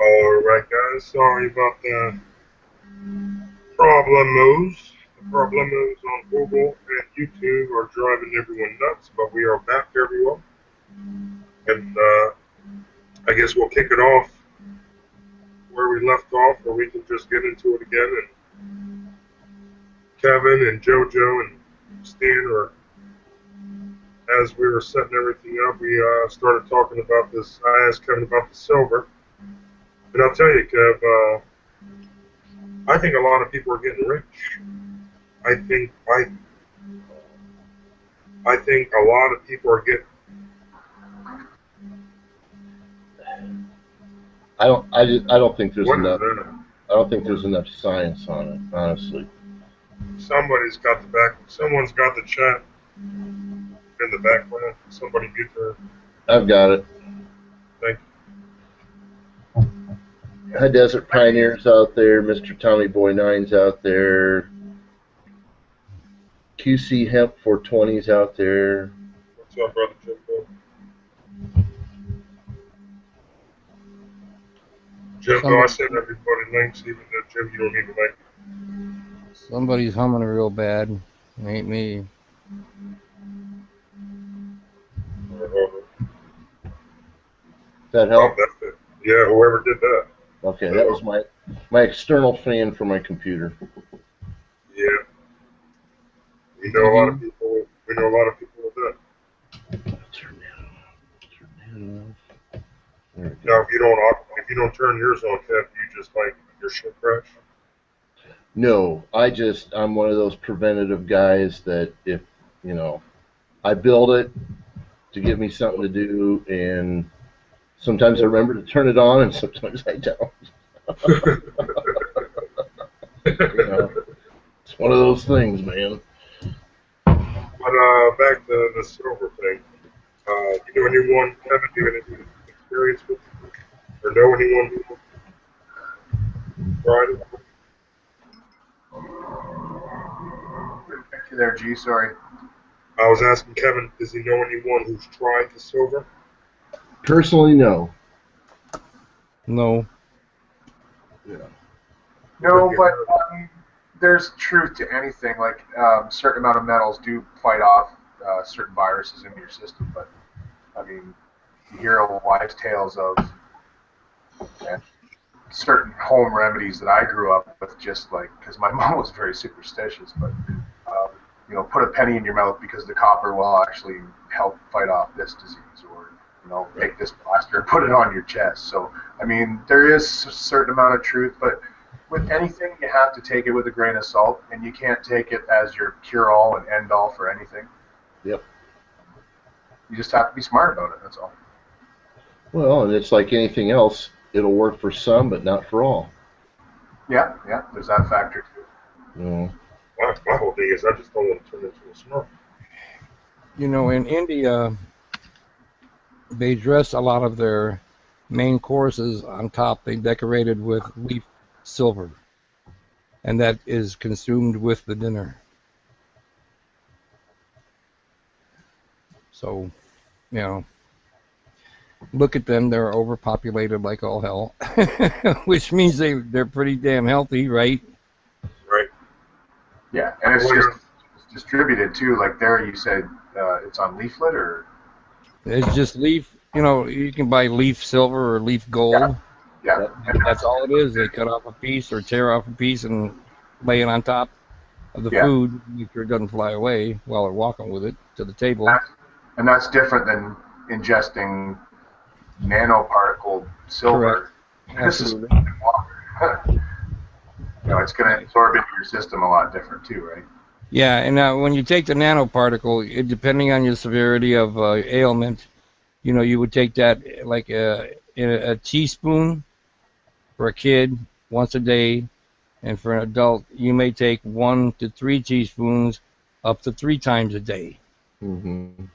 Alright guys, sorry about the problemos. The problemos on Google and YouTube are driving everyone nuts, but we are back everyone. And I guess we'll kick it off where we left off, or we can just get into it again. And Kevin and JoJo and Stan, or as we were setting everything up, we started talking about this. I asked Kevin about the silver. And I'll tell you, Kev, I think a lot of people are getting rich. I think I think a lot of people are getting. I don't think there's What is enough. that? I don't think there's enough science on it, honestly. Somebody's got the back. Someone's got the chat in the background. Somebody get there. I've got it. Thank you. Hi, Desert Pioneers out there. Mr. Tommy Boy 9's out there. QC Hemp 420's out there. What's up, brother Jimbo? Jimbo, I sent everybody links, even though Jim, you don't need a link. Somebody's humming real bad. It ain't me. That help? Oh, that's it. Yeah, whoever did that. Okay, that was my external fan for my computer. Yeah. We know a lot of people. We know a lot of people with that. Turn that off. Now, if you don't turn yours on, Kev, you just like your shit crash. No, I'm one of those preventative guys that if I build it to give me something to do, and sometimes I remember to turn it on, and sometimes I don't. It's one of those things, man. But back to the silver thing. You know anyone, Kevin, do you have any experience with, or know anyone who tried it? Back to there, G. Sorry. I was asking Kevin, does he know anyone who's tried the silver? Personally, no. No. Yeah. No, but there's truth to anything. Like a certain amount of metals do fight off certain viruses into your system. But I mean, you hear wives' tales of certain home remedies that I grew up with, just like because my mom was very superstitious. But put a penny in your mouth because the copper will actually help fight off this disease, or take this plaster and put it on your chest. So I mean, there is a certain amount of truth, but with anything, you have to take it with a grain of salt, and you can't take it as your cure-all and end-all for anything. Yep. You just have to be smart about it, that's all. Well, and it's like anything else. It'll work for some, but not for all. Yeah, there's that factor, too. No. My whole thing is I just don't want to turn into a Smurf. In India, they dress a lot of their main courses on top. They decorated with leaf silver, and that is consumed with the dinner. So, look at them. They're overpopulated like all hell, which means they're pretty damn healthy, right? Right. Yeah, and it's just distributed, too. Like there you said it's on leaflet, or? It's just leaf. You can buy leaf silver or leaf gold. Yeah. That's all it is. They cut off a piece or tear off a piece and lay it on top of the food, make sure it doesn't fly away while they're walking with it to the table. And that's different than ingesting nanoparticle silver. Correct. This is water. It's going to absorb into your system a lot different too, right? Yeah, and when you take the nanoparticle, depending on your severity of ailment, you would take that like a teaspoon for a kid once a day, and for an adult, you may take 1 to 3 teaspoons up to 3 times a day. Mm-hmm.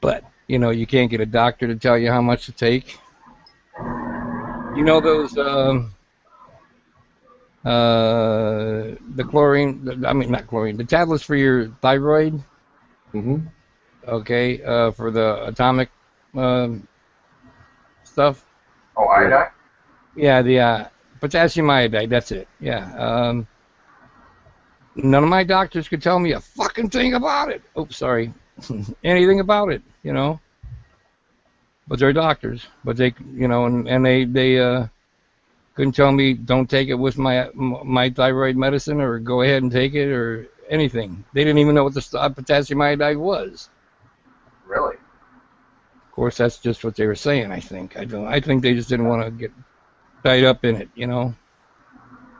But, you can't get a doctor to tell you how much to take. Those, the chlorine, not chlorine, the tablets for your thyroid, Mm-hmm. okay, for the atomic stuff, Oh, iodine? Yeah, the potassium iodide. That's it. Yeah. None of my doctors could tell me a fucking thing about it. Oh, sorry, anything about it. But they're doctors. But they, and they couldn't tell me don't take it with my thyroid medicine or go ahead and take it or anything. They didn't even know what the potassium iodide was. Really? Of course, that's just what they were saying. I think. I think they just didn't want to get tied up in it.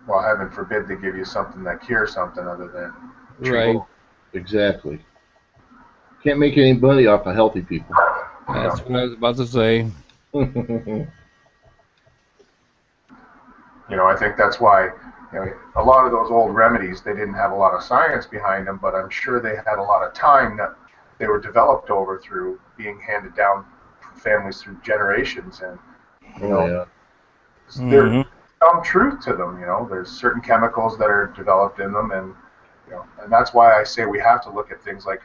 Well, heaven forbid they give you something that cures something other than Right. Exactly. Can't make any money off of healthy people. That's what I was about to say. I think that's why a lot of those old remedies, they didn't have a lot of science behind them, but I'm sure they had a lot of time that they were developed over through being handed down from families through generations. And, Yeah. there's some truth to them. There's certain chemicals that are developed in them. And that's why I say we have to look at things like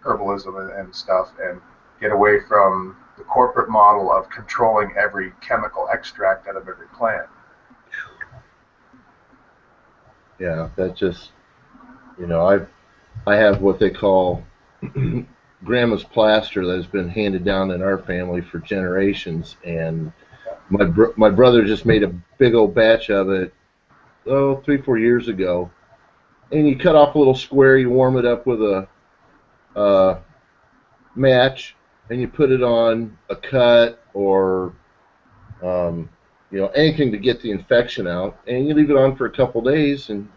herbalism and stuff and get away from the corporate model of controlling every chemical extract out of every plant. Yeah, that just, I have what they call grandma's plaster that has been handed down in our family for generations, and my brother just made a big old batch of it, 3-4 years ago, and you cut off a little square, you warm it up with a match, and you put it on a cut or anything to get the infection out, and you leave it on for a couple days, and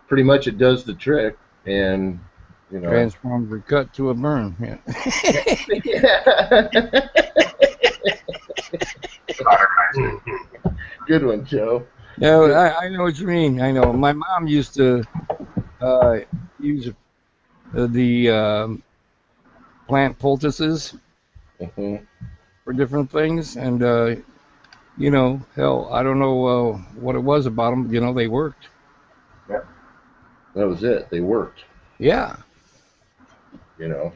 pretty much it does the trick. And Transforms your cut to a burn. Yeah. Good one, Joe. No, I know what you mean. I know. My mom used to use the plant poultices for different things, and hell, I don't know what it was about them. They worked. Yeah. That was it. They worked. Yeah. I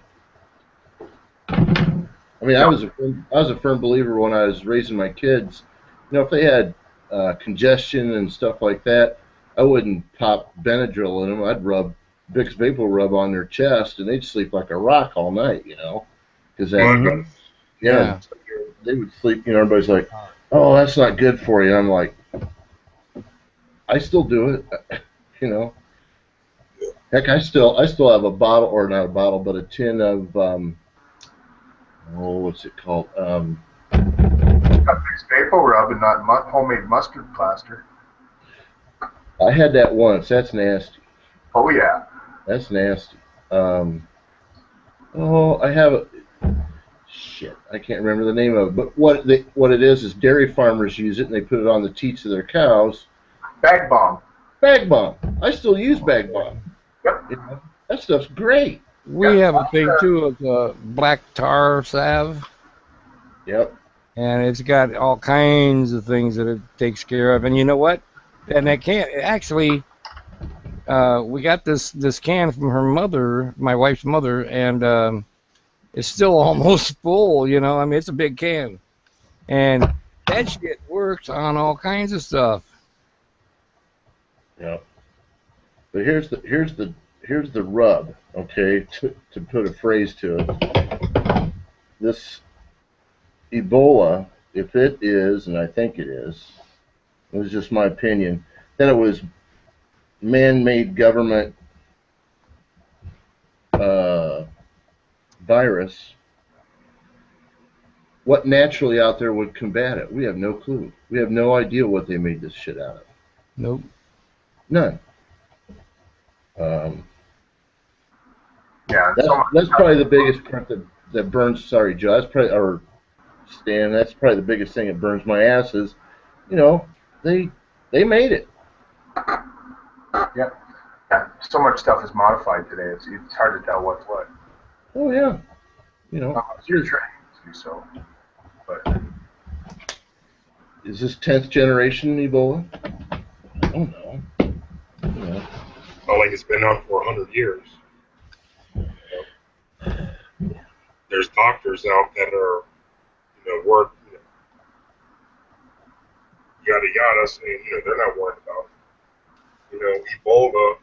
mean, I was a firm believer when I was raising my kids. If they had congestion and stuff like that, I wouldn't pop Benadryl in them. I'd rub Vicks Vapor Rub on their chest, and they'd sleep like a rock all night. Because Yeah. they would sleep. Everybody's like, "Oh, that's not good for you." I'm like, I still do it. Heck, I still have a bottle, or not a bottle, but a tin of what's it called? Got Vicks Vapor Rub and not homemade mustard plaster. I had that once. That's nasty. Oh yeah. That's nasty. I have a shit. I can't remember the name of it. But what it is dairy farmers use it and they put it on the teats of their cows. Bag Bomb. Bag Bomb. I still use Bag Bomb. Yep. That stuff's great. We have a thing too of black tar salve. Yep. And it's got all kinds of things that it takes care of. And you know what? And that can actually, we got this can from her mother, my wife's mother, and it's still almost full. I mean, it's a big can, and that shit works on all kinds of stuff. Yeah. But here's the rub. Okay, to put a phrase to it. This Ebola, if it is, and I think it is just my opinion, then it was man-made government virus. What naturally out there would combat it? We have no clue. We have no idea what they made this shit out of. Nope. None. Yeah. That's probably the biggest part that burns. Sorry, Joe. That's probably, or Stan. That's probably the biggest thing that burns my ass is, they made it. Yeah. So much stuff is modified today. It's hard to tell what's what. Oh yeah. Unless you're trained to do so. But is this 10th generation Ebola? I don't know. Well, like it's been on for 100 years. There's doctors out that are, work yada yada, saying, they're not worried about it. Ebola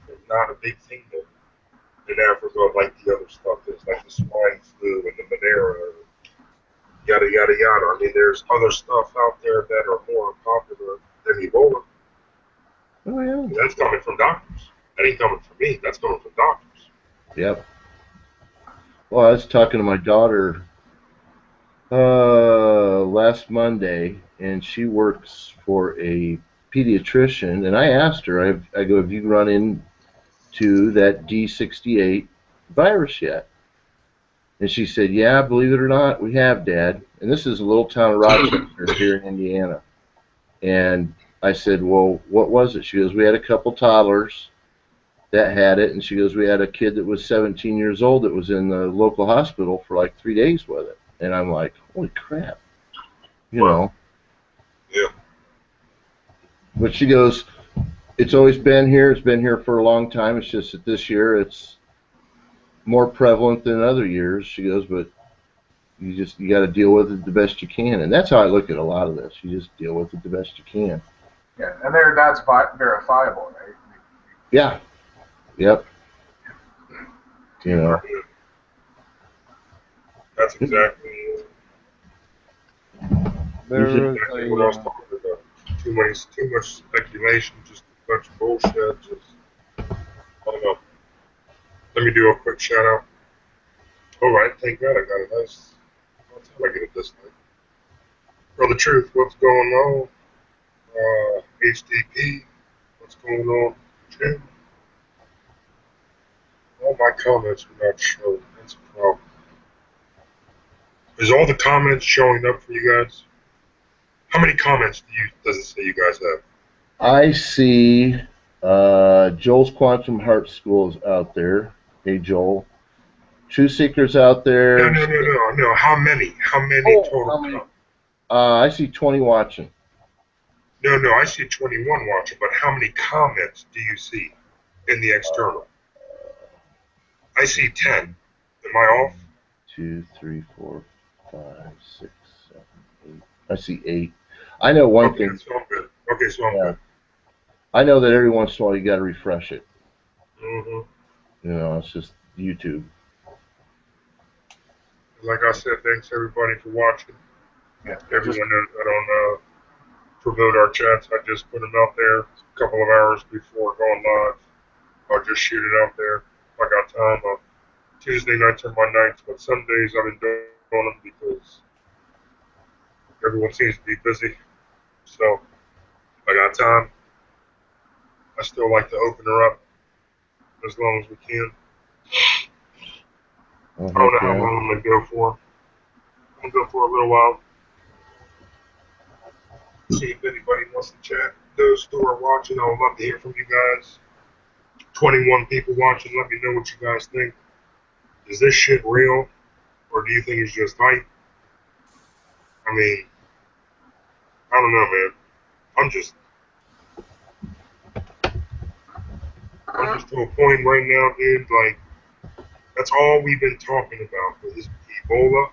is not a big thing in Africa like the other stuff is, like the swine flu and the Madeira, yada yada yada. I mean, there's other stuff out there that are more popular than Ebola. Oh yeah. And that's coming from doctors. That ain't coming from me. That's coming from doctors. Yep. Well, I was talking to my daughter last Monday, and she works for a pediatrician, and I asked her, I go, have you run into that D68 virus yet? And she said, yeah, believe it or not, we have, Dad. And this is a little town of Rochester here in Indiana. And I said, well, what was it? She goes, we had a couple toddlers that had it, and she goes, we had a kid that was 17 years old that was in the local hospital for like 3 days with it. And I'm like, holy crap, Yeah. But she goes, it's always been here. It's been here for a long time. It's just that this year it's more prevalent than other years. She goes, but you got to deal with it the best you can. And that's how I look at a lot of this. You just deal with it the best you can. Yeah, and that's verifiable, right? Yeah. Yep. That's exactly There's what I was talking about. Too much speculation, just a bunch of bullshit. I don't know. Let me do a quick shout out. All right, thank God I got a nice. That's how I get it this night. Brother Truth, what's going on? HDP, what's going on? Jim, all my comments are not showing. That's a problem. Is all the comments showing up for you guys? How many comments does it say you guys have? I see Joel's Quantum Heart School is out there. Hey, Joel. True Seekers out there. No. How many? How many total? How many? I see 20 watching. No, I see 21 watching, but how many comments do you see in the external? I see 10. Am I off? 2, 3, 4, 5, 6, 7, 8. I see 8. I know one thing. So I'm good. Okay, so I'm good. I know that every once in a while you got to refresh it. Mm-hmm. It's just YouTube. Like I said, thanks everybody for watching. Yeah. Everyone knows I don't promote our chats. I just put them out there a couple of hours before going live. I'll just shoot it out there. If I got time. Tuesday nights are my nights, but some days I've been doing them because everyone seems to be busy. So if I got time, I still like to open her up as long as we can. I don't know how long I'm going to go for. I'm going to go for a little while. See if anybody wants to chat. Those who are watching, I would love to hear from you guys. 21 people watching, let me know what you guys think. Is this shit real? Or do you think it's just hype? I mean, I don't know, man. I'm just to a point right now, dude. Like, that's all we've been talking about with this Ebola.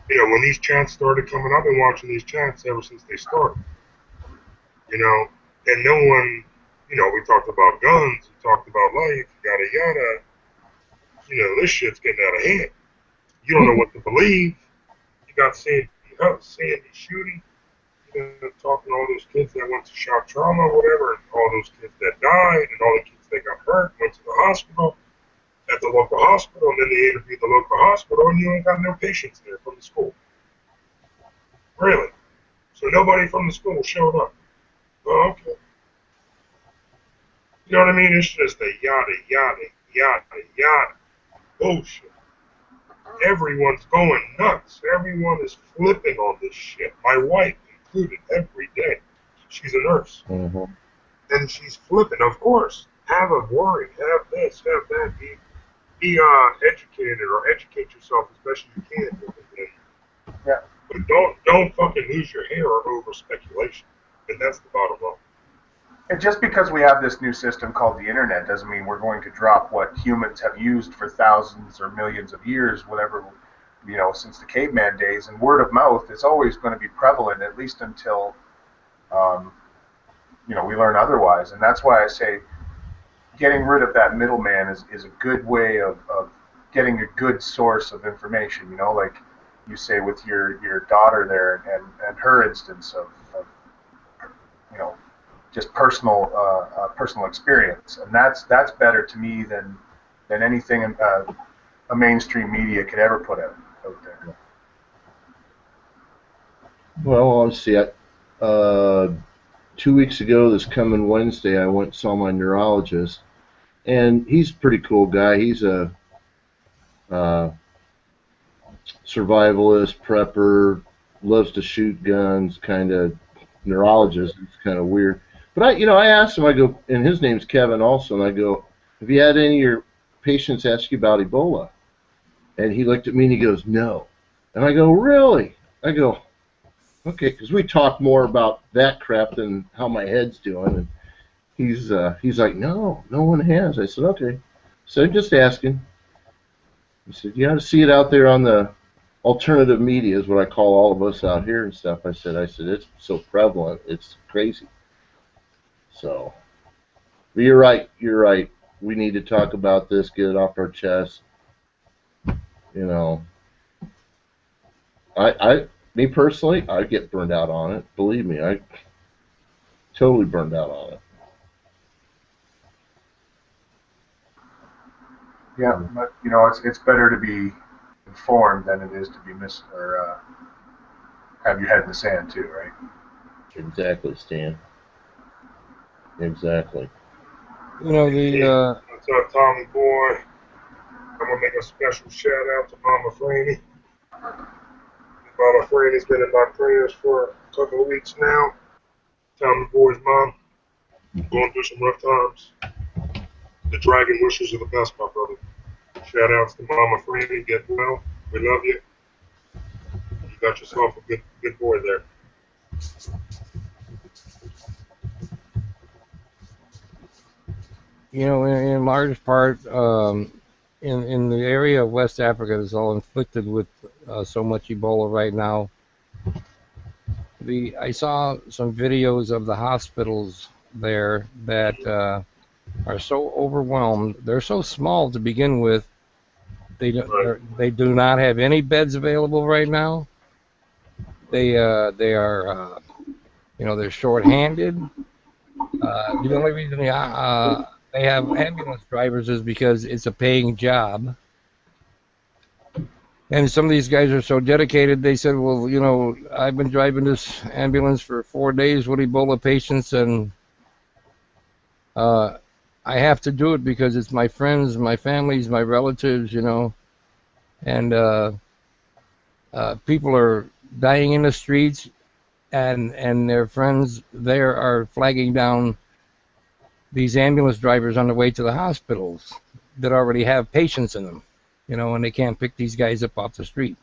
When these chats started coming, I've been watching these chats ever since they started. And no one, we talked about guns, we talked about life, yada yada. This shit's getting out of hand. You don't know what to believe. You got Sandy shooting. Talking to all those kids that went to shock trauma or whatever, and all those kids that died, and all the kids that got hurt, went to the hospital, at the local hospital, and then they interviewed the local hospital, and you ain't got no patients there from the school. Really? So nobody from the school showed up. Oh, okay. You know what I mean? It's just a yada, yada, yada, yada bullshit. Everyone's going nuts. Everyone is flipping on this shit. My wife included every day. She's a nurse. Mm-hmm. And she's flipping, of course. Have a worry, have this, have that. Be educated or educate yourself as best you can. Yeah. But don't fucking lose your hair over speculation. And that's the bottom line. And just because we have this new system called the internet doesn't mean we're going to drop what humans have used for thousands or millions of years, whatever, since the caveman days. And word of mouth is always going to be prevalent, at least until we learn otherwise. And that's why I say getting rid of that middleman is a good way of getting a good source of information, like you say with your daughter there and her instance of just personal experience. And that's better to me than anything a mainstream media could ever put out there. Well, let's see. 2 weeks ago, this coming Wednesday, I went and saw my neurologist, and he's a pretty cool guy. He's a survivalist, prepper, loves to shoot guns, kind of neurologist. It's kind of weird. But I asked him. I go, and his name's Kevin also, and I go, have you had any of your patients ask you about Ebola? And he looked at me and he goes, no. And I go, really? I go, okay, because we talk more about that crap than how my head's doing. And he's like, no one has. I said, okay. So I'm just asking. He said, you ought to see it out there on the alternative media, is what I call all of us out here and stuff. I said, it's so prevalent, it's crazy. So, but you're right. We need to talk about this, get it off our chest. Me personally, I get burned out on it. Believe me, I totally burned out on it. Yeah, but it's better to be informed than it is to be have your head in the sand too, right? Exactly, Stan. Exactly. What's up, Tommy boy? I'm gonna make a special shout out to Mama Franny. Mama Franny's been in my prayers for a couple of weeks now. Tommy boy's mom, going through some rough times. The dragon wishes you the best, my brother. Shout outs to Mama Freeman. Get well. We love you. You got yourself a good boy there. In large part, in the area of West Africa that's all inflicted with so much Ebola right now. I saw some videos of the hospitals there that are so overwhelmed. They're so small to begin with. They do not have any beds available right now. They are they're short-handed. The only reason they have ambulance drivers is because it's a paying job. And some of these guys are so dedicated, they said, well, I've been driving this ambulance for 4 days with Ebola patients, and I have to do it because it's my friends, my families, my relatives, and people are dying in the streets, and their friends there are flagging down these ambulance drivers on the way to the hospitals that already have patients in them, and they can't pick these guys up off the street.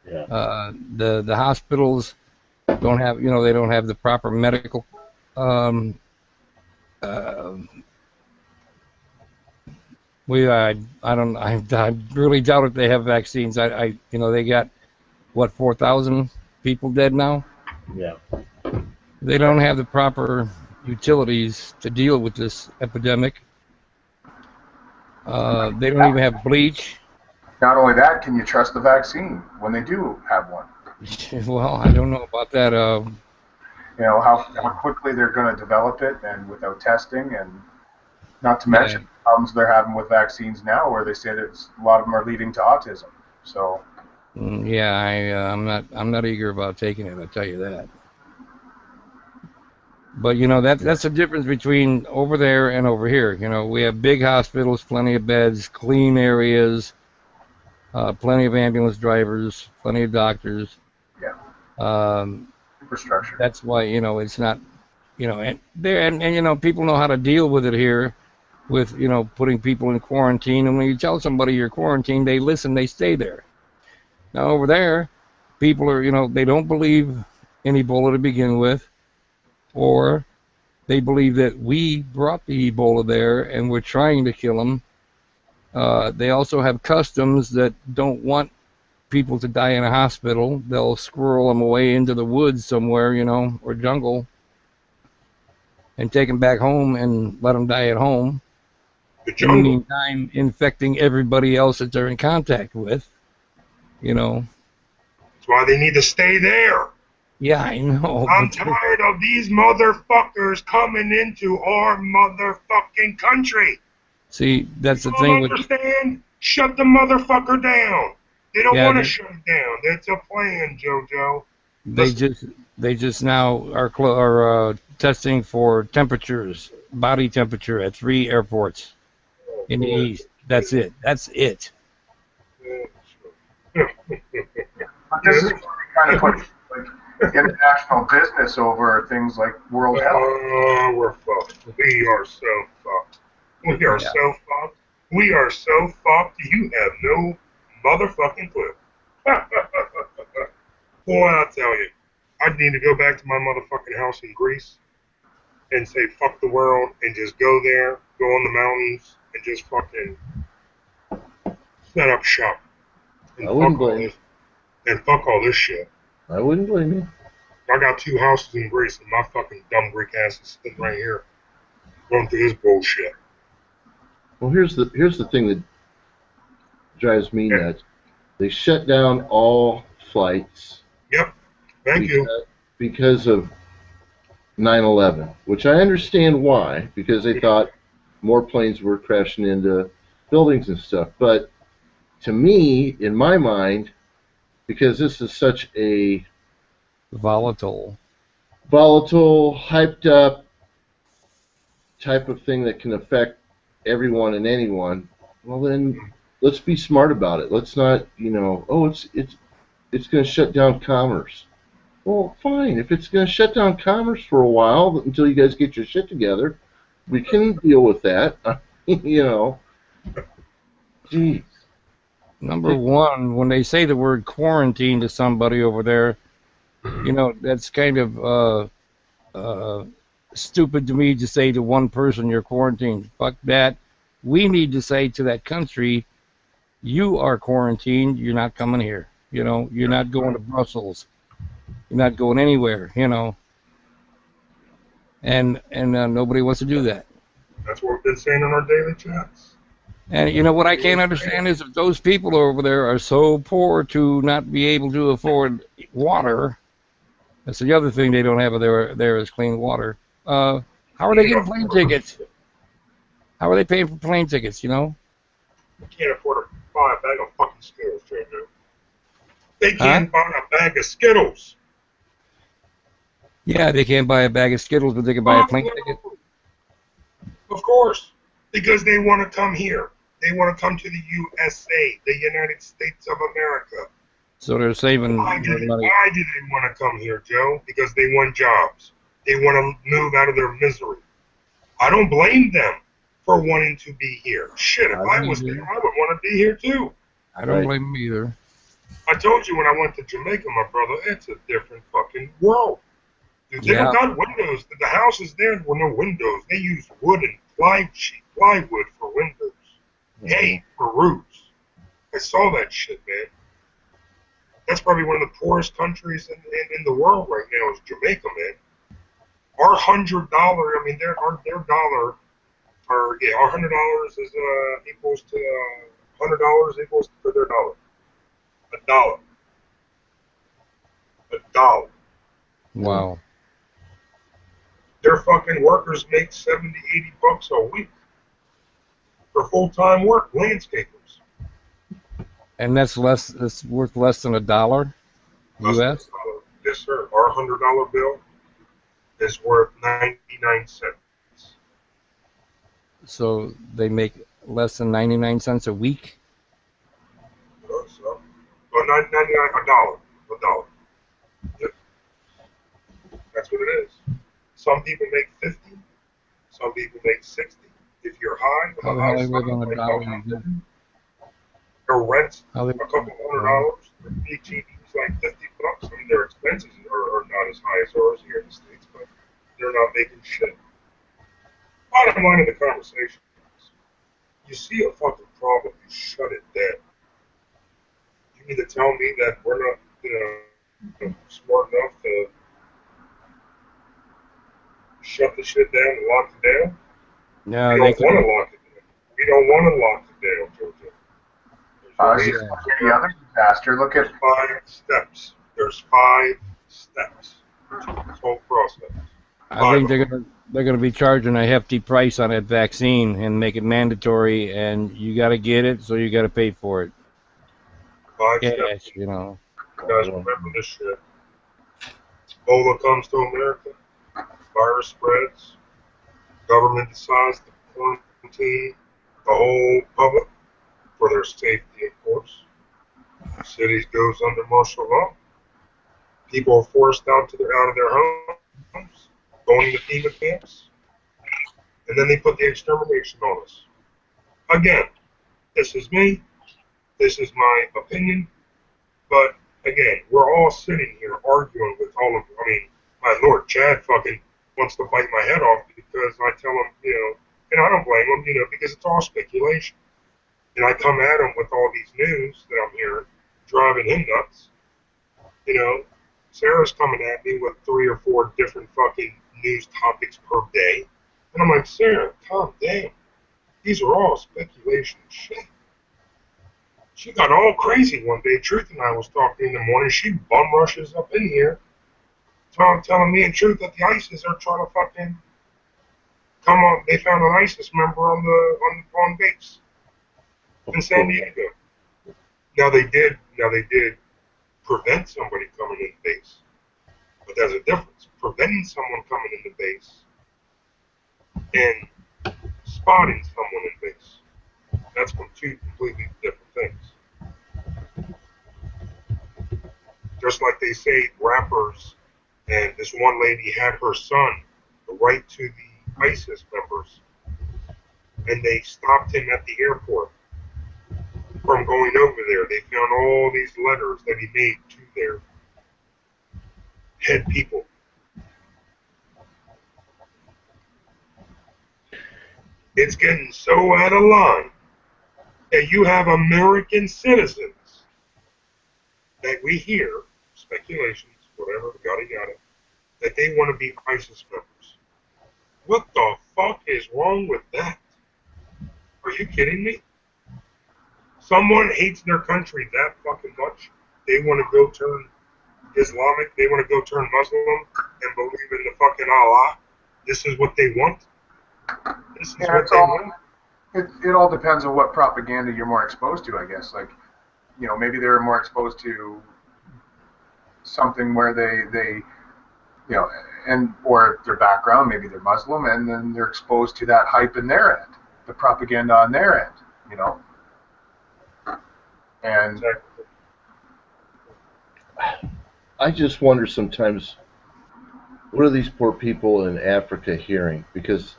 Yeah. The hospitals don't have, they don't have the proper medical I really doubt if they have vaccines. They got 4,000 people dead now. Yeah. They don't have the proper utilities to deal with this epidemic. They don't even have bleach. Not only that, can you trust the vaccine when they do have one? Well, I don't know about that. How quickly they're going to develop it, and without testing, and not to mention the problems they're having with vaccines now, where they say that a lot of them are leading to autism. So. Yeah, I'm not eager about taking it. I'll tell you that. But that's the difference between over there and over here. We have big hospitals, plenty of beds, clean areas, plenty of ambulance drivers, plenty of doctors. Yeah. Infrastructure. That's why it's not, and people know how to deal with it here, with putting people in quarantine. And when you tell somebody you're quarantined, they listen, they stay there. Now over there, people are they don't believe in Ebola to begin with. Or they believe that we brought the Ebola there and we're trying to kill them. They also have customs that don't want people to die in a hospital, they'll squirrel them away into the woods somewhere, or jungle, and take them back home and let them die at home. The In the jungle. meantime, infecting everybody else that they're in contact with. That's why they need to stay there. Yeah, I know, I'm but tired of these motherfuckers coming into our motherfucking country. see, that's the You don't thing with understand? Shut the motherfucker down. They don't yeah, want to shut it down. That's a plan, JoJo. they Listen, just they just now are testing for temperatures, body temperature at 3 airports oh, in the boy. east. That's it. That's it. Yeah, But this is where we kind of put like international business over things like world health. we're fucked. We are so fucked. We are Yeah. so fucked. We are so fucked. You have no motherfucking clue. Boy, I tell you, I need to go back to my motherfucking house in Greece and say fuck the world and just go there, go on the mountains, and just fucking set up shop and I wouldn't fuck all this shit. I wouldn't blame you. I got 2 houses in Greece, and my fucking dumb Greek ass is sitting right here going through this bullshit. Well, here's the thing that drives me Yeah. nuts. They shut down all flights Yep. Thank you. because of 9/11, which I understand why, because they thought more planes were crashing into buildings and stuff. But to me, in my mind, because this is such a Volatile. hyped up type of thing that can affect everyone and anyone, well then let's be smart about it. Let's not, oh, it's going to shut down commerce. Well, fine. If it's going to shut down commerce for a while until you guys get your shit together, we can deal with that. Geez. Number one, when they say the word quarantine to somebody over there, that's kind of stupid to me to say to one person you're quarantined. Fuck that. We need to say to that country, you are quarantined. You're not coming here. You're not going to Brussels. You're not going anywhere. And nobody wants to do that. That's what we've been saying in our daily chats. And what I can't understand is if those people over there are so poor to not be able to afford water. That's the other thing they don't have there is clean water. How are they getting plane tickets? How are they paying for plane tickets? They can't afford to buy a bag of fucking Skittles, JoJo. They can't buy a bag of Skittles. Yeah, they can't buy a bag of Skittles, but they can buy a plane ticket. Of course, because they want to come here. They want to come to the USA, the United States of America. So they're saving Why do their money. they want to come here, Joe? Because they want jobs. They want to move out of their misery. I don't blame them for wanting to be here. Shit, if I was there, I would want to be here too. I don't blame them either. I told you when I went to Jamaica, my brother, it's a different fucking world. Dude, they don't got windows. The houses there were no windows. They used wood and plywood for windows. Hay for roofs. I saw that shit, man. That's probably one of the poorest countries in the world right now is Jamaica, man. Our $100, I mean, their dollar, our $100 is equals to $100 equals to their dollar. A dollar. A dollar. Wow. Their fucking workers make 70, 80 bucks a week for full-time work, landscapers. And that's worth less than $1 US? Yes, sir. Our $100 bill is worth 99 cents. So they make less than 99 cents a week? So, well, 99, a dollar. A dollar. Yep. That's what it is. Some people make 50. Some people make 60. If you're high, How the hell they live on $1? Their rent's How they, a couple $100. Their BTV's like 50 bucks. I mean, their expenses are not as high as ours here in the States, but they're not making shit. Bottom line of the conversation is, you see a fucking problem, you shut it down. You You mean to tell me that we're not, smart enough to shut the shit down and lock it down? We No, they don't want could. to lock it down. We don't want to lock it down, Georgia. You Yeah. look at the other disaster. Look There's at 5 steps. There's 5 steps to this whole process. I think they're gonna be charging a hefty price on that vaccine and make it mandatory, and you got to get it, so you got to pay for it. 5 steps. Cash, you know. You guys remember this shit. Ebola comes to America. Virus spreads. Government decides to quarantine the whole public for their safety, of course. Cities goes under martial law. People are forced out of their homes, going to FEMA camps, and then they put the extermination on us. Again, this is me. This is my opinion. But again, we're all sitting here arguing with all of. I mean, my lord, Chad fucking wants to bite my head off because I tell him, and I don't blame him, because it's all speculation. And I come at him with all these news that I'm hearing, driving him nuts. Sarah's coming at me with 3 or 4 different fucking news topics per day. And I'm like, Sarah, calm down. These are all speculation shit. She got all crazy one day. Truth and I was talking in the morning. She bum rushes up in here, telling me and Truth that the ISIS are trying to fucking come on. They found an ISIS member on base in San Diego. Now they did prevent somebody coming in base, but there's a difference. Preventing someone coming into base and spotting someone in base. That's 2 completely different things. Just like they say, rappers, and this one lady had her son write to the ISIS members, and they stopped him at the airport from going over there. They found all these letters that he made to their head people. It's getting so out of line that you have American citizens that we hear, speculations, whatever, yada yada, that they want to be ISIS members. What the fuck is wrong with that? Are you kidding me? Someone hates their country that fucking much. They want to go turn Islamic. They want to go turn Muslim and believe in the fucking Allah. This is what they want. This is what they want. it all depends on what propaganda you're more exposed to, I guess. Like, maybe they're more exposed to something where they or their background, maybe they're Muslim, and then they're exposed to that hype in their end, the propaganda on their end, And I just wonder sometimes, what are these poor people in Africa hearing? Because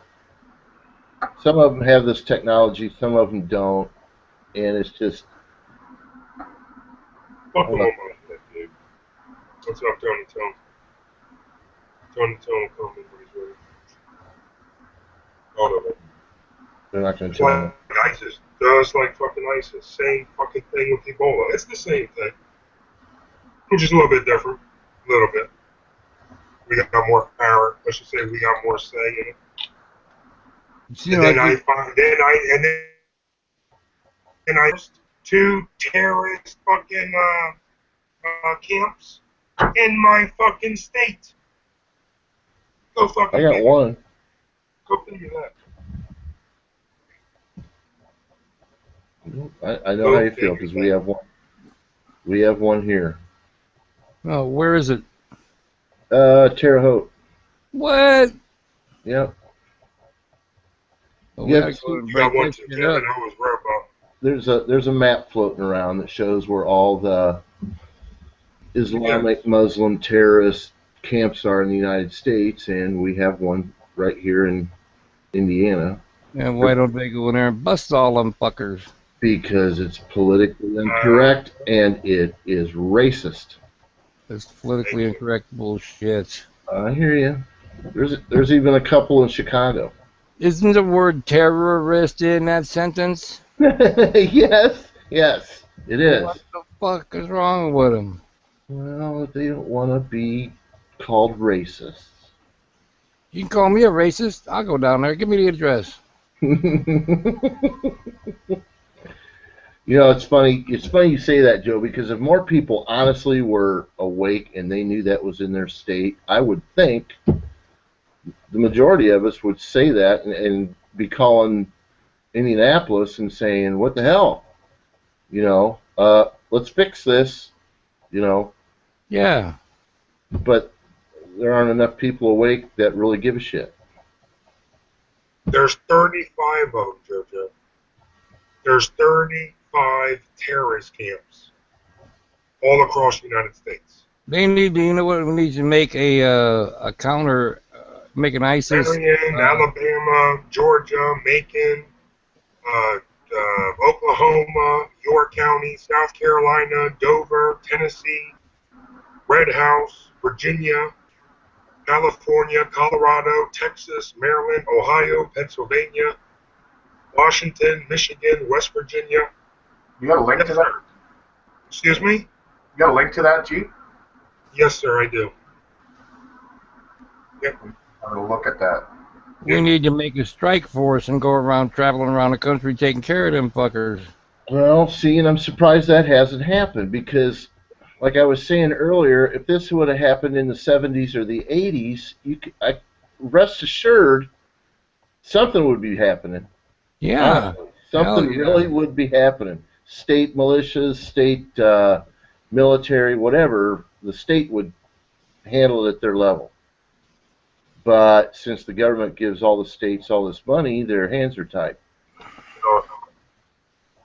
some of them have this technology, some of them don't, and it's just. Fuck them on my head, dude. What's up, Tony? Tony will come in when he's ready. All of it. They're not going to tell them. Like ISIS. Just like fucking ISIS. Same fucking thing with Ebola. It's the same thing. Which is a little bit different. A little bit. We got more power. Let's just say we got more say in it. And then I just 2 terrorist fucking camps in my fucking state. Go fucking. I got one. Go figure that. I know how you feel because we have one. We have one here. Oh, where is it? Terre Haute. What? Yep. Well, Yeah, we You got one this too, shit Kevin. up. I was right about. There's a map floating around that shows where all the Islamic Muslim terrorist camps are in the United States, and we have one right here in Indiana. And why don't they go in there and bust all them fuckers? Because it's politically incorrect and it is racist. It's politically incorrect bullshit. I hear you. There's even a couple in Chicago. Isn't the word terrorist in that sentence? Yes, it is. What the fuck is wrong with them? Well, they don't want to be called racists. You can call me a racist. I'll go down there. Give me the address. You know, it's funny. It's funny you say that, Joe, because if more people honestly were awake and they knew that was in their state, I would think the majority of us would say that and be calling Indianapolis and saying, "What the hell? You know, let's fix this." You know, Yeah. but there aren't enough people awake that really give a shit. There's 35 of them, JoJo. There's 35 terrorist camps all across the United States. They need to, you know what, we need to make a counter, make an ISIS. Marion, Alabama, Georgia, Macon, Oklahoma, York County, South Carolina, Dover, Tennessee, Red House, Virginia, California, Colorado, Texas, Maryland, Ohio, Pennsylvania, Washington, Michigan, West Virginia. You got a link Yes, to that? sir. Excuse me? You got a link to that, G? Yes, sir, I do. Yep. I'm gonna look at that. We need to make a strike force and go around traveling around the country taking care of them fuckers. Well, see, and I'm surprised that hasn't happened because, like I was saying earlier, if this would have happened in the 70s or the 80s, rest assured, something would be happening. Yeah. Something yeah. really would be happening. State militias, state military, whatever, the state would handle it at their level. But since the government gives all the states all this money, their hands are tied.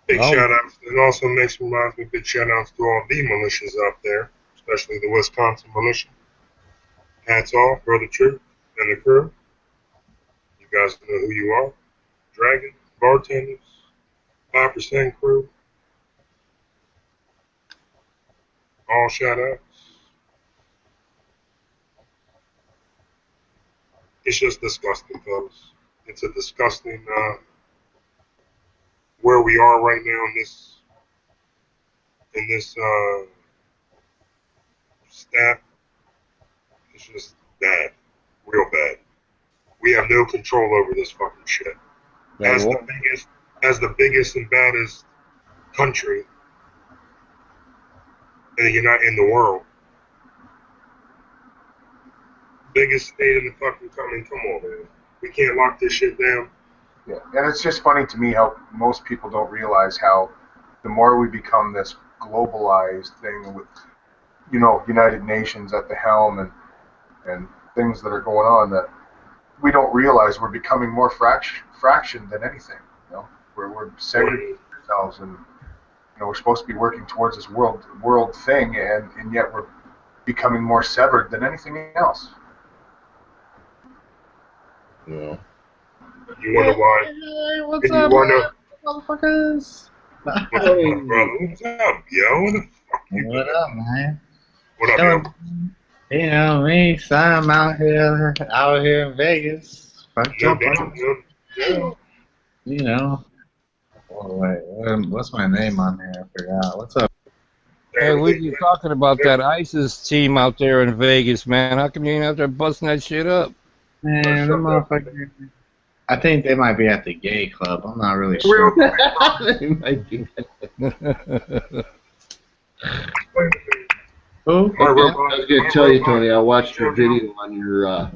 Big Oh. shout outs. It also reminds me big shout outs to all the militias out there, especially the Wisconsin militia. Hats off, Brother Truth and the crew. You guys know who you are. Dragon, bartenders, 5% crew. All shout outs. It's just disgusting, folks. It's a disgusting where we are right now in this staff. It's just bad, real bad. We have no control over this fucking shit. As the biggest and baddest country in the world, biggest state in the fucking country. Come on, man. We can't lock this shit down. Yeah, and it's just funny to me how most people don't realize how the more we become this globalized thing with, you know, United Nations at the helm and things that are going on, that we don't realize we're becoming more fraction than anything. You know, we're segregating ourselves, and you know, we're supposed to be working towards this world thing, and yet we're becoming more severed than anything else. Yeah. You wonder why? Hey, what's And you up, wonder, motherfuckers? what's up, brother? What's up, yo? What the fuck you What doing? up, man? What up, yo? You know me, so I'm out here in Vegas. Fucked No up. doubt, no. You know. Oh, wait, what's my name on here? I forgot. What's up? Hey, we were talking about that ISIS team out there in Vegas, man. How come you ain't out there busting that shit up? Man, What's them up, motherfuckers. I think they might be at the gay club. I'm not really sure. They might be. Who? My I robot- was going my to tell you, robot- Tony, I watched your video on your hat.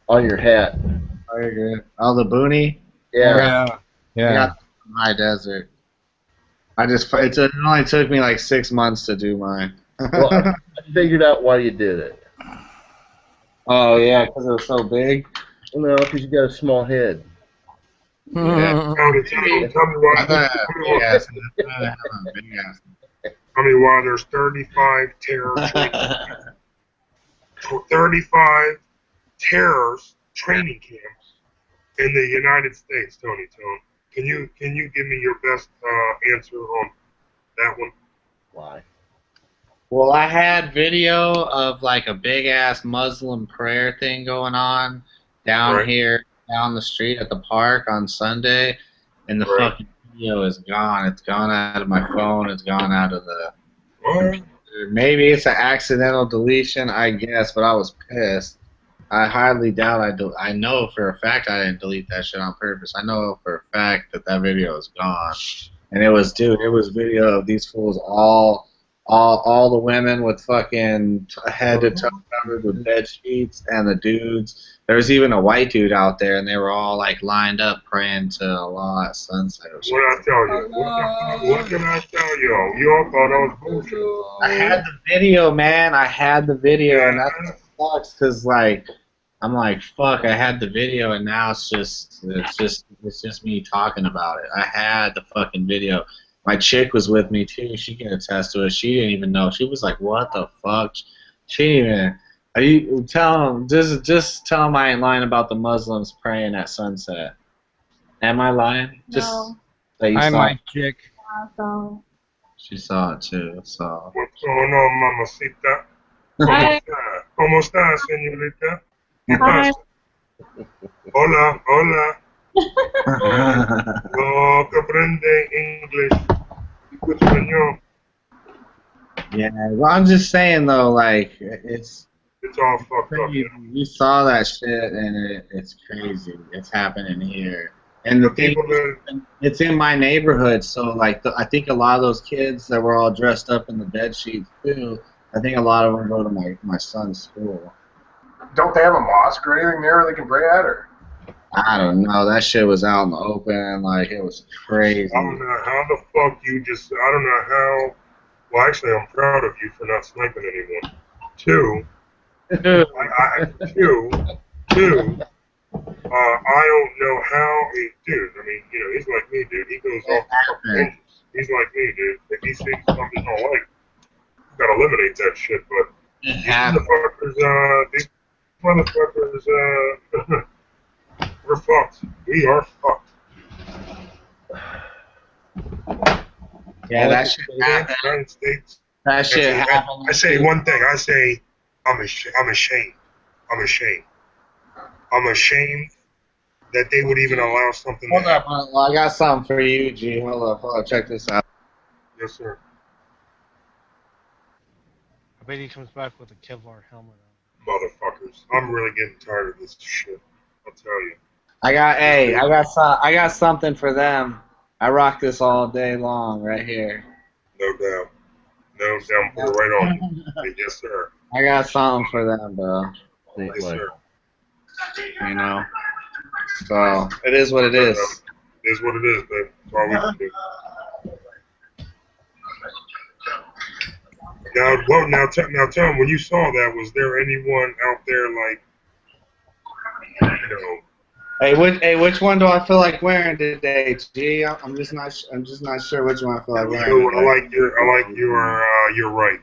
Oh, you're good. Oh, the boonie? Yeah. I Yeah. got from High Desert. It only took me like 6 months to do mine. Well, I figured out why you did it. Oh, yeah, because it was so big. No, because you got a small head. Yeah. Tell me why. I thought big ass. I have a big ass. Tell me why there's 35 terrorist training camps in the United States, Tony. Can you give me your best answer on that one? Why? Well, I had video of like a big ass Muslim prayer thing going on down Right. here, down the street at the park on Sunday, and the Right. fucking video is gone. It's gone out of my phone. It's gone out of the What? computer. Maybe it's an accidental deletion, I guess, but I was pissed. I highly doubt I know for a fact I didn't delete that shit on purpose. I know for a fact that video is gone. And it was, dude, it was video of these fools all the women with fucking head to toe covered with bed sheets, and the dudes. There was even a white dude out there, and they were all like lined up praying to Allah at sunset. What I tell you? What did I tell you? You all thought I was bullshit. I had the video, man. I had the video, and that's what sucks, cause like I'm like, fuck, I had the video, and now it's just me talking about it. I had the fucking video. My chick was with me too. She can attest to it. She didn't even know. She was like, "What the fuck?" She didn't even. Are you tell them? Just tell them I ain't lying about the Muslims praying at sunset. Am I lying? No. Just that you Hi, saw my it. chick. So, She saw it too. So. What's going on, mamacita? hi. ¿Cómo está, señorita? ¿Qué Hi. pasa? Hola, hola. No, que aprende English. Español. Yeah, well, I'm just saying though, like it's all fucked up. crazy. You saw that shit, and it's crazy. It's happening here, and the thing People that, it's in my neighborhood. So like, I think a lot of those kids that were all dressed up in the bed sheets too. I think a lot of them go to my son's school. Don't they have a mosque or anything there they can pray at, or? I don't know. That shit was out in the open. Like, it was crazy. I don't know how the fuck you just, I don't know how, well actually I'm proud of you for not sniping anyone. Two, I don't know how, dude, I mean, you know, he's like me, dude. He goes off the fucking hinges. He's like me, dude. If he sees something he don't like, you gotta eliminate that shit, but these motherfuckers, we're fucked. We are fucked. Yeah, that shit happened. United States. That shit happened. I say one thing. I say I'm ashamed. I'm ashamed. I'm ashamed that they would even allow something. Hold up, I got something for you, G. Hold up. Check this out. Yes, sir. I bet he comes back with a Kevlar helmet on. Motherfuckers. I'm really getting tired of this shit. I'll tell you. I got something for them. I rock this all day long right here. No doubt. No doubt. Pull right on you. Yes, sir. I got something for them, bro. Yes, sir. You know. So it is what it is. It is what it is, babe. That's all we can do. Now tell me, when you saw that, was there anyone out there like, you know? Which one do I feel like wearing today, G? I'm just not sure which one I feel like wearing. I like you're right. You're right.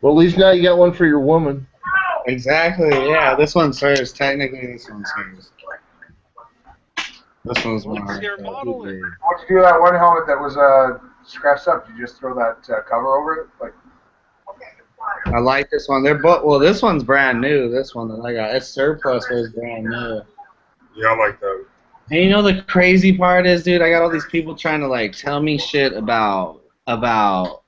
Well, at least now you got one for your woman. Exactly. Yeah, this one's hers. Technically, this one's hers. This one's mine. What's your model? What'd you do to that one helmet that was scratched up? Did you just throw that cover over it? Like. I like this one. They're both. Well, this one's brand new. This one that I got, it's surplus, but it's brand new. Yeah, I like that. And you know the crazy part is, dude, I got all these people trying to like tell me shit about What?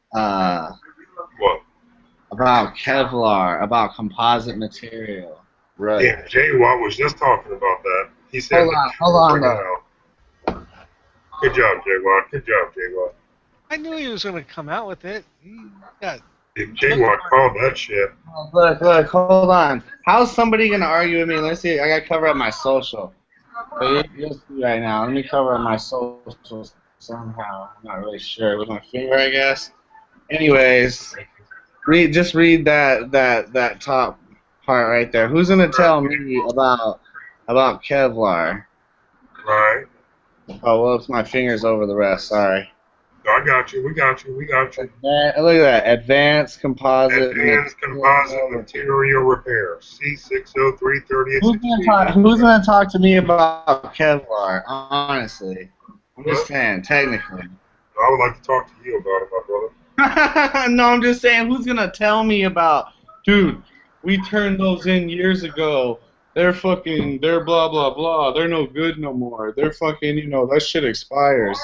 About Kevlar, about composite material. Right. Yeah, Jay Watt was just talking about that. He said, Hold on, though. Good job, Jay Watt. Good job, Jay Watt. I knew he was going to come out with it. He got. Jay Watt called that shit. Look, hold on. How's somebody gonna argue with me? Let's see. I gotta cover up my social. So you'll see right now. Let me cover up my social somehow. I'm not really sure. With my finger, I guess. Anyways, read that top part right there. Who's gonna tell me about Kevlar? Right. Oh, well, it's my fingers over the rest. Sorry. I got you. We got you. Look at that. Advanced composite material repair. C60338. Who's gonna talk to me about Kevlar? Honestly, I'm just saying. Technically. I would like to talk to you about it, my brother. No, I'm just saying. Who's gonna tell me about? Dude, we turned those in years ago, they're blah blah blah. They're no good no more. They're fucking, that shit expires.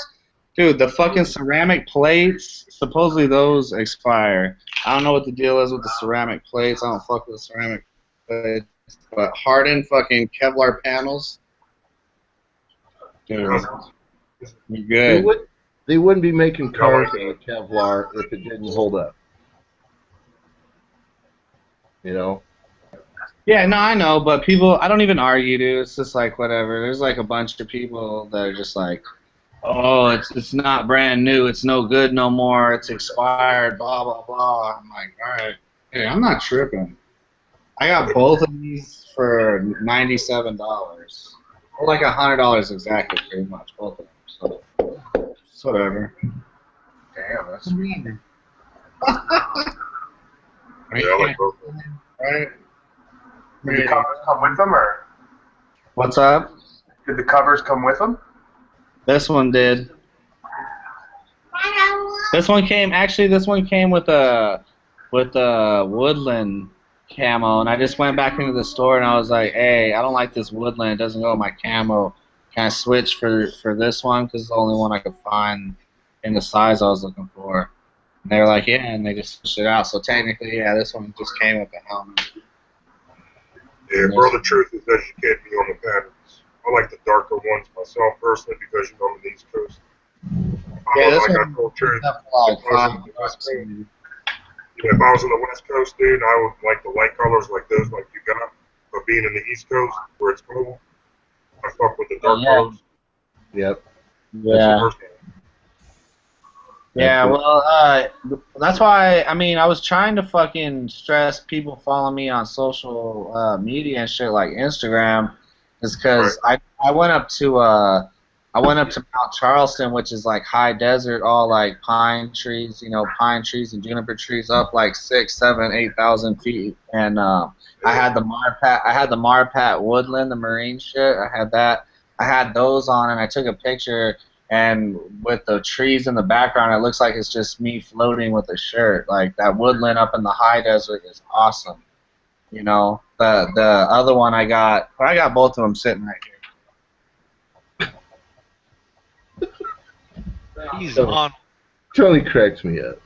Dude, the fucking ceramic plates, supposedly those expire. I don't know what the deal is with the ceramic plates. I don't fuck with the ceramic plates. But hardened fucking Kevlar panels, dude, you're They good. would they wouldn't be making Yeah, I cars like out of Kevlar if it didn't hold up. You know? Yeah, no, I know, but people, I don't even argue, dude. It's just like whatever. There's like a bunch of people that are just like, oh, it's not brand new. It's no good no more. It's expired. Blah blah blah. I'm like, all right, hey, I'm not tripping. I got both of these for $97, or like $100 exactly, pretty much both of them. So it's whatever. Damn, that's sweet. Right? Yeah, I like both. Right? Did the covers come with them, or What's up? did the covers come with them? This one did. This one came with a woodland camo, and I just went back into the store and I was like, hey, I don't like this woodland. It doesn't go with my camo. Can I switch for this one? Because it's the only one I could find in the size I was looking for. And they were like, yeah, and they just switched it out. So technically, yeah, this one just came with the helmet. Yeah, bro, the truth is educate me on the patterns. I like the darker ones myself personally because I'm on the East Coast. Yeah, this like I one told Trey, up for like if I was on the West Coast, if I was on the West Coast, dude, I would like the light colors like those, like you got. But being in the East Coast where it's cold, I fuck with the dark Yeah. colors. Yep. Yeah. Personally. Yeah, Absolutely. well, that's why, I mean, I was trying to fucking stress people follow me on social media and shit like Instagram, is because I went up to Mount Charleston, which is like high desert, all like pine trees, pine trees and juniper trees up like 6, 7, 8,000 feet, and I had the Marpat woodland, the marine shit. I had those on, and I took a picture. And with the trees in the background, it looks like it's just me floating with a shirt. Like that woodland up in the high desert is awesome. The other one I got both of them sitting right here. He's on. Totally cracks me up.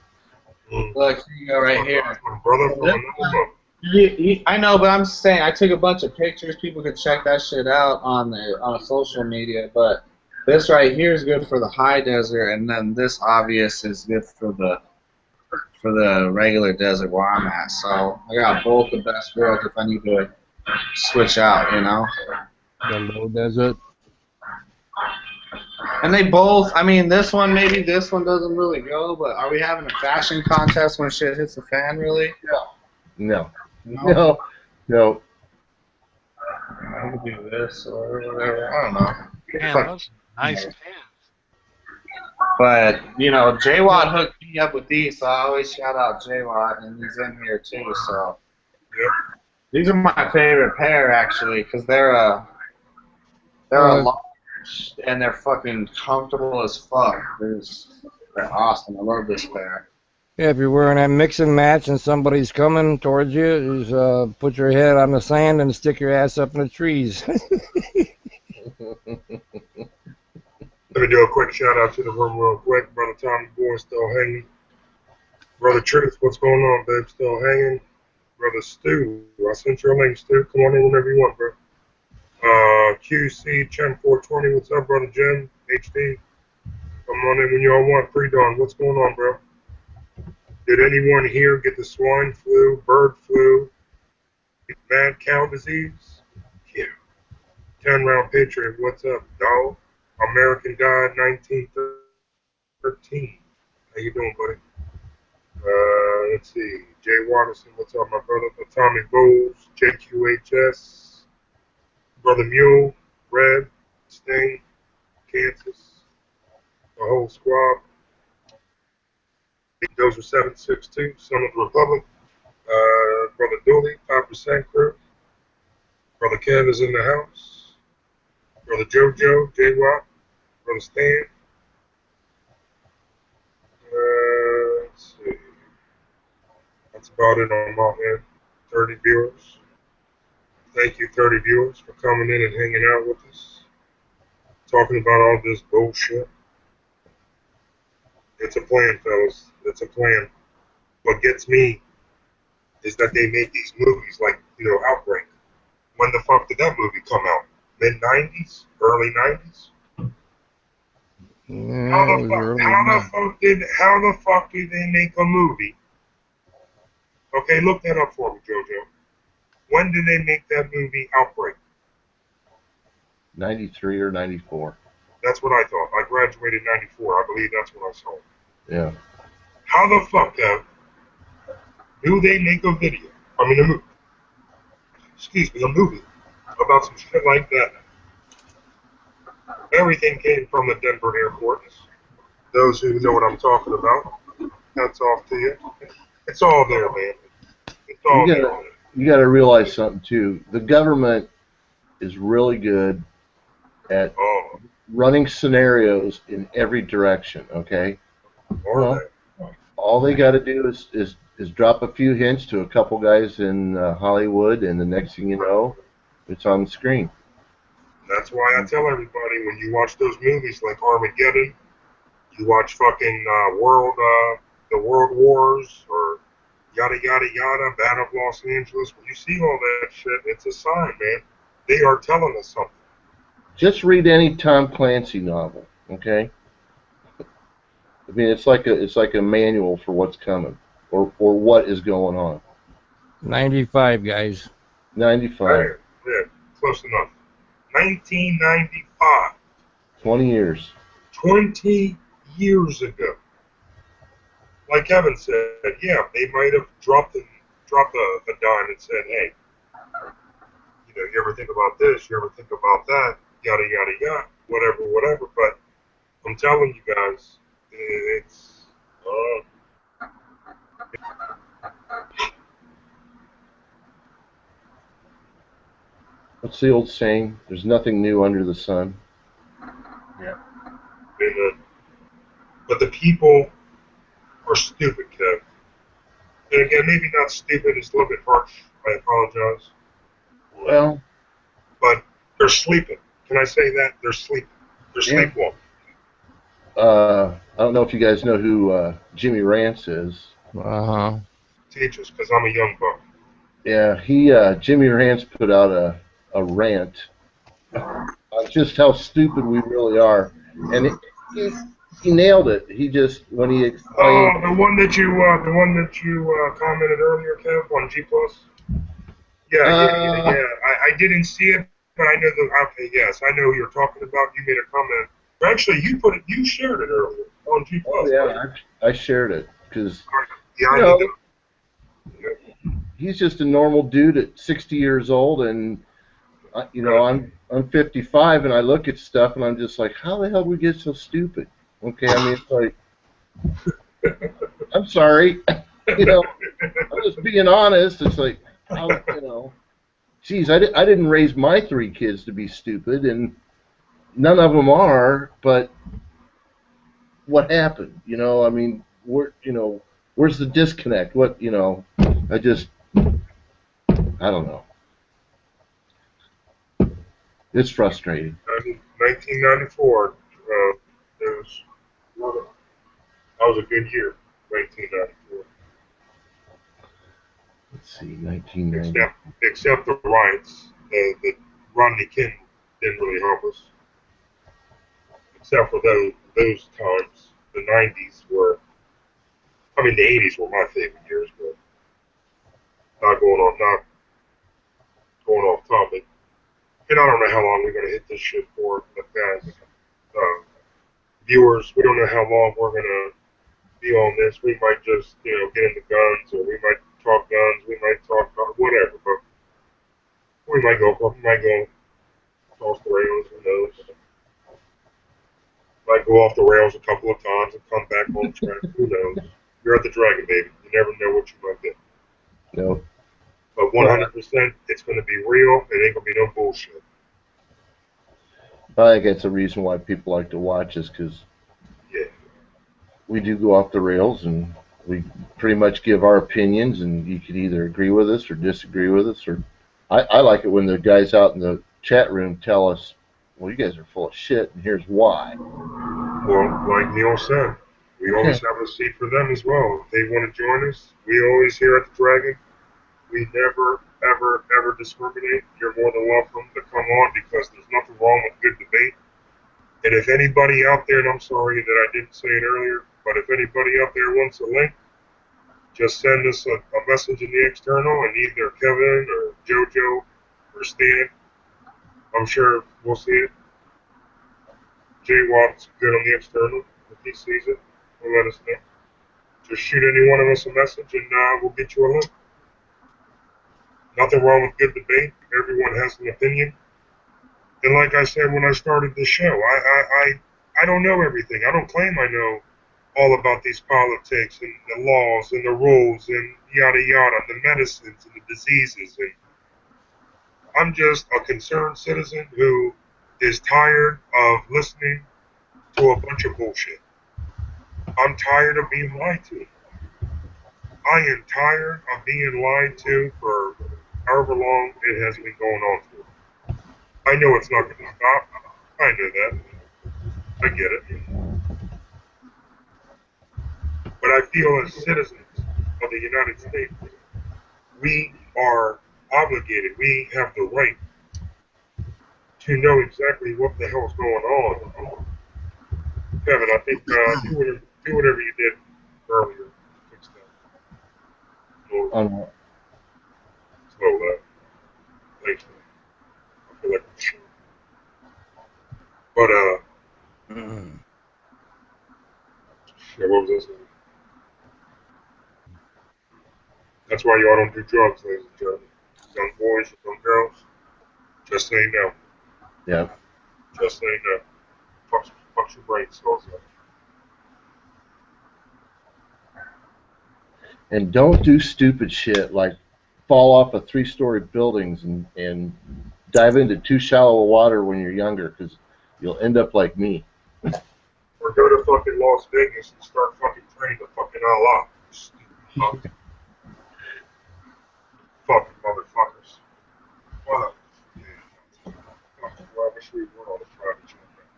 Look, here you go right here. My brother from another mother. I know, but I'm just saying I took a bunch of pictures. People could check that shit out on social media. But this right here is good for the high desert, and then this obvious is good for the regular desert where I'm at. So I got both the best worlds if I need to switch out. The low desert. And they both, I mean, this one doesn't really go, but are we having a fashion contest when shit hits the fan, really? No. No. No. I could do this or whatever. I don't know. Man, those are nice pants. But, J-Watt hooked me up with these, so I always shout out J-Watt, and he's in here too, so. Yep. These are my favorite pair, actually, because they're a large, and they're fucking comfortable as fuck. They're awesome. I love this pair. Yeah, if you're wearing that mix and match and somebody's coming towards you, just put your head on the sand and stick your ass up in the trees. Let me do a quick shout out to the room real quick. Brother Tommy Boy still hanging. Brother Truth, what's going on, babe? Still hanging. Brother Stu, I sent you a link, Stu. Come on in whenever you want, bro. QC Chem 420, what's up, brother Jim? HD, come on in when y'all want. Pre-dawn, what's going on, bro? Did anyone here get the swine flu, bird flu, mad cow disease? Yeah. 10-round Patriot, what's up, dog? American died 1913. How you doing, buddy? Let's see. Jay Watterson, what's up, my brother? Atomic Bulls, JQHS, Brother Mule, Red, Sting, Kansas, the whole squad. Those are 762, Son of the Republic. Brother Dooley, 5% crew. Brother Kev is in the house. Brother JoJo, J Watt, Brother Stan. Let's see. That's about it on my end. 30 viewers. Thank you, 30 viewers, for coming in and hanging out with us, talking about all this bullshit. It's a plan, fellas. It's a plan. What gets me is that they make these movies like, Outbreak. When the fuck did that movie come out? Mid 90s? Early 90s? How Yeah, it the was fuck? early. How the fuck did they make a movie? Okay, look that up for me, JoJo. When did they make that movie Outbreak? 93 or 94. That's what I thought. I graduated '94. I believe that's what I saw. Yeah. How the fuck do they make a video? I mean, a movie. Excuse me, a movie about some shit like that. Everything came from the Denver airport. Those who know what I'm talking about, hats off to you. It's all there, man. It's You all there, gotta man. you gotta realize something too. The government is really good at Oh, running scenarios in every direction. Okay. are Well, they? all they got to do is drop a few hints to a couple guys in Hollywood, and the next thing you know, it's on the screen. That's why I tell everybody when you watch those movies like Armageddon, you watch fucking the World Wars, or yada yada yada, Battle of Los Angeles. When you see all that shit, it's a sign, man. They are telling us something. Just read any Tom Clancy novel. Okay. I mean, it's like a manual for what's coming, or what is going on. 95, guys. 95, Right? Yeah, close enough. 1995, 20 years. 20 years ago. Like Kevin said, yeah, they might have dropped a dime and said, hey, you ever think about this? You ever think about that? Yada yada yada, whatever, whatever. But I'm telling you guys, it's What's the old saying? There's nothing new under the sun. been but the people are stupid, Kev. And again, maybe not stupid is a little bit harsh. I apologize. Well, But they're sleeping. Can I say that? They're sleeping. They're yeah. sleepwalking. I don't know if you guys know who Jimmy Rance is. Uh-huh. Teach us, because I'm a young buck. Yeah, Jimmy Rance put out a rant on just how stupid we really are, and he nailed it. He just when he explained. The one that you commented earlier, Kev, on G Plus. Yeah. I didn't see it, but I know the. Okay, yes, I know who you're talking about. You made a comment. Actually, you shared it earlier on G Oh Plus. yeah, I shared it because Yeah, I you need know to. Yeah. he's just a normal dude at 60 years old, and I'm 55, and I look at stuff, and I'm just like, how the hell did we get so stupid? Okay, I mean, it's like, I'm sorry, I'm just being honest. It's like, geez, I didn't raise my 3 kids to be stupid, and none of them are. But what happened? I mean, where's the disconnect? I just, I don't know. It's frustrating. 1994. There's that was a good year. 1994. Let's see, 1990. Except the riots. The Rodney King didn't really help us. Except for those times. The 90s were. I mean, the 80s were my favorite years, but not going off topic. And I don't know how long we're gonna hit this shit for, but guys, viewers, we don't know how long we're gonna be on this. We might just, get into guns, or we might talk guns. We might talk whatever, but we might go off the rails. Who knows? Might go off the rails a couple of times and come back on track. Who knows? You're at the Dragon, baby. You never know what you might get. No. But 100%, it's going to be real. It ain't going to be no bullshit. I think that's a reason why people like to watch us, because Yeah. we do go off the rails, and we pretty much give our opinions, and you could either agree with us or disagree with us, or I like it when the guys out in the chat room tell us, well, you guys are full of shit, and here's why. Well, like Neil said, we always have a seat for them as well. If they want to join us, we always here at the Dragon. We never, ever, ever discriminate. You're more than welcome to come on because there's nothing wrong with good debate. And if anybody out there, and I'm sorry that I didn't say it earlier, but if anybody out there wants a link, just send us a message in the external, and either Kevin or JoJo or Stan, I'm sure we'll see it. Jay Watt's good on the external. If he sees it, he'll let us know. Just shoot any one of us a message, and we'll get you a link. Nothing wrong with good debate. Everyone has an opinion. And like I said when I started the show, I don't know everything. I don't claim I know all about these politics and the laws and the rules and yada yada, the medicines and the diseases. And I'm just a concerned citizen who is tired of listening to a bunch of bullshit. I'm tired of being lied to. I am tired of being lied to for however long it has been going on for. I know it's not going to stop. I know that. I get it. But I feel as citizens of the United States, we are obligated, we have the right to know exactly what the hell is going on. Kevin, I think do whatever you did earlier. Fix that. Slow that. Thanks, man. I feel like I'm sure. But, shit, what was I saying? That's why y'all don't do drugs, ladies and gentlemen. Young boys, young girls, just say no. Yeah. Just say no. Fuck your brain cells up. And don't do stupid shit like fall off of 3-story buildings and dive into too shallow water when you're younger, because you'll end up like me. Or go to fucking Las Vegas and start fucking praying to fucking Allah. Stupid fuck. Fucking motherfuckers. What a... Yeah. Fucking, well, I wish we were on a private jet right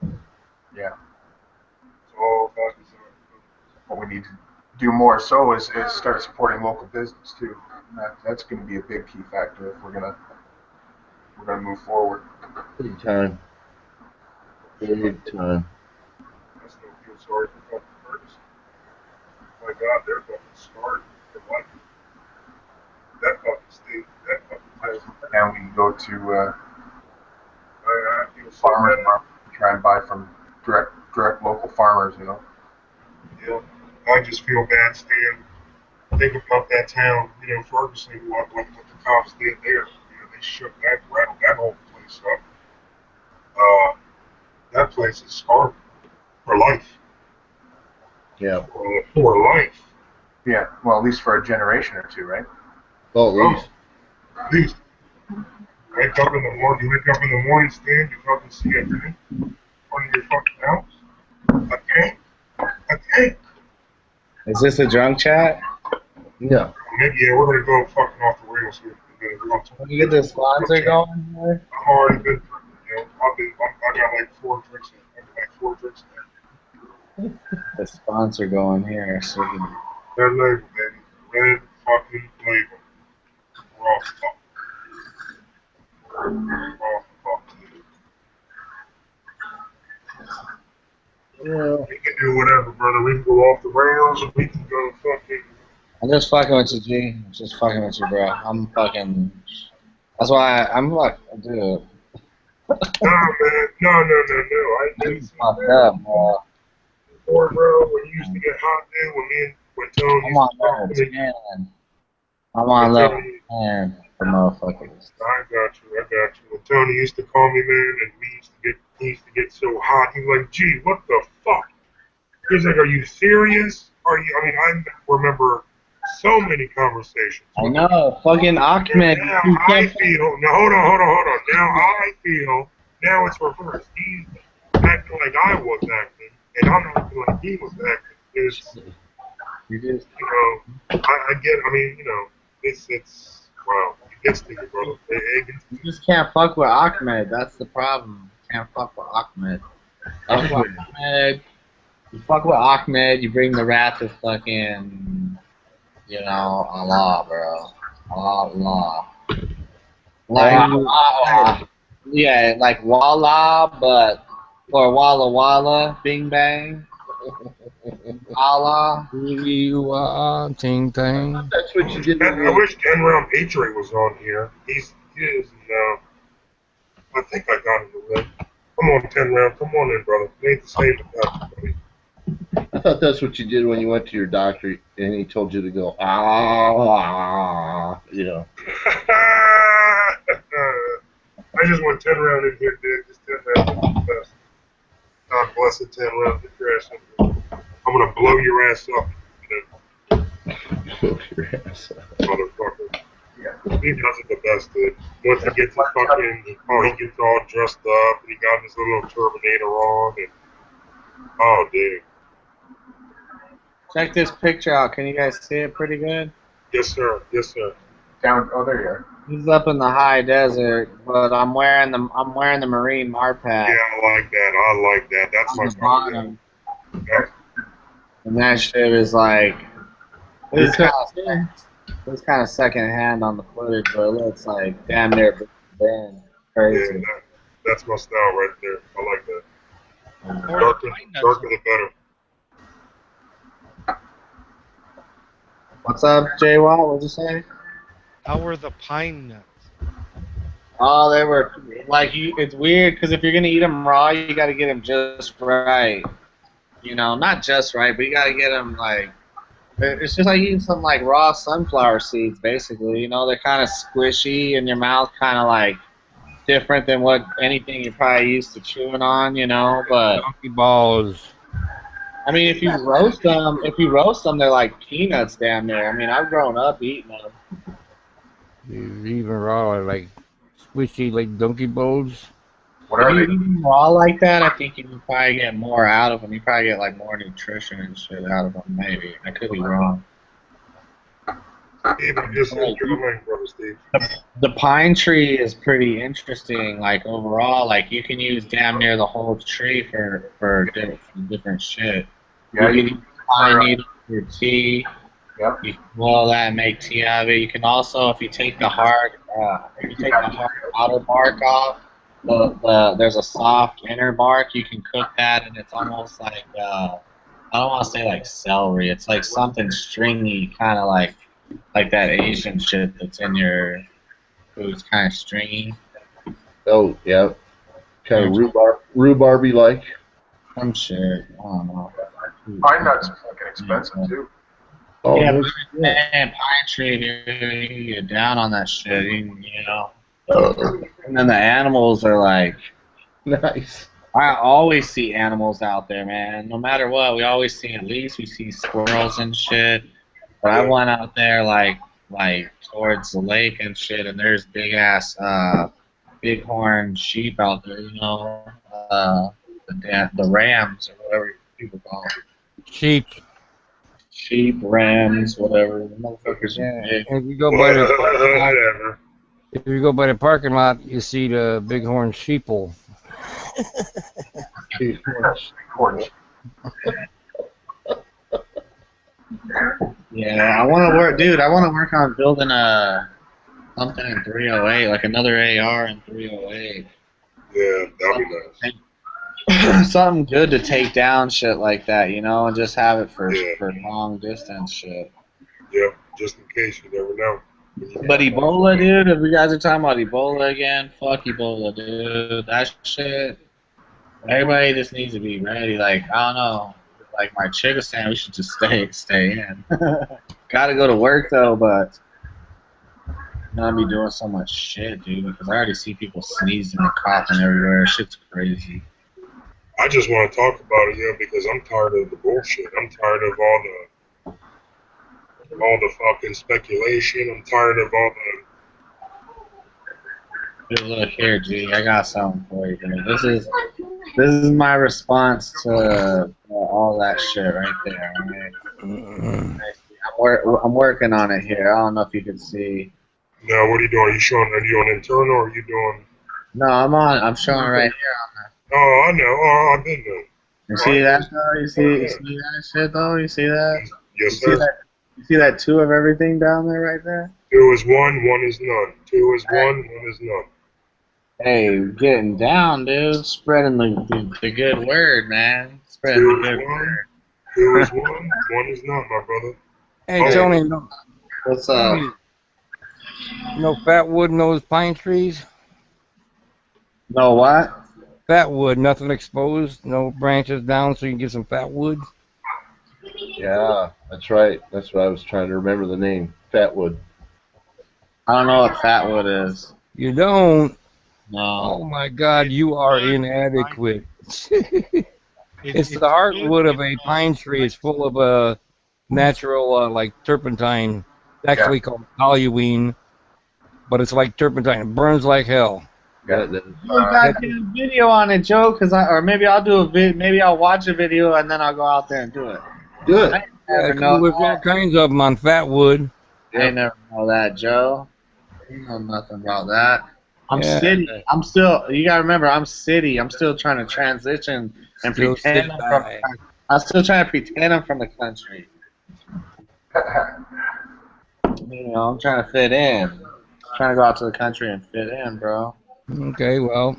now. Yeah. It's all about design. What we need to do more so is start supporting local business too. That's going to be a big key factor if we're gonna move forward. Big time. Big time. That's no feel sorry for fucking Ferguson. My God, they're fucking scarred for life. That fucking state, that fucking place. Now we can go to I feel so farmers bad. market and try and buy from direct local farmers. You know. Yeah, I just feel bad, Stan. Think about that town, Ferguson, what the cops did there. They shook rattled that whole place up. That place is scarred for life. Yeah. For life. Yeah. Well, at least for a generation or two, right? Oh, at least. At least. Wake up in the morning, you wake up in the morning, Stan, you fucking see a tank in front of your fucking house. A tank. A tank. Is this a drunk chat? Yeah. Maybe, yeah, we're gonna go fucking off the rails here. Can we get the sponsor going here? I've already been drinking, I got like 4 drinks in. I got like 4 drinks in. The sponsor going here. So we can... Red label, baby. Red fucking label. We're off the fuck. We're off the fuck. Yeah. We can do whatever, brother. We can go off the rails, or we can go fucking. I'm just fucking with you, G. I'm just fucking with you, bro. I'm fucking. That's why I'm like, dude. Nah, man. No. I didn't see Fucked that. up, bro. Before, bro, when you used to get hot, dude, when Tone I'm used on to talk level to me. 10. I'm on level 10 for motherfuckers. I got you. When Tony used to call me, man, and he used to get so hot, he was like, gee, what the fuck? He's like, are you serious? I remember so many conversations. I know, fucking Ahmed. Now I feel, now hold on. Now it's reversed. He's acting like I was acting, and I'm acting like he was acting. You just I get. I mean, it's wow. It gets to you, brother. It gets you just can't fuck with Ahmed. That's the problem. You can't fuck with Ahmed. Fuck with Ahmed. You fuck with Ahmed. You bring the wrath of fucking, Allah, bro. Allah. Like Allah. Yeah, like Walla, or Walla Walla, Bing Bang. Allah. Ting tang. That's what you did. I wish 10 Round Patriot was on here. He is. I think I got him already. Come on, 10 Round. Come on in, brother. We ain't the same without you, buddy. I thought that's what you did when you went to your doctor and he told you to go, ah, I just want 10 Round in here, dude. Just 10 Round is the best. God bless it, 10 Round. Get your ass in here. I'm going to blow your ass up. Blow your ass up. Motherfucker. He does it the best, dude. Once he gets his fucking, he gets all dressed up, and he got his little Terminator on, and, oh, dude. Check this picture out. Can you guys see it pretty good? Yes, sir. Yes, sir. Down. Oh, there you are. He's up in the high desert, but I'm wearing the Marine Marpack. Yeah, I like that. I like that. That's my on the bottom. Yeah. And that shit is like, it's kind of secondhand on the footage, but it looks like damn near been crazy. Yeah, that's my style right there. I like that. Or Darker, the pine nuts. darker the better. What's up, Jay Watt? What'd you say? How were the pine nuts? Oh, they were like it's weird because if you're gonna eat them raw, you gotta get them just right. Not just right, but you gotta get them like. It's just like eating some like raw sunflower seeds, basically. They're kind of squishy in your mouth, kind of like different than what anything you're probably used to chewing on. But Donkey balls. I mean, if you roast them, they're like peanuts, damn near. I mean, I've grown up eating them. Even raw, like squishy, like donkey balls. What If are you they? eat them raw like that, I think you can probably get more out of them. You probably get like more nutrition and shit out of them. Maybe I could be wrong. Steve, you just said your lane, brother Steve. The pine tree is pretty interesting. Like overall, like you can use damn near the whole tree for different shit. Yeah, You can use pine needle for tea. Yep. You can boil that and make tea out of it. You can also, if you take the hard outer bark off, there's a soft inner bark. You can cook that, and it's almost like I don't want to say like celery. It's like something stringy, kind of like that Asian shit that's in your food. It's kind of stringy. Oh, yeah. Kind of rhubarby like. Some shit. I don't know. Pine nuts are fucking expensive too. Oh, Yeah, those- man, pine tree, dude, you get down on that shit, And then the animals are like, nice. I always see animals out there, man. No matter what, we see squirrels and shit. But I went out there like towards the lake and shit, and there's big ass bighorn sheep out there, the rams or whatever people call them. Sheep, rams, whatever. The motherfuckers are big. If you go by the parking lot, you see the bighorn sheeple. Orange. Yeah, I want to work, dude. I want to work on building something in 308, like another AR in 308. Yeah, that'd be nice. Something good to take down shit like that, and just have it for Yeah. long distance shit. Yep, just in case, you never know. But Ebola, dude, if you guys are talking about Ebola again, fuck Ebola, dude. That shit, everybody just needs to be ready. Like, I don't know. Like my chick is saying, we should just stay in. Gotta go to work though, but not be doing so much shit, dude. Because I already see people sneezing and coughing everywhere. Shit's crazy. I just want to talk about it, because I'm tired of the bullshit. I'm tired of all the fucking speculation. I'm tired of all the. Dude, look here, G. I got something for you, dude. This is my response to all that shit right there. Right? Mm. I'm working on it here. I don't know if you can see. Now, what are you doing? Are you on internal or are you doing? No, I'm showing it right here. Oh, I know. Oh, I've been there. You Oh, I see that know. though? You see that shit though? You see that? Yes, You see sir. that? You see that 2 of everything down there right there? 2 is 1, 1 is none. 2 is 1, 1 is none. Hey, getting down, dude. Spreading the good word, man. Spreading 2 the is good 1, word. 2 is 1, 1 is none, my brother. Hey, Oh, Tony, What's up? no fat wood in those pine trees? No what? Fat wood, nothing exposed, no branches down so you can get some fat wood. Yeah, that's right. That's what I was trying to remember the name. Fatwood. I don't know what fatwood is. You don't? No. Oh my God, you are inadequate. It's the heartwood of a pine tree. It's full of natural like turpentine. It's Yeah. actually called toluene, but it's like turpentine. It burns like hell. Yeah. That, Do a goddamn video on it, Joe. Or maybe I'll do a maybe I'll watch a video and then I'll go out there and do it. do it. I Yeah, never know there's all that. kinds of them on fat wood. I ain't never know that, Joe. You know nothing about that. I'm Yeah, city. I'm still. You gotta remember, I'm city. I'm still trying to transition and still pretend sit I'm from. by. I'm still trying to pretend I'm from the country. You know, I'm trying to fit in. Trying to go out to the country and fit in, bro. Okay, well,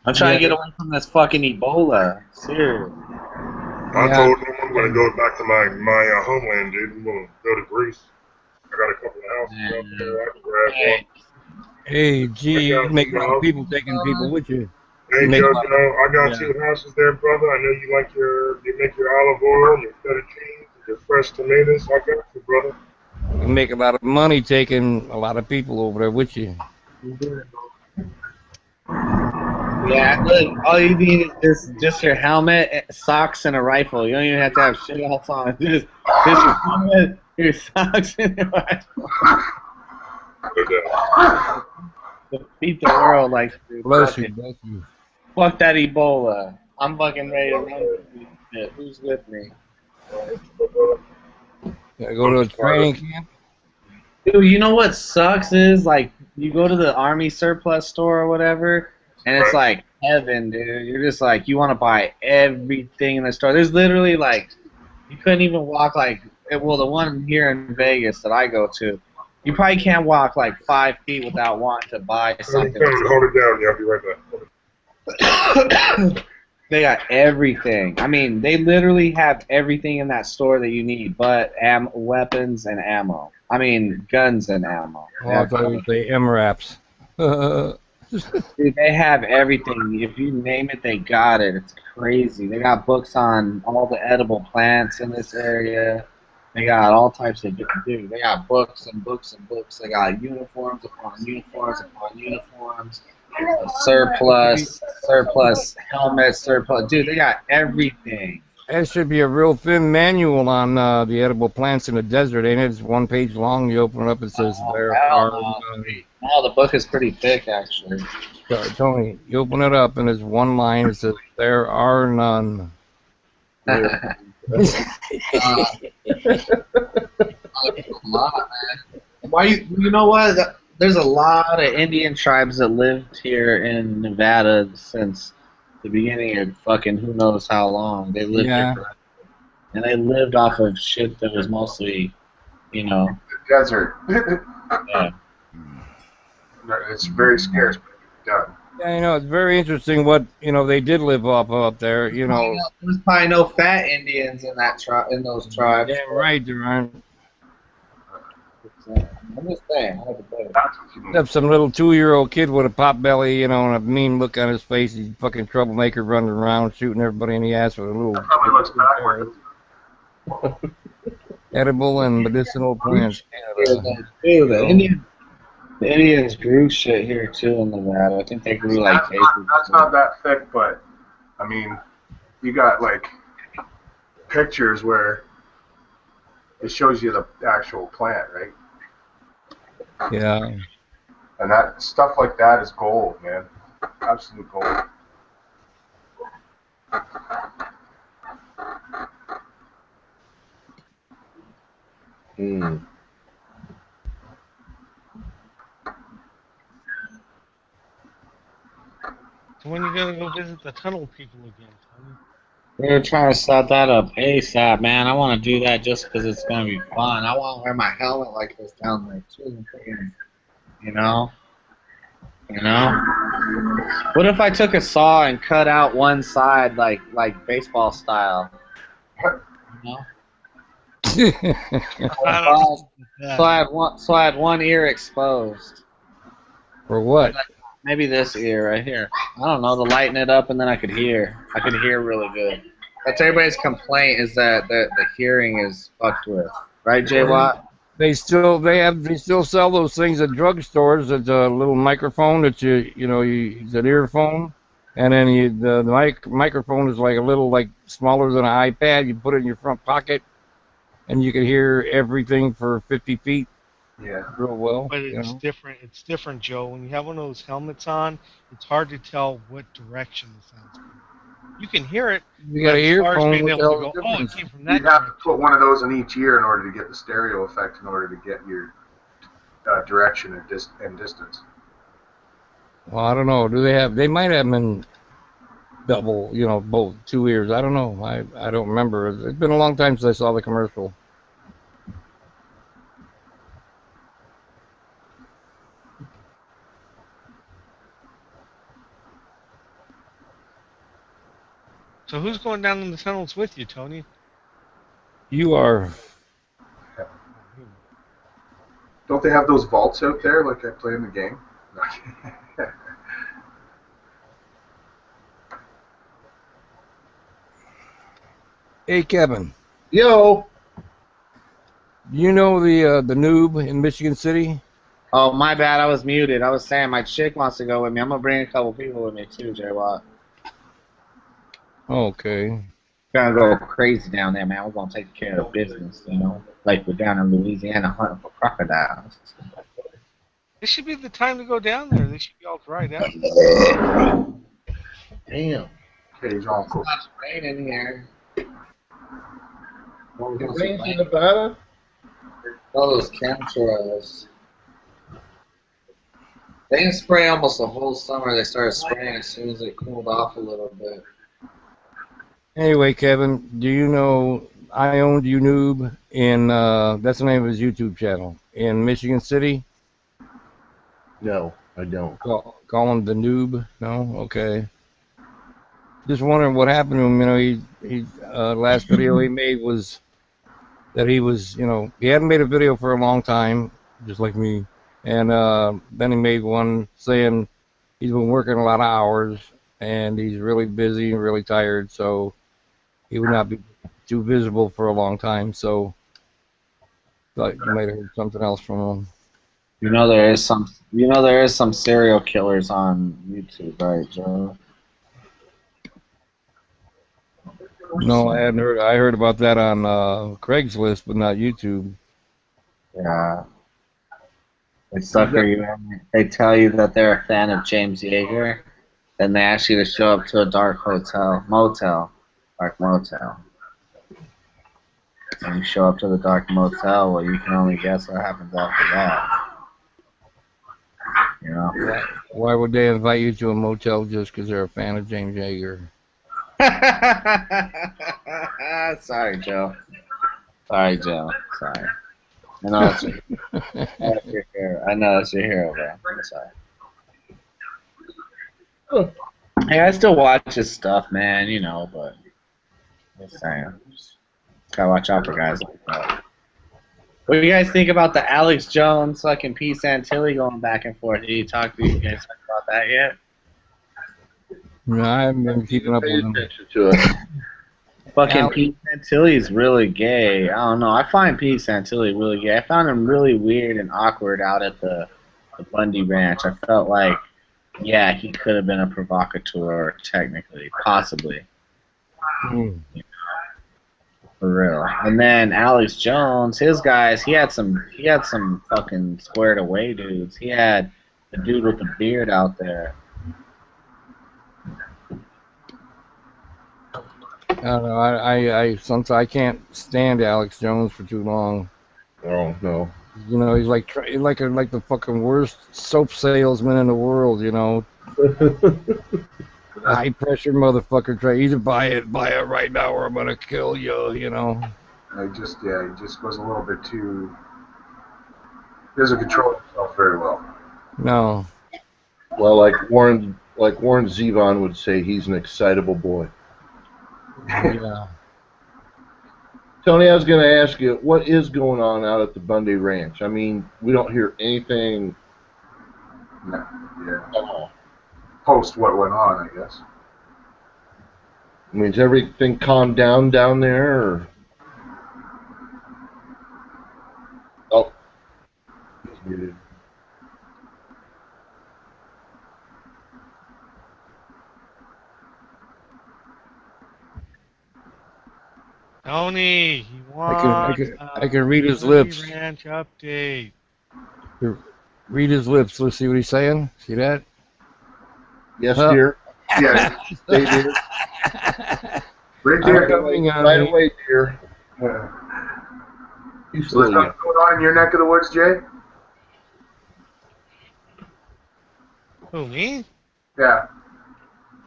I'm trying yeah, to get away from this fucking Ebola. Seriously. I yeah. told him I'm going to go back to my homeland, dude. I'm going to go to Greece. I got a couple of houses out there. I can grab one. Hey, Hey, I gee, you got make you, a lot of dog. people taking people with you. Hey, You make a lot of, JoJo, I got yeah, 2 houses there, brother. I know you make your olive oil and your feta cheese and your fresh tomatoes. I got you, brother. you make a lot of money taking a lot of people over there with you. yeah, look, all you need is just your helmet, socks, and a rifle. You don't even have to have shit else on. Just your helmet, your socks, and your rifle. No doubt. Defeat the world like dude, Bless you, bless you. fuck that Ebola. I'm fucking ready to run through this shit. Who's with me? Gotta go to a training camp. Dude, you know what sucks is like you go to the army surplus store or whatever, and it's Right. like heaven, dude. You're just like you want to buy everything in the store. There's literally like you couldn't even walk like well the one here in Vegas that I go to, you probably can't walk like 5 feet without wanting to buy something. Hold it down. Yeah, I'll be right back. They got everything. I mean, they literally have everything in that store that you need, but weapons and ammo. I mean, guns and ammo. Well, I thought you would say MRAPs. Dude, they have everything. If you name it, they got it. It's crazy. They got books on all the edible plants in this area. They got all types of dude. They got books and books and books. They got uniforms upon uniforms upon uniforms. Surplus helmets, surplus. Dude, they got everything. There should be a real thin manual on the edible plants in the desert, ain't it? It's 1 page long. You open it up, it says there are. No, the book is pretty thick, actually. Tony, you open it up and there's one line. It says there are none. Why you know what? There's a lot of Indian tribes that lived here in Nevada since the beginning of fucking who knows how long. They lived Yeah. here forever. And they lived off of shit that was mostly, you know, The desert. yeah. It's very scarce, but it's done. Yeah, you know, it's very interesting what, they did live off of up there, There's probably no fat Indians in in those tribes. Damn right there aren't. I'm just saying. That's what you need. Except some little 2-year-old kid with a pot belly, and a mean look on his face. He's a fucking troublemaker running around shooting everybody in the ass with a little Probably looks backwards. edible and medicinal plants. Dude, the Indians grew shit here too in Nevada. I think they grew like That's not that thick, but I mean, you got like pictures where it shows you the actual plant, right? Yeah. And that stuff like that is gold, man. Absolute gold. Hmm. So when you gonna go visit the tunnel people again, Tony? We're trying to set that up ASAP, man. I want to do that just because it's gonna be fun. I want to wear my helmet like this down there too. You know, you know. What if I took a saw and cut out one side like baseball style? You know. I So don't I, know about so I had one ear exposed. For what? Maybe this ear right here. I don't know, to lighten it up and then I could hear. I could hear really good. That's everybody's complaint is that the hearing is fucked with. Right, J Watt? They still sell those things at drugstores. It's a little microphone that it's an earphone, and then the microphone is like a little like smaller than an iPad. You put it in your front pocket, and you can hear everything for 50 feet Yeah. real well. But it's different. It's different, Joe. When you have one of those helmets on, it's hard to tell what direction the sound's coming. You can hear it, You got but an as far as earphone. being What the able to hell is go, the oh, it difference? came from that You'd have to direction. put one of those in each ear in order to get the stereo effect, in order to get your direction and distance. Well, I don't know. Do they have? They might have them in double. Both two ears. I don't know. I don't remember. It's been a long time since I saw the commercial. So who's going down in the tunnels with you, Tony? You are. Don't they have those vaults out there like I play in the game? Hey, Kevin. Yo. You know the noob in Michigan City? Oh, my bad. I was muted. I was saying my chick wants to go with me. I'm gonna bring a couple people with me too, J Watt. Okay. Gonna go crazy down there, man. We're gonna take care of business, you know, like we're down in Louisiana hunting for crocodiles. This should be the time to go down there. They should be all dried out. Damn. Okay, Jean. It's not raining here. It rains in Nevada? All those chemtrails. They didn't spray almost the whole summer. They started spraying as soon as it cooled off a little bit. Anyway, Kevin, do you know I owned you noob in that's the name of his YouTube channel in Michigan City? No, I don't. Call him the noob? No? Okay. Just wondering what happened to him. He last video he made was that he was, he hadn't made a video for a long time, just like me. And then he made one saying he's been working a lot of hours and he's really busy and really tired, so he would not be too visible for a long time. So thought you might have heard something else from him. You know there is some serial killers on YouTube, right, Joe? No, I hadn't heard. I heard about that on Craigslist, but not YouTube. Yeah. They sucker you in. They tell you that they're a fan of James Yeager, then they ask you to show up to a dark motel. And you show up to the dark motel, well, you can only guess what happens after that. You know? Why would they invite you to a motel just because they're a fan of James Yeager? Sorry, Joe. Sorry. I know that's your hero. I know that's your hero, bro. I'm sorry. Hey, I still watch his stuff, man, but just saying. Just gotta watch out for guys like that. What do you guys think about the Alex Jones fucking P. Santilli going back and forth? Did you guys talk about that yet? No, I haven't been keeping up Pay with him. attention to it. Fucking Pete Santilli's really gay. I don't know. I find Pete Santilli really gay. I found him really weird and awkward out at the Bundy Ranch. I felt like, yeah, he could have been a provocateur, technically, possibly. For real. And then Alex Jones, his guys, he had some fucking squared away dudes. He had the dude with the beard out there. I don't know. I sometimes I can't stand Alex Jones for too long. Oh no. You know, he's like like the fucking worst soap salesman in the world. You know, high pressure motherfucker. Try either buy it right now, or I'm gonna kill you. You know. He just goes a little bit too. He doesn't control himself very well. No. Well, like Warren Zevon would say, he's an excitable boy. Yeah. Tony, I was going to ask you, what is going on out at the Bundy Ranch? I mean, we don't hear anything No, yeah. at all. Post what went on, I guess. I mean, is everything calmed down there? Or... Oh, he's muted. Tony, he I can wants I can read his Bundy lips. Ranch update. Read his lips. Let's see what he's saying. See that? Yes, Huh. dear. Yes, Stay, dear. right I'm there. coming, Right away, dear. You So still there's young. nothing going on in your neck of the woods, Jay? Who, me? Yeah.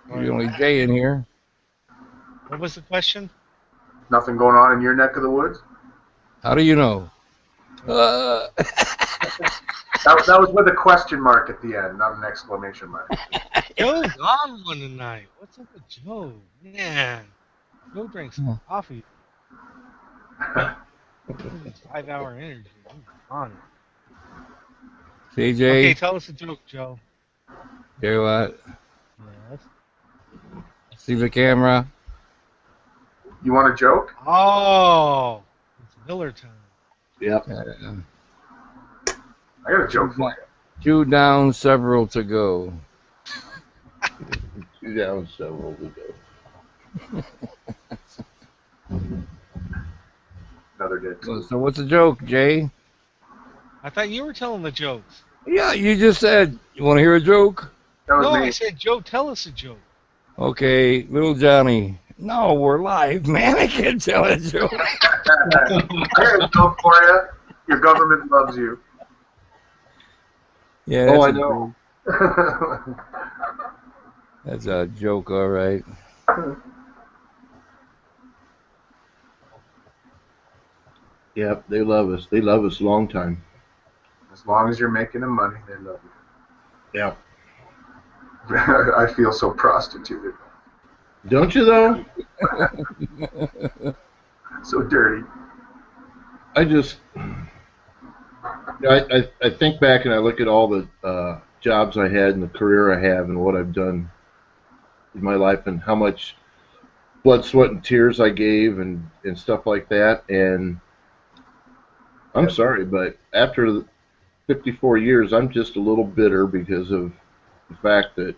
There's only Jay in here. What was the question? Nothing going on in your neck of the woods? How do you know? That was with a question mark at the end, not an exclamation mark. Joe's on one tonight. What's up with Joe? Man, Joe drinks some coffee. 5-hour energy. He's on it. CJ, Okay, tell us a joke, Joe. hear what? Yes. See the camera? You want a joke? Oh, it's Miller time. Yep. I got a joke for you. 2 down, several to go. 2 down, several to go. Another good. So what's the joke, Jay? I thought you were telling the jokes. Yeah, you just said you want to hear a joke. That was No, me. I said, Joe, tell us a joke. Okay, little Johnny. No, we're live, man. I can't tell a joke. I got a joke for you. Your government loves you. Yeah, Oh, that's I know. That's a joke, all right. Yep, they love us. They love us a long time. As long as you're making them money, they love you. Yeah. I feel so prostituted. Don't you, though? So dirty. I just... I think back and I look at all the jobs I had and the career I have and what I've done in my life and how much blood, sweat, and tears I gave and stuff like that. And I'm sorry, but after 54 years, I'm just a little bitter because of the fact that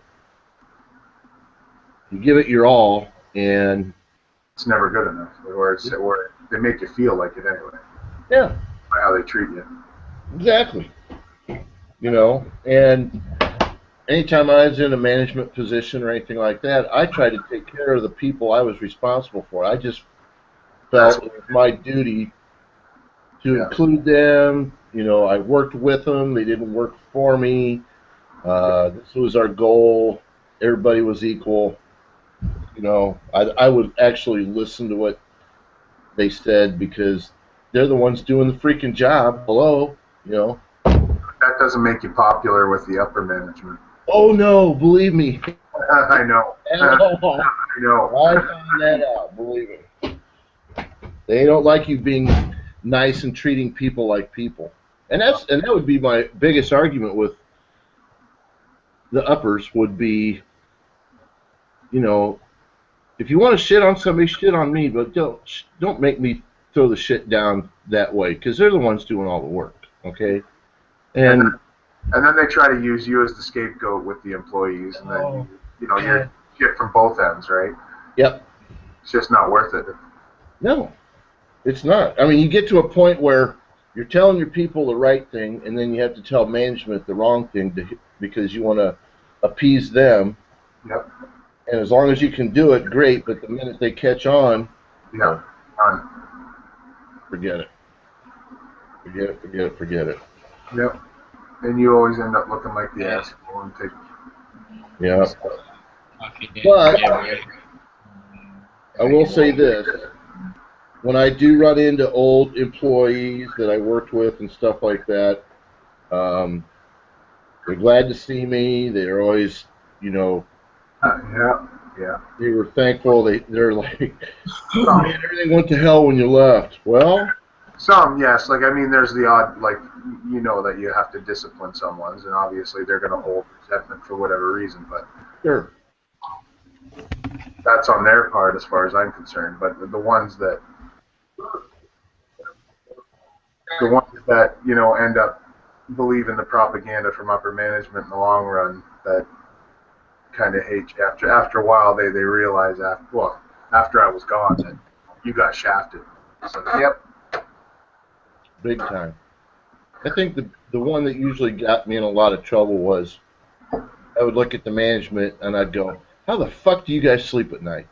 you give it your all and... It's never good enough. Or they make you feel like it anyway. Yeah. By how they treat you. Exactly. You know, and anytime I was in a management position or anything like that, I tried to take care of the people I was responsible for. I just felt it was my duty to include them. You know, I worked with them. They didn't work for me. This was our goal. Everybody was equal. You know, I would actually listen to what they said because they're the ones doing the freaking job. Hello, you know. That doesn't make you popular with the upper management. Oh no, believe me. I know. I know. I found that out, believe me. They don't like you being nice and treating people like people. And that would be my biggest argument with the uppers would be, you know, if you want to shit on somebody, shit on me, but don't make me throw the shit down that way because they're the ones doing all the work, okay? And then they try to use you as the scapegoat with the employees, and then you're shit from both ends, right? Yep. It's just not worth it. No, it's not. I mean, you get to a point where you're telling your people the right thing, and then you have to tell management the wrong thing because you want to appease them. Yep. And as long as you can do it, great. But the minute they catch on, yeah, forget it. Forget it, forget it, forget it. Yep. And you always end up looking like the asshole and take. Yeah. Fucking But get ready. I will say this. When I do run into old employees that I worked with and stuff like that, they're glad to see me. They're always, you know, Yeah. they were thankful. They're like, man, everything went to hell when you left. Well, Some, yes. Like, I mean, there's the odd, like, you know that you have to discipline someone's, and obviously they're going to hold resentment for whatever reason, but sure. that's on their part as far as I'm concerned. But the ones that, you know, end up believing the propaganda from upper management in the long run, that kind of hate you. After a while, they realize, after I was gone, that you got shafted. So, yep. Big time. I think the one that usually got me in a lot of trouble was I would look at the management and I'd go, how the fuck do you guys sleep at night?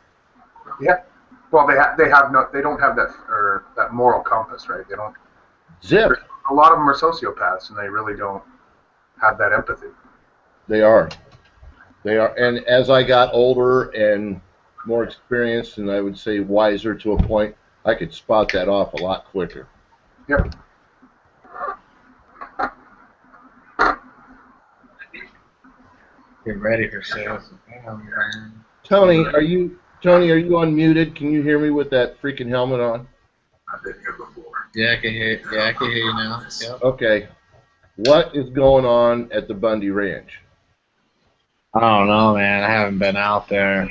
Yeah. Well, they don't have that moral compass, right? They don't. Zip. A lot of them are sociopaths, and they really don't have that empathy. They are. They are. And as I got older and more experienced and I would say wiser to a point, I could spot that off a lot quicker. Yep. Get ready for sales. Tony, are you unmuted? Can you hear me with that freaking helmet on? I've been here before. Yeah, I can hear. Yeah, I can hear you now. Yep. Okay. What is going on at the Bundy Ranch? I don't know, man. I haven't been out there.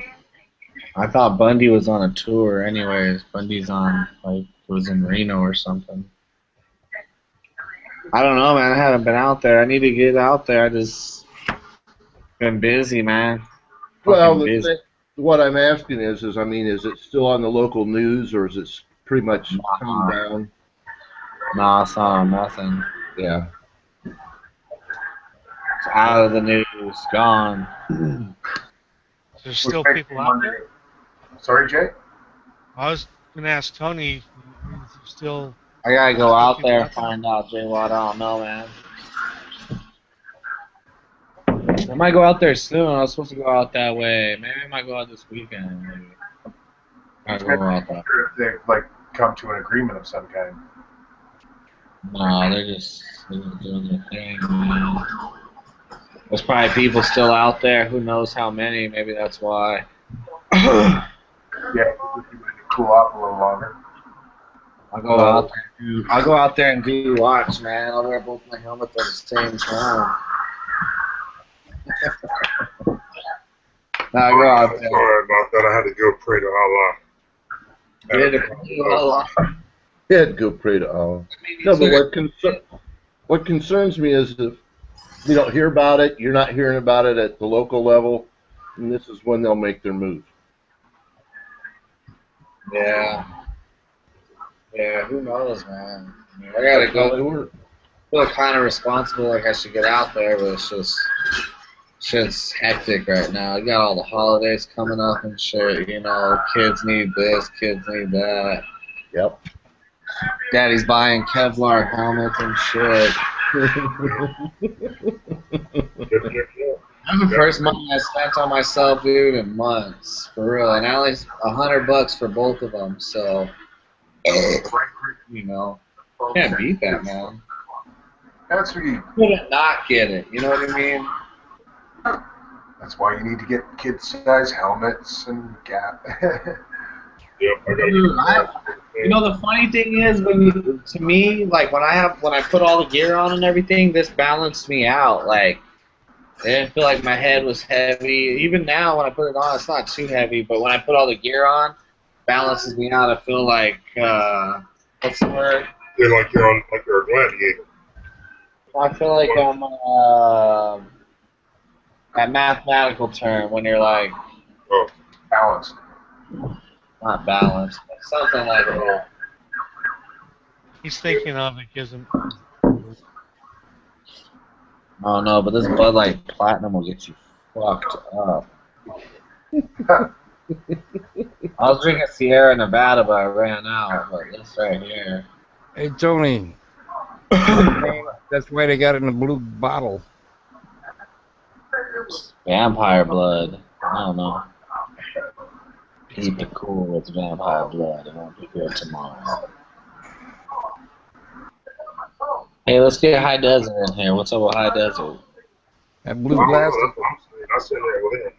I thought Bundy was on a tour, anyways. Bundy's on, like, was in Reno or something. I don't know, man. I haven't been out there. I need to get out there. I just been busy, man. Well, Fucking busy. what I'm asking is I mean, is it still on the local news or is it pretty much toned down? Nah, I saw nothing. Yeah. It's out of the news. Gone. There's still people out there. Sorry, Jay? I was gonna ask Tony, is there still? I gotta go Still out people there out and find out, Jay Watt. I don't know, man. I might go out there soon. I was supposed to go out that way. Maybe I might go out this weekend. Maybe. I might go out that. If they like come to an agreement of some kind. No, they're just doing their thing, man. There's probably people still out there. Who knows how many? Maybe that's why. Yeah, if you want to cool off a little longer. I'll go out there. I'll go out there and do watch, man. I'll wear both my helmets at the same time. No, I go out there. Sorry about that. I had to go pray to Allah. Yeah, go pray to Allah. No, but what concerns me is if we don't hear about it, you're not hearing about it at the local level, and this is when they'll make their move. Yeah. Yeah, who knows, man. I mean, I gotta go. I feel kind of responsible, like I should get out there, but it's just hectic right now. I got all the holidays coming up and shit, you know, kids need this, kids need that. Yep. Daddy's buying Kevlar helmets and shit. That's the first money I spent on myself, dude, in months, for real. And at least $100 for both of them, so, you know, can't beat that, man. That's what you Couldn't not get it, you know what I mean? That's why you need to get kid-size helmets and Gap. Yep, I got You know, the funny thing is, to me, like when I put all the gear on and everything, this balanced me out. Like, I didn't feel like my head was heavy. Even now, when I put it on, it's not too heavy. But when I put all the gear on, it balances me out. I feel like what's the word? They're like you're a gladiator. I feel like I'm that mathematical term when you're like Balanced. not balanced, but something like that. He's thinking of it gives him. Oh no, but this Bud Light Platinum will get you fucked up. I was drinking Sierra Nevada, but I ran out. But this right here. Hey, Tony, That's why they got it in a blue bottle. Vampire blood. I don't know. Keep it cool with vampire blood. It won't be good tomorrow. Hey, let's get High Desert in here. What's up with High Desert? That I blue don't know. glass. That's what I'm saying. I said that with him.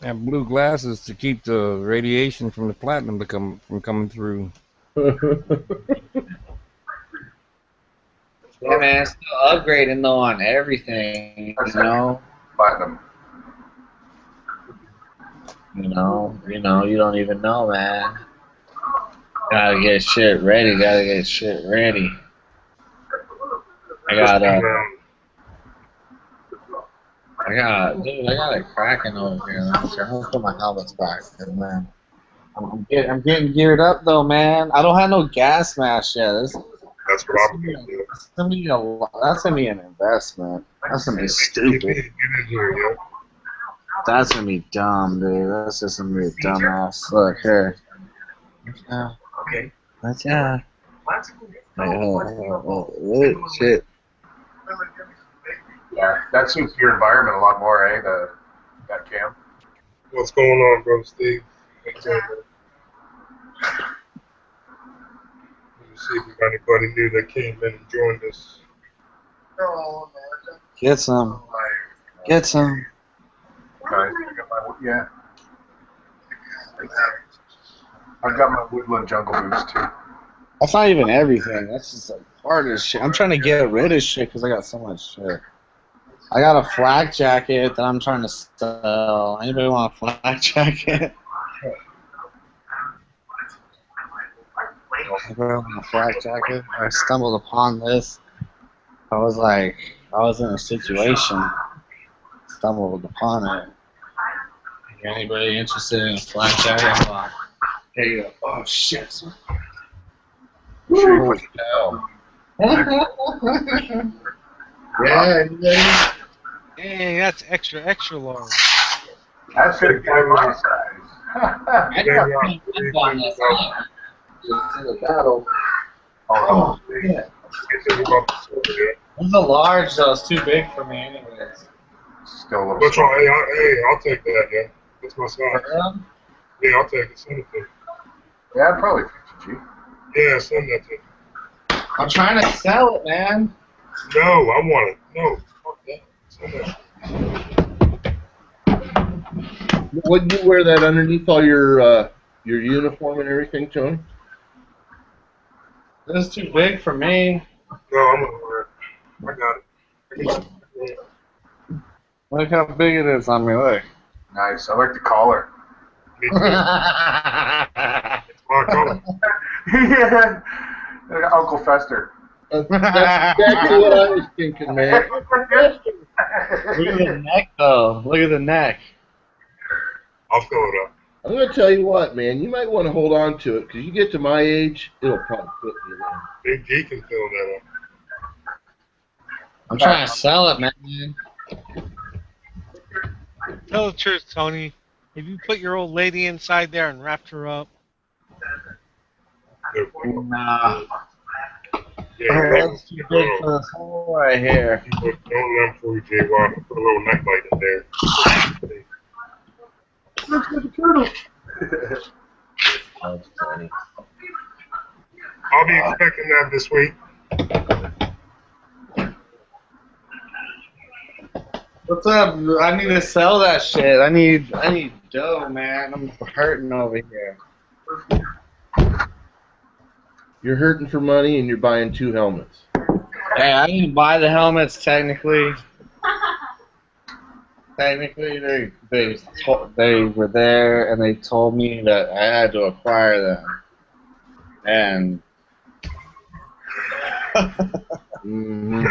That blue glass is to keep the radiation from the platinum from coming through. Yeah, man, still upgrading though on everything, you know. Platinum. You don't even know, man. Gotta get shit ready. I got a Kraken over here. Let me see. I'm gonna put my helmets back, man. I'm getting geared up though, man. I don't have no gas mask yet. That's what I'm going to do. That's gonna be an investment. That's gonna be Get stupid. in here, yo. That's gonna be dumb, dude. That's just gonna be a dumbass. Look here. Okay. That's yeah. Shit. Yeah, that suits your environment a lot more, eh? That cam. What's going on, brother Steve? What's up, man? Let me see if we got anybody new that came in and joined us. Get some. Nice. I've got my woodland jungle boots too. That's not even everything. That's just like part of shit. I'm trying to get rid of shit because I got so much shit. I got a flak jacket that I'm trying to sell. Anybody want a flak jacket? Anybody want a flak jacket? I stumbled upon this. I was in a situation. Stumbled upon it. Anybody interested in a flak jacket? Here you go. Oh shit. Holy cow. Yeah, Hey, that's extra large. That's a guy my size. I got pink on this thing. Just in the battle. Oh, Yeah. It's about the silver, yeah. It's a large though. It's too big for me, anyways. still a little What's small. wrong? Hey, I'll take that, yeah. That's my size. Yeah, I'll take it. Send it to me. Yeah, probably 50G. Yeah, send that to me. I'm trying to sell it, man. No, I want it. No, fuck that. Send that. Wouldn't you wear that underneath all your uniform and everything, Tony? This is too big for me. No, I'm gonna wear it. I got it. Look how big it is on me. Look. Nice. I like the collar. Me too. It's my color. Yeah. Uncle Fester. That's exactly what I was thinking, man. Look at the neck, though. Look at the neck. I'll fill it up. I'm going to tell you what, man. You might want to hold on to it because you get to my age, it'll probably fit you, man. Big G can fill that up. I'm trying to sell it, man. Tell the truth, Tony. If you put your old lady inside there and wrapped her up, Nah. Yeah, That's too big for this hole right here. don't let them fool you, JY. Put a little neck light in there. That's funny. I'll be expecting that this week. What's up? I need to sell that shit. I need dough, man. I'm hurting over here. You're hurting for money and you're buying 2 helmets. Hey, I didn't buy the helmets technically. Technically, they were there and they told me that I had to acquire them. And Mm-hmm.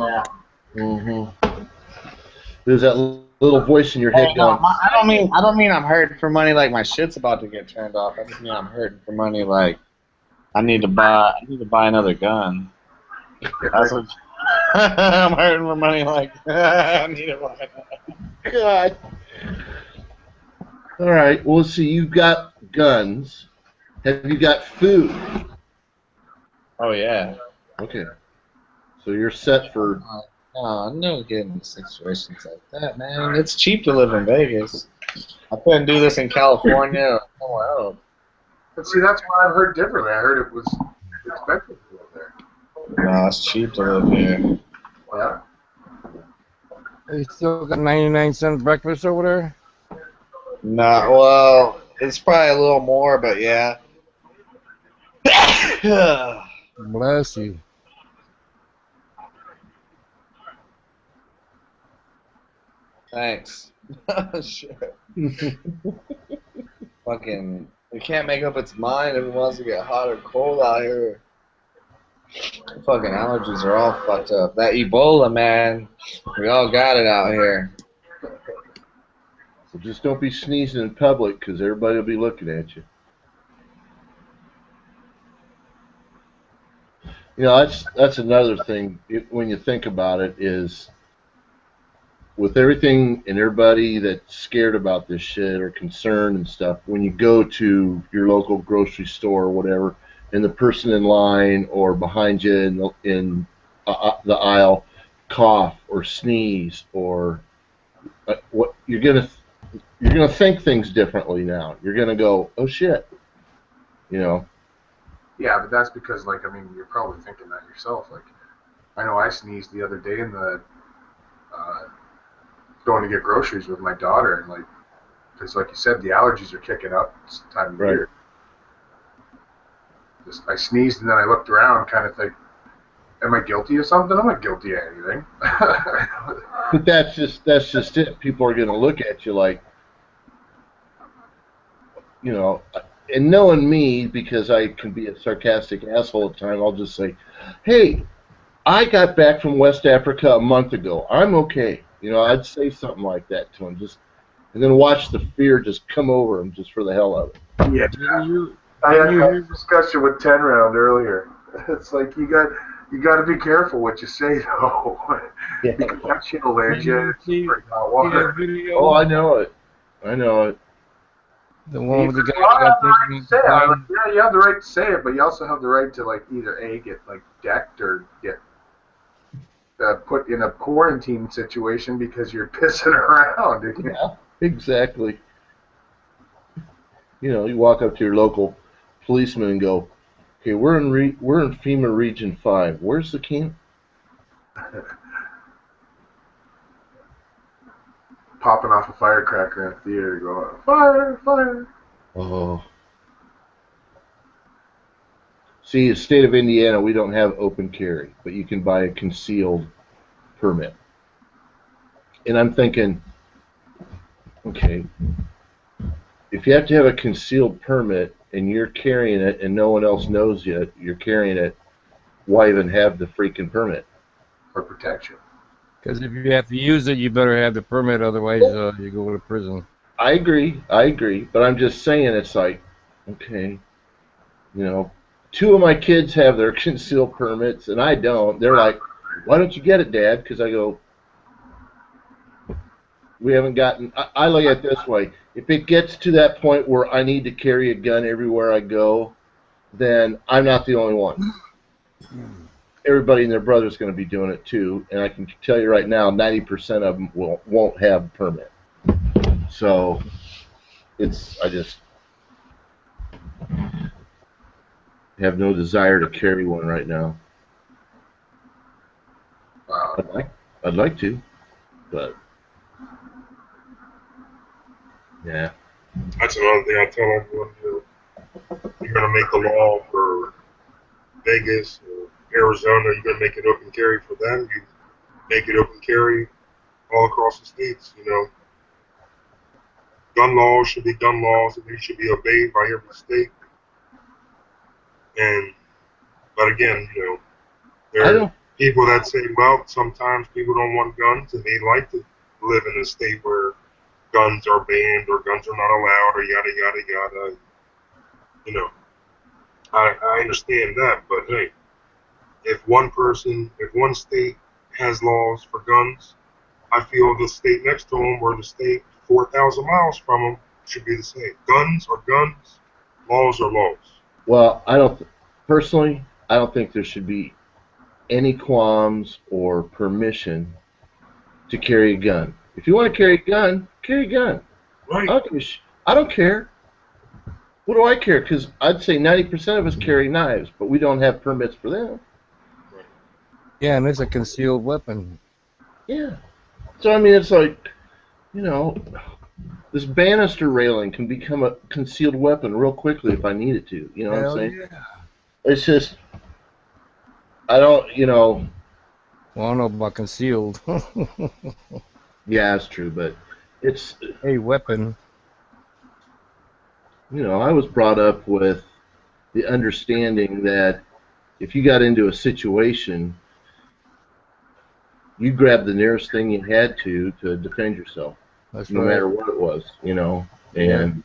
yeah. Mm-hmm. There's that little voice in your head going, I don't mean I'm hurting for money like my shit's about to get turned off. I just mean I'm hurting for money like I need to buy another gun. That's what I'm hurting for money like I need to buy another. God. All right. Well, let's see. You've got guns. Have you got food? Oh yeah. Okay. So you're set for. No, no getting situations like that, man. It's cheap to live in Vegas. I couldn't do this in California or somewhere else. But see, that's why I've heard differently. I heard it was expensive to live there. No, it's cheap to live here. Yeah. They still got 99-cent breakfast over there. No, well, it's probably a little more, but yeah. Bless you. Thanks. Shit. Fucking, it can't make up its mind if it wants to get hot or cold out here. Fucking allergies are all fucked up. That Ebola, man, we all got it out here. So just don't be sneezing in public because everybody will be looking at you. You know, that's another thing when you think about it is with everything and everybody that's scared about this shit or concerned and stuff, when you go to your local grocery store or whatever, and the person in line or behind you in the aisle cough or sneeze or what you're gonna think things differently now. You're gonna go, oh shit, you know. Yeah, but that's because, like, I mean, you're probably thinking that yourself. Like, I know I sneezed the other day in the going to get groceries with my daughter, and like, because like you said, the allergies are kicking up this time of Right. year. I sneezed and then I looked around, kind of like, am I guilty of something? I'm not guilty of anything. But that's just it. People are gonna look at you like, you know, and knowing me because I can be a sarcastic asshole at times, I'll just say, hey, I got back from West Africa a month ago. I'm okay. You know, I'd say something like that to him, just and then watch the fear just come over him just for the hell of it. Yeah, I had that discussion with 10 Round earlier. It's like you got to be careful what you say though. Because that shit'll land you in hot water. Oh, I know it. I know it. The one with the guy You that got have the right to taken say it. I'm like, in yeah, you have the right to say it, but you also have the right to like either A, get like decked or get put in a quarantine situation because you're pissing around. Yeah, exactly. You know, you walk up to your local policeman and go, "Okay, we're in FEMA Region 5. Where's the camp?" Popping off a firecracker in a theater, going fire, fire. Oh. See, the state of Indiana, we don't have open carry, but you can buy a concealed permit. And I'm thinking, okay, if you have to have a concealed permit and you're carrying it and no one else knows yet you're carrying it, why even have the freaking permit? For protection. Because if you have to use it, you better have the permit, otherwise you go to prison. I agree, but I'm just saying it's like, okay, you know, 2 of my kids have their concealed permits and I don't. They're like, why don't you get it, Dad? Because I go, we haven't gotten. I look at it this way: if it gets to that point where I need to carry a gun everywhere I go, then I'm not the only one. Everybody and their brother's going to be doing it too, and I can tell you right now, 90% of them won't have a permit. So I just have no desire to carry one right now. I'd like to, but yeah. That's another thing I tell everyone. You're going to make the law for Vegas or Arizona. You're going to make it open carry for them. You make it open carry all across the states. You know, gun laws should be gun laws, and they should be obeyed by every state. But again, you know, there are people that say, well, sometimes people don't want guns, and they like to live in a state where guns are banned or guns are not allowed or yada yada yada. You know, I understand that, but hey, if one state has laws for guns, I feel the state next to them or the state 4,000 miles from them should be the same. Guns are guns, laws are laws. Well, I don't personally. I don't think there should be any qualms or permission to carry a gun. If you want to carry a gun, carry a gun. Right. I don't care. What do I care? Because I'd say 90% of us carry knives, but we don't have permits for them. Yeah, and it's a concealed weapon. Yeah. So, I mean, it's like, you know, this banister railing can become a concealed weapon real quickly if I need it to. You know what I'm Hell saying? yeah. It's just, I don't, you know, Well, I don't know about concealed. yeah, it's true, but it's, A weapon. you know, I was brought up with the understanding that if you got into a situation, you grabbed the nearest thing you had to defend yourself, That's no right. matter what it was, you know, Yeah. and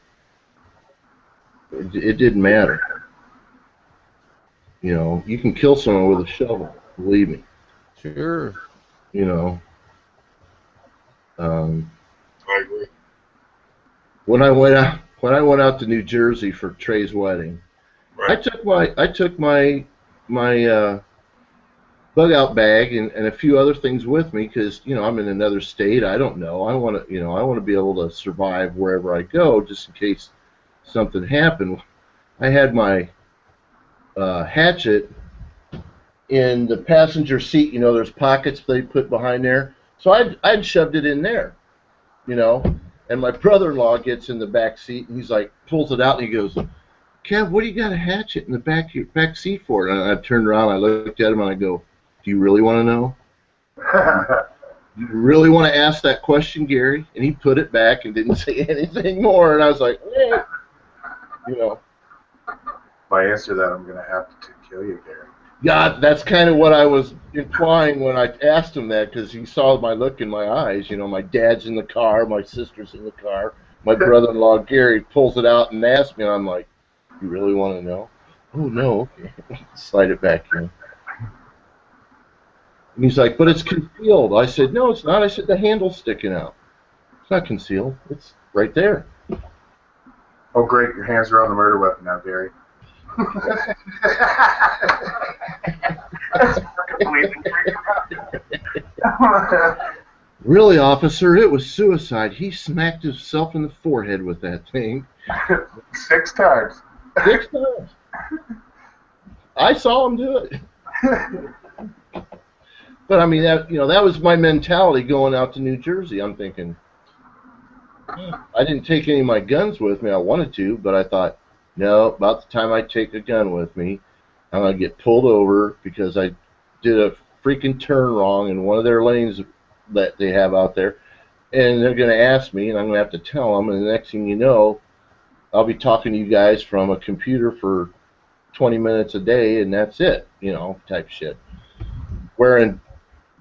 it didn't matter. You know, you can kill someone with a shovel, believe me, Sure. you know. Um, I agree. when I went out to New Jersey for Trey's wedding, I Right. took my bug out bag and a few other things with me because you know I'm in another state. I don't know. I want to be able to survive wherever I go, just in case something happened. I had my hatchet in the passenger seat. You know, there's pockets they put behind there, so I'd shoved it in there. You know, and my brother-in-law gets in the back seat and he's like pulls it out and he goes, Kev, what do you got a hatchet in the back seat for? And I turned around, I looked at him, and I go, do you really want to know? You really want to ask that question, Gary? And he put it back and didn't say anything more. And I was like, hey, you know, If I answer that, I'm gonna have to kill you, Gary. yeah, that's kind of what I was implying when I asked him that because he saw my look in my eyes. You know, my dad's in the car, my sister's in the car, my brother-in-law Gary pulls it out and asks me, and I'm like, you really want to know? Oh no, okay. Slide it back in. And he's like, but it's concealed. I said, no, it's not. I said, the handle's sticking out. It's not concealed. It's right there. Oh, great! Your hands are on the murder weapon now, Gary. That's completely Really, officer, it was suicide. He smacked himself in the forehead with that thing 6 times. 6 times. I saw him do it. But I mean, that was my mentality going out to New Jersey. I'm thinking, I didn't take any of my guns with me. I wanted to, but I thought, no, about the time I take a gun with me, I'm going to get pulled over because I did a freaking turn wrong in one of their lanes that they have out there. And they're going to ask me, and I'm going to have to tell them. And the next thing you know, I'll be talking to you guys from a computer for 20 minutes a day, and that's it, type shit. Wearing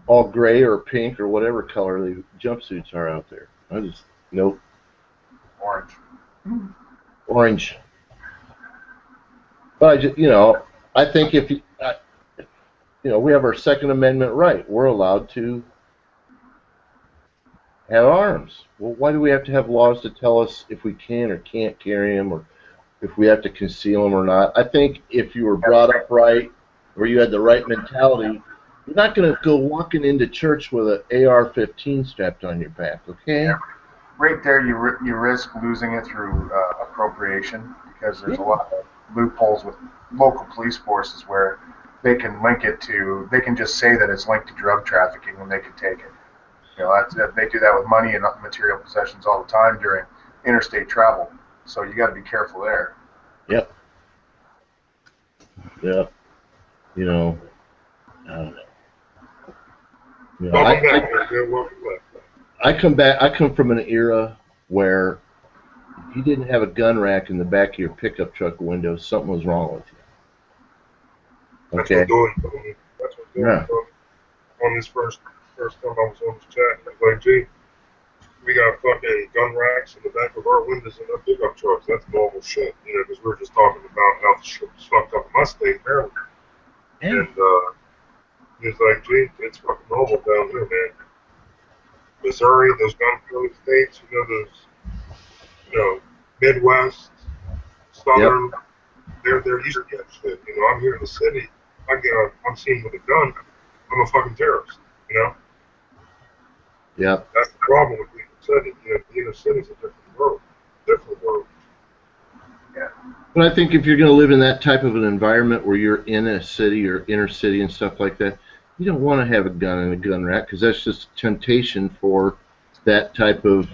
all gray or pink or whatever color the jumpsuits are out there. Nope. Orange. Orange. But I think if we have our Second Amendment right. We're allowed to have arms. Well, why do we have to have laws to tell us if we can or can't carry them, or if we have to conceal them or not? I think if you were brought up right, or you had the right mentality, you're not going to go walking into church with an AR-15 strapped on your back, okay? Yeah. Right there, you risk losing it through appropriation because there's a lot of loopholes with local police forces where they can they can just say that it's linked to drug trafficking and they can take it. They do that with money and material possessions all the time during interstate travel. So you got to be careful there. Yep. Yep. I don't know. I come from an era where if you didn't have a gun rack in the back of your pickup truck window, something was wrong with you. Okay. That's what Doyle told me on his first time I was on this chat. He was like, gee, we got fucking gun racks in the back of our windows in our pickup trucks. That's normal shit, because we were just talking about how the shit was fucked up in my state, Maryland. Hey. And he's like, gee, it's fucking normal down here, man. Missouri, those gun-friendly states, those, Midwest, Southern, they're used to that shit. I'm here in the city. I'm seen with a gun, I'm a fucking terrorist. You know, Yep. that's the problem with the inner city. You know, the inner city's a different world, different world. Yeah. But I think if you're going to live in that type of an environment where you're in a city or inner city and stuff like that, you don't want to have a gun and a gun rack because that's just a temptation for that type of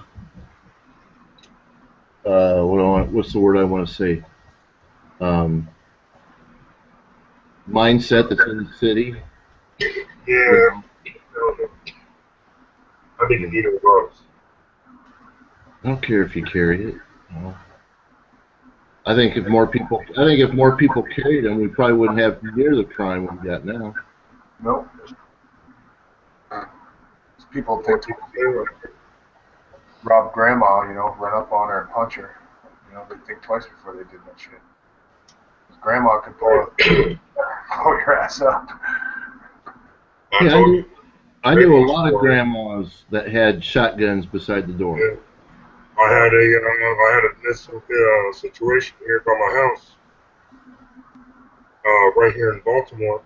what's the word I want to say? Um, mindset that's in the city. Yeah, I think you need it regardless. I don't care if you carry it. I think if more people carried them, we probably wouldn't have near the crime we got now. Nope. People think rob grandma, you know, run up on her and punch her. You know, they think twice before they did that shit. Grandma could pull your ass up. Yeah, I knew a lot of grandmas that had shotguns beside the door. Yeah. I had a situation here by my house, right here in Baltimore,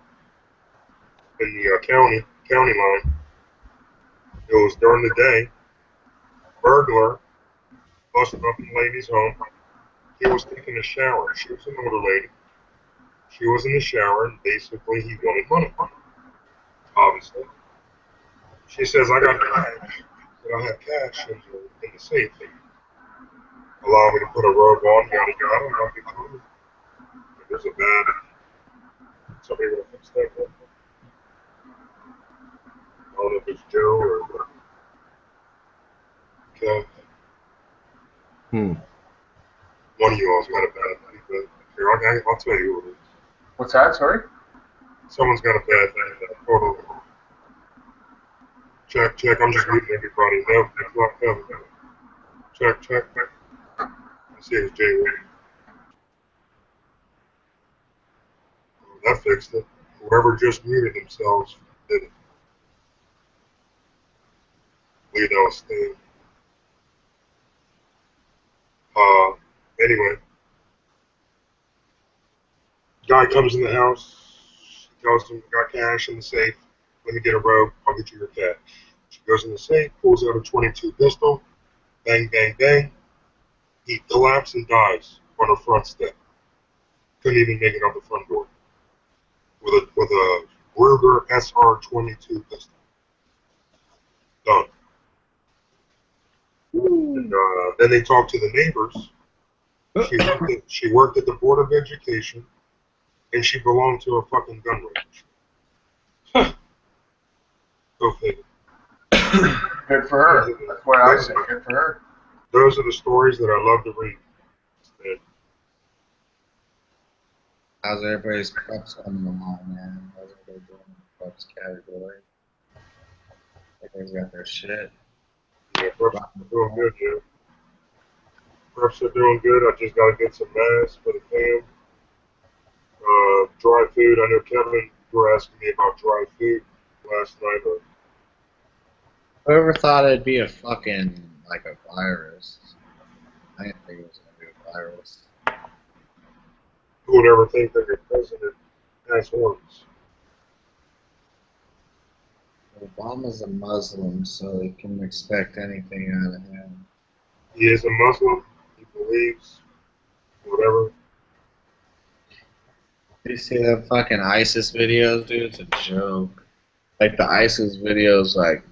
in the county line. It was during the day. Burglar busted up in the lady's home. He was taking a shower. She was an older lady. She was in the shower, and basically he wanted money, obviously. She says, "I got cash. I have cash in the safe. Allow me to put a robe on, yada yada, and I'll be cool." There's a bad. Somebody will fix that. I don't know if it's Joe or Kev. Hmm. One of you all's got a bad thing, but here, I'll tell you who it is. What's that? Sorry? Someone's got a bad thing. Hold on. Check. I'm just muting everybody. No, it's not Kevin. Check. I see it's Jay Wade. That fixed it. Whoever just muted themselves did it. Leave that stand. Anyway, guy comes in the house. Tells him, "Got cash in the safe. Let me get a robe. I'll get you your cash." She goes in the safe, pulls out a 22 pistol. Bang, bang, bang. He collapses and dies on her front step. Couldn't even make it out the front door with a Ruger SR-22 pistol. Done. And then they talked to the neighbors. She worked at the Board of Education, and she belonged to a fucking gun range. Huh. Go figure. Good for her. That's what I say. Good for her. Those are the stories that I love to read. How's everybody's preps coming along, man? How's everybody doing in the preps category? Everybody's got their shit. Yeah, preps are doing good, yeah. Preps are doing good. I just gotta get some masks for the fam. Dry food. I know Kevin, you were asking me about dry food last night. Whoever thought it'd be a fucking, like a virus? I didn't think it was gonna be a virus. Who would ever think that your president has horns? Obama's a Muslim, so you can expect anything out of him. He is a Muslim. He believes whatever. Did you see the fucking ISIS videos, dude? It's a joke. Like the ISIS videos, like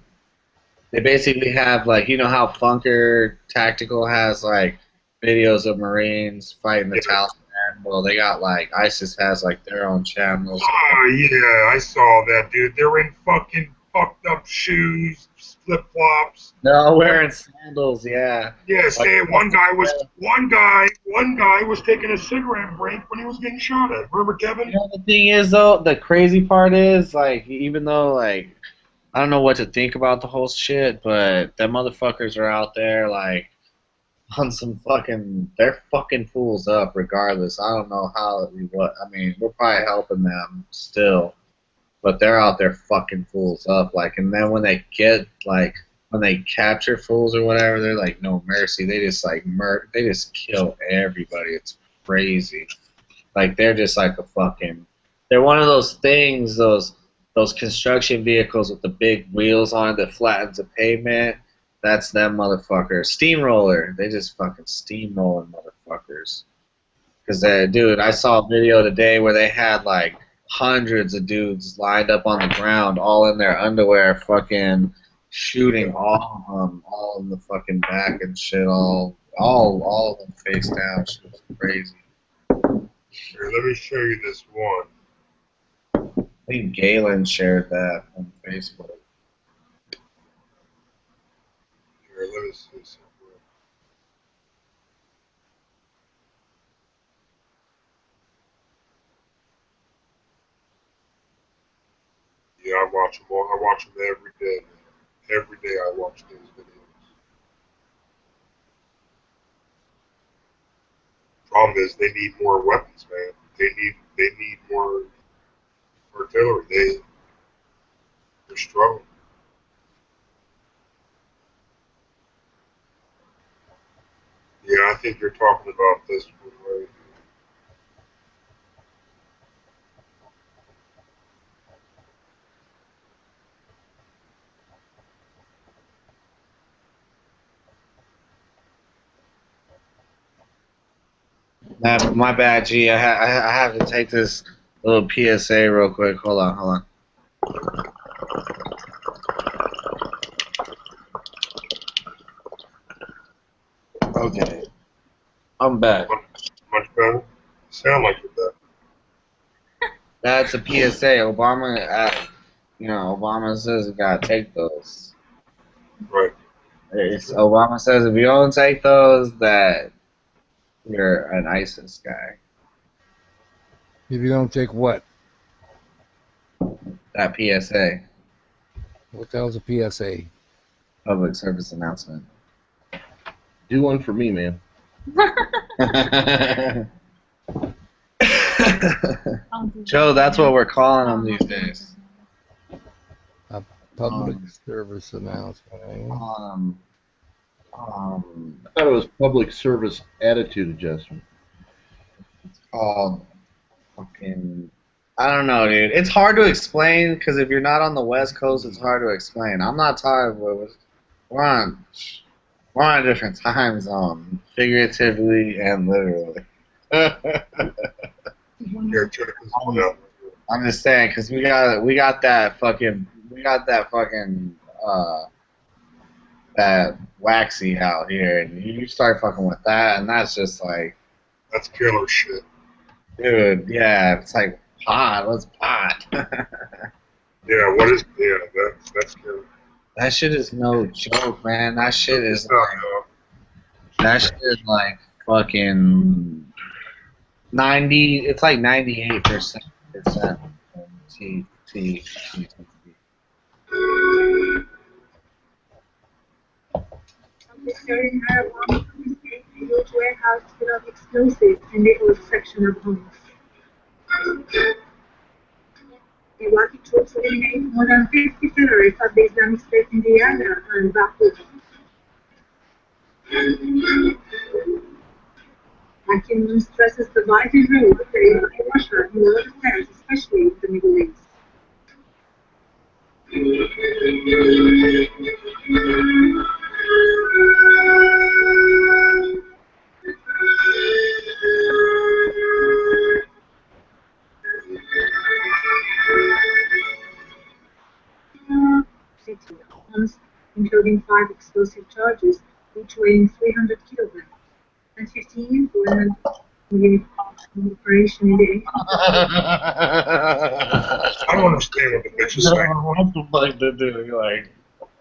they basically have like, you know how Funker Tactical has like videos of Marines fighting the Taliban. Well, they got like ISIS has like their own channels. Oh yeah, I saw that, dude. They're in fucking fucked up shoes, flip flops. No, wearing sandals, yeah. Yeah, saying one guy was taking a cigarette break when he was getting shot at. Remember, Kevin? You know the thing is though, the crazy part is like even though like I don't know what to think about the whole shit, but them motherfuckers are out there like on some fucking they're fucking fools up regardless. I don't know I mean, we're probably helping them still. But they're out there fucking fools up, like, and then when they get, like, when they capture fools or whatever, they're like, no mercy. They just, like, they just kill everybody. It's crazy. Like, they're just like a fucking, They're one of those things, those construction vehicles with the big wheels on it that flattens the pavement. That's them motherfuckers. Steamroller. They just fucking steamrolling motherfuckers. Because, dude, I saw a video today where they had like hundreds of dudes lined up on the ground, all in their underwear, fucking shooting all of them, all in the fucking back and shit, all of them face down. Shit was crazy. Here, let me show you this one. I think Galen shared that on Facebook. Here, let me see something. Yeah, I watch them all. I watch them every day, man. Every day I watch these videos. Problem is, they need more weapons, man. They need more artillery. They're struggling. Yeah, I think you're talking about this one right My bad, G. I have to take this little PSA real quick. Hold on. Okay. I'm back. much better. Sound like it does. That's a PSA. Obama says you gotta take those. Right. Obama says if you don't take those, that you're an ISIS guy. If you don't take what? That PSA, What the hell's a PSA? public service announcement. Do one for me, man. Joe, that's what we're calling them these days. Public service announcement. Eh? I thought it was public service attitude adjustment. It's called fucking. I don't know, dude. It's hard to explain because if you're not on the West Coast, it's hard to explain. I'm not tired of it. We're on a different time zone, figuratively and literally. Here, check this one out. I'm just saying because we got that fucking that waxy out here, and you start fucking with that, and that's just like, That's killer shit. dude, yeah, it's like pot. What's pot? Yeah, what is? Yeah, that's killer. That shit is no joke, man. That shit is No, like fucking 90. It's like 98%. It's T. During marijuana, a huge warehouse full of explosives in the old section of homes. Iraqi troops eliminated more than 50 terrorists of the Islamic State in the area and Baku. Akin stresses the vital role played by Russia in world affairs, especially in the Middle East. Arms, including 5 explosive charges, each weighing 300 kilograms, and 15 were in operation in the I don't understand what the bitch is saying. What the fuck to do? Like,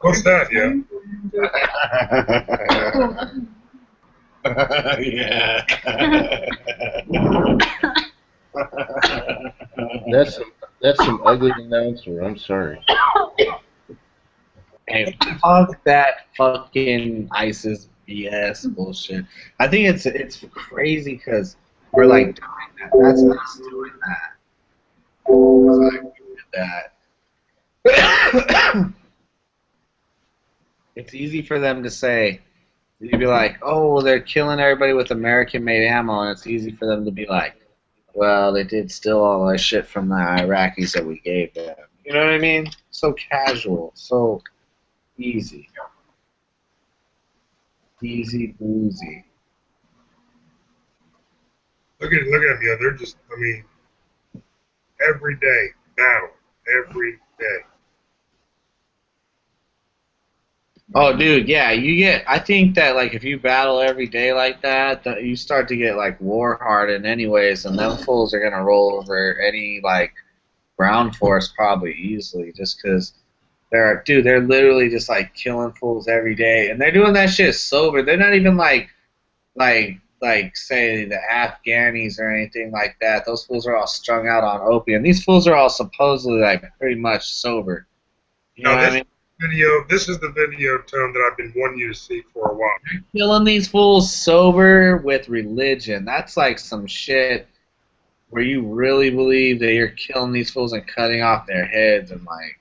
What's that? Yeah. yeah. That's some ugly announcer. I'm sorry. Hey, fuck that fucking ISIS BS bullshit. I think it's crazy because we're like doing that. That's us doing that. It's like we did that. It's easy for them to say. You'd be like, oh, well, they're killing everybody with American-made ammo, and it's easy for them to be like, Well, they did steal all that shit from the Iraqis that we gave them. You know what I mean? So casual, so easy. Easy boozy. Look at them, yeah. They're just, I mean, every day battle, every day. Oh, dude, yeah, you get. I think that like if you battle every day like that, you start to get like war hardened, anyways, and them fools are gonna roll over any like ground force probably easily, just because they're literally just like killing fools every day, and they're doing that shit sober. They're not even like say the Afghanis or anything like that. Those fools are all strung out on opium. These fools are all supposedly like pretty much sober. You know Now what I mean? this is the video, Tone, that I've been wanting you to see for a while. Killing these fools sober with religion. That's like some shit where you really believe that you're killing these fools and cutting off their heads and like.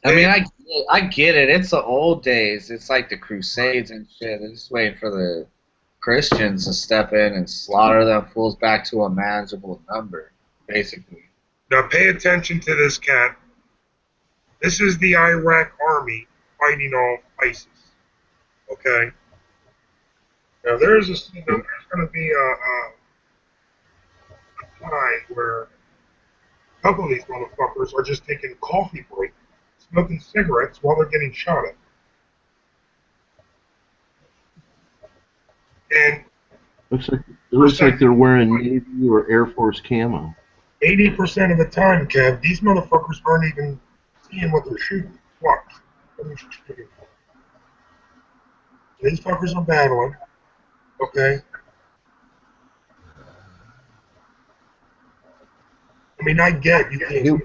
I mean, I get it. It's the old days. It's like the Crusades and shit. They're just waiting for the Christians to step in and slaughter them fools back to a manageable number, basically. Now pay attention to this, cat. This is the Iraq army fighting off ISIS. Okay. Now there's going to be a time where a couple of these motherfuckers are just taking coffee break, smoking cigarettes while they're getting shot at. And Looks like they're wearing Navy or Air Force camo. 80% of the time, Kev, these motherfuckers aren't even seeing what they're shooting. Watch. Let me show you. These fuckers are battling. Okay. I mean, I get you can't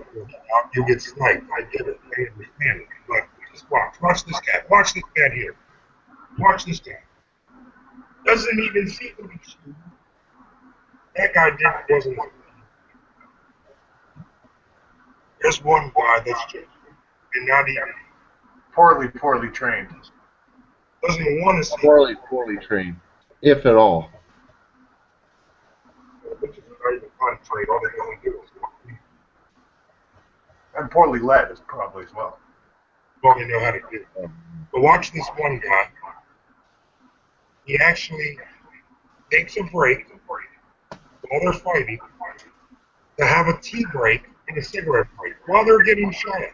you get sniped. I get it. I understand it. But just watch. Watch this cat. Watch this cat here. Watch this cat. Doesn't even see what he's shooting. That guy wasn't. There's one guy that's just and not even Poorly trained. doesn't want to see. Poorly trained, if at all. Which is not even concentrate. All they only do is walk. And poorly led is probably as well. All they know how to do. But watch this one guy. He actually takes a break while they're fighting to have a tea break and a cigarette break while they're getting shot at.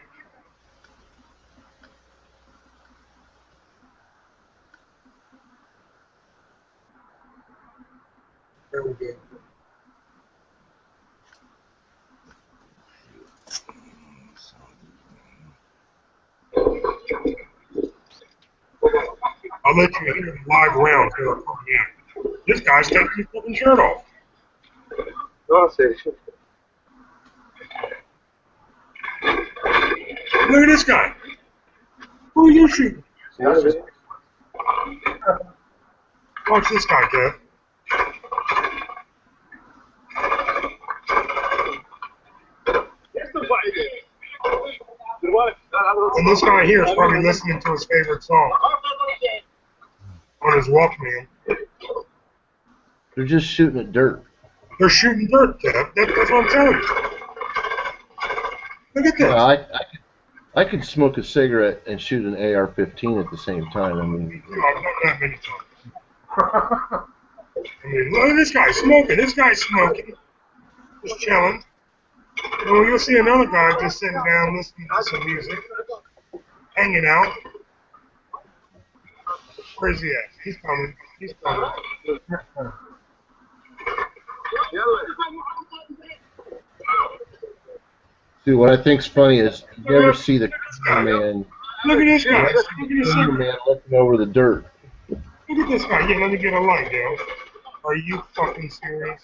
There we go. I'll let you hear the live rounds that are coming in. This guy's taking his fucking shirt off. Look at this guy. Who are you shooting? Watch this guy, Kev. And this guy here is probably listening to his favorite song on his Walkman. They're just shooting at dirt. They're shooting dirt, Kev. That's what I'm telling you. Look at this. I could smoke a cigarette and shoot an AR-15 at the same time. I mean, Not that many times. I mean, look at this guy smoking. This guy's smoking. Just chilling. Well, you'll see another guy just sitting down listening to some music, hanging out. Where's he at? He's coming. He's coming. see, what I think's funny is you never see the cameraman. Look at this guy. Look at this guy. Cameraman looking over the dirt. Look at this guy. Yeah, let me get a light, Dale. Are you fucking serious?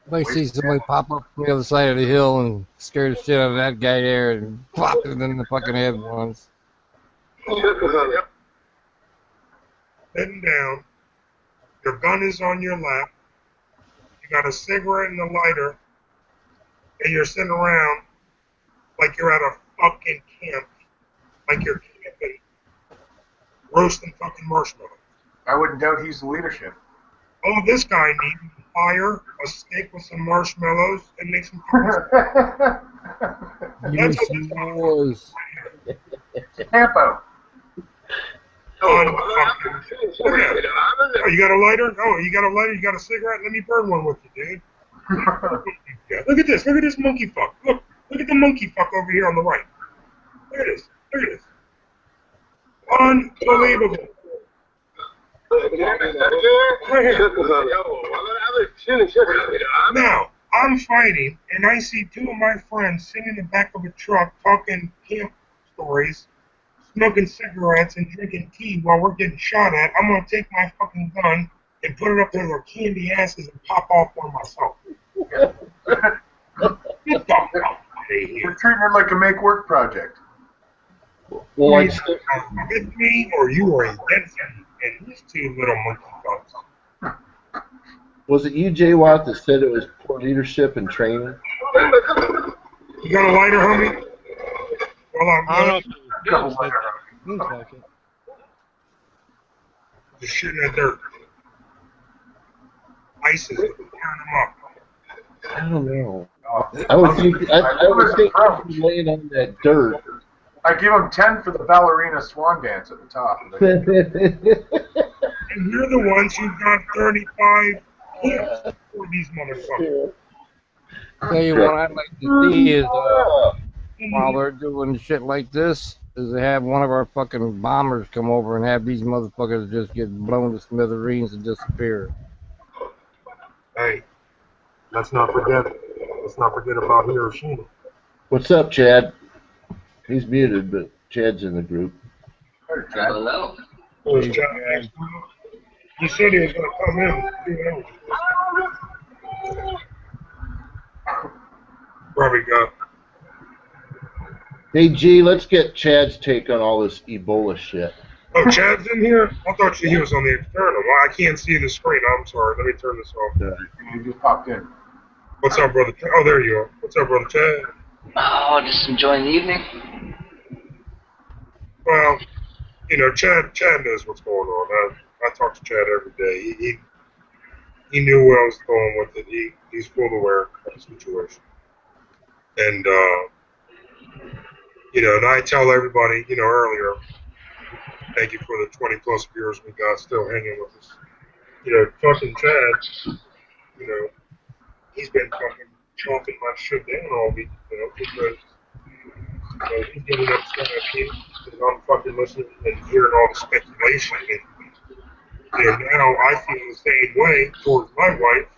If I see somebody pop up from the other side of the hill and scare the shit out of that guy there and plop it in the fucking head once. Sitting down. Your gun is on your lap. You got a cigarette and a lighter. And you're sitting around like you're at a fucking camp. Like you're camping. roasting fucking marshmallows. I wouldn't doubt he's the leadership. Oh, this guy needs to fire a steak with some marshmallows and make some cookies. Give me That's what some this motherfucker wars. Tampo. on fucking. Look at it. Oh, you got a lighter? Oh, you got a lighter? You got a cigarette? Let me burn one with you, dude. Yeah, look at this. Look at this monkey fuck. Look at the monkey fuck over here on the right. Look at this. Look at this. Unbelievable. Now, I'm fighting, and I see two of my friends sitting in the back of a truck talking camp stories, smoking cigarettes, and drinking tea while we're getting shot at. I'm going to take my fucking gun and put it up to their candy asses and pop off one myself. Get the fuck out of We're here. treating it like a make-work project. Well, You like, either are with me or you are against me. And these two little monkey fucks. was it you, J. Watt, that said it was poor leadership and training? You got a lighter, homie? Well, I don't know I'm if it was good, but seems like it. just shooting at dirt. ISIS, tearing them up. I don't know. Oh, I was thinking laying on that dirt. I give him 10 for the ballerina swan dance at the top. And you're the ones who got 35 hits for these motherfuckers. Tell you what I'd like to see is while they're doing shit like this, is to have one of our fucking bombers come over and have these motherfuckers just get blown to smithereens and disappear. Hey, let's not forget about Hiroshima. What's up, Chad? He's muted, but Chad's in the group. Hello. Was John next to him? He said he was going to come in and do anything. Probably got. Hey, G, let's get Chad's take on all this Ebola shit. Oh, Chad's in here? I thought he was on the external. Well, I can't see the screen. I'm sorry. Let me turn this off. You just popped in. What's up, brother? Oh, there you are. What's up, brother Chad? Oh, just enjoying the evening. Well, you know, Chad knows what's going on. I talk to Chad every day. He knew where I was going with it. He's full aware of the situation. And, you know, and I tell everybody, you know, earlier, thank you for the 20 plus viewers we got still hanging with us. You know, fucking Chad, you know, he's been fucking chomping my shit down all week, you know, because you know, he's getting upset at me because I'm fucking listening and hearing all the speculation. And, you know, now I feel the same way towards my wife,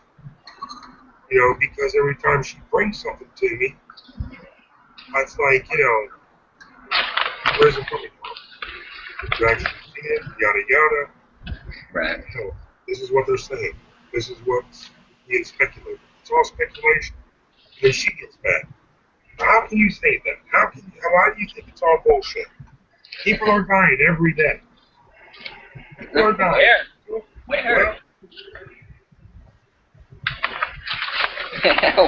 you know, because every time she brings something to me, it's like, you know, where's it coming from? Did you actually see it? Yada yada. Right. So, this is what they're saying. This is what's being speculated. It's all speculation. And then she gets mad. How can you say that? Why do you think it's all bullshit? People are dying every day. People are dying. Where?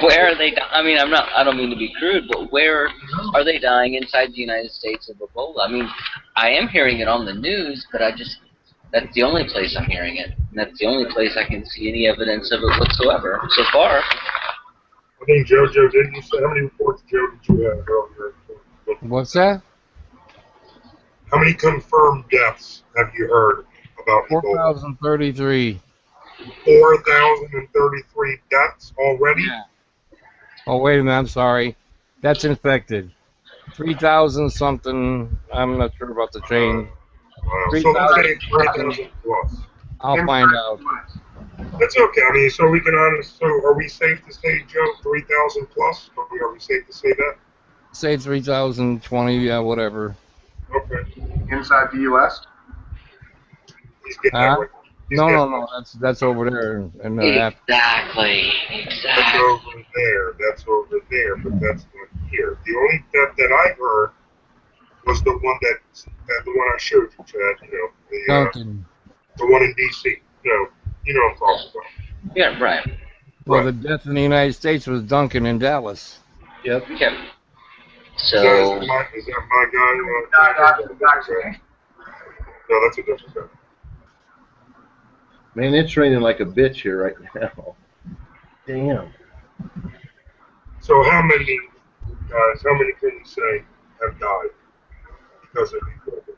Where are they? I mean, I don't mean to be crude, but where are they dying inside the United States of Ebola? I mean, I am hearing it on the news, but that's the only place I'm hearing it. And that's the only place I can see any evidence of it whatsoever so far. I think JoJo, didn't you say, how many reports, Joe, did you have earlier? What's that? How many confirmed deaths have you heard about Ebola? 4,033. 4,033 deaths already? Yeah. Oh, wait a minute. I'm sorry. That's infected. 3,000 something. I'm not sure about the change. Wow. So let's say 3,000 plus. I'll find out. That's okay. I mean, so we can so are we safe to say, Joe, 3,000 plus? Are we safe to say that? Say 3,020, yeah, whatever. Okay. Inside the U.S.? He's getting that right. No. That's over there. And Exactly. That's over there, but that's not here. The only death that I heard was the one the one I showed you, Chad. You know, Duncan. the one in D.C. You know what I'm talking about. Yeah, right. Well, the death in the United States was Duncan in Dallas. Yep. Yep. So. Is that my guy? No, that's a different guy. Man, it's raining like a bitch here right now. Damn. So how many guys, how many can you say have died because of Ebola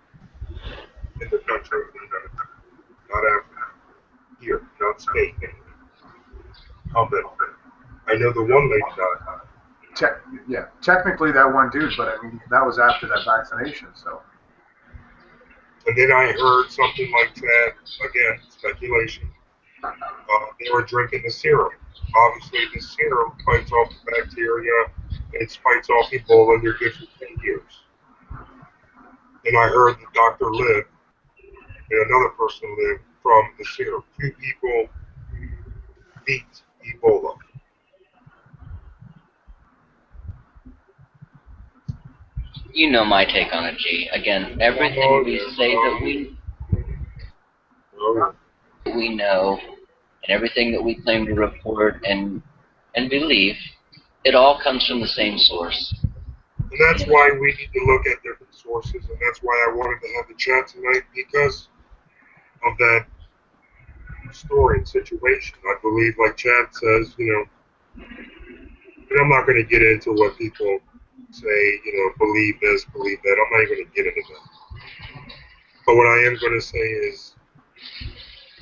in the country of the United States? Not Africa. Here, not Spain. How many? I know the one lady died. Yeah, technically that one dude, but I mean that was after that vaccination. So And then I heard something like that, again, speculation. They were drinking the serum. Obviously, the serum fights off the bacteria. It fights off Ebola, and you're good for 10 years. And I heard the doctor lived, and another person lived from the serum. Two people beat Ebola. You know my take on it, G. Again, everything we say that we know, and everything that we claim to report and believe, it all comes from the same source. And that's why we need to look at different sources, and that's why I wanted to have the chat tonight, because of that story and situation. I believe, like Chad says, and I'm not going to get into what people say, believe this, believe that. I'm not even going to get into that. But what I am going to say is,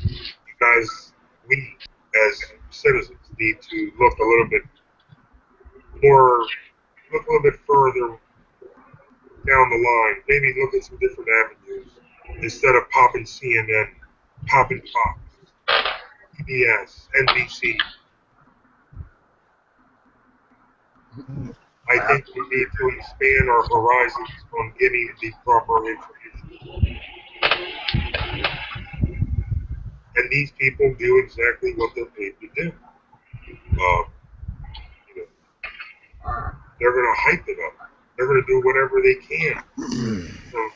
you guys, we as citizens need to look a little bit further down the line. Maybe look at some different avenues instead of popping CNN, popping Fox, PBS, NBC. I think we need to expand our horizons on getting the proper information. And these people do exactly what they're paid to do. They're going to hype it up. They're going to do whatever they can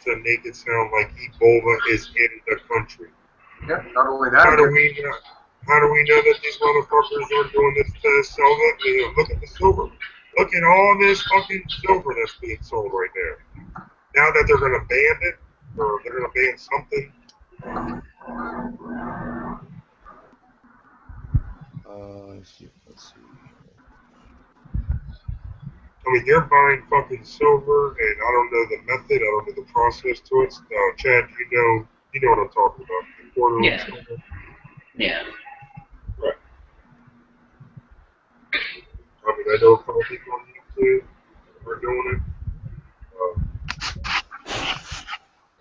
to make it sound like Ebola is in the country. yeah, not only that. How do we know? How do we know that these motherfuckers are doing this to sell it? Look at the silver. Look at all this fucking silver that's being sold right there. Now that they're going to ban it, or they're going to ban something. Let's see. I mean, you're buying fucking silver, and I don't know the method, I don't know the process to it. Chad, you know what I'm talking about. The quarter Yeah. silver. Yeah. Right. I mean, I know a couple people on YouTube are doing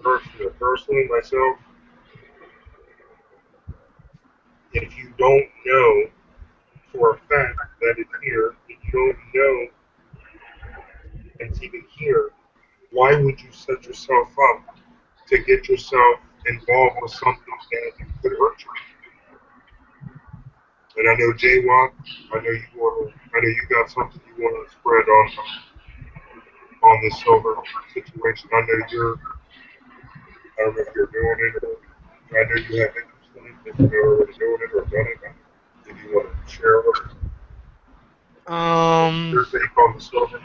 it. Personally, myself, if you don't know for a fact that it's here, if you don't know it's even here, why would you set yourself up to get yourself involved with something that could hurt you? And I know J-Walk, I know you got something you want to spread on this silver situation. I don't know if you're doing it, or I know you have interest in it, if you're already doing it or done it. If you want to share with us your take on the silver.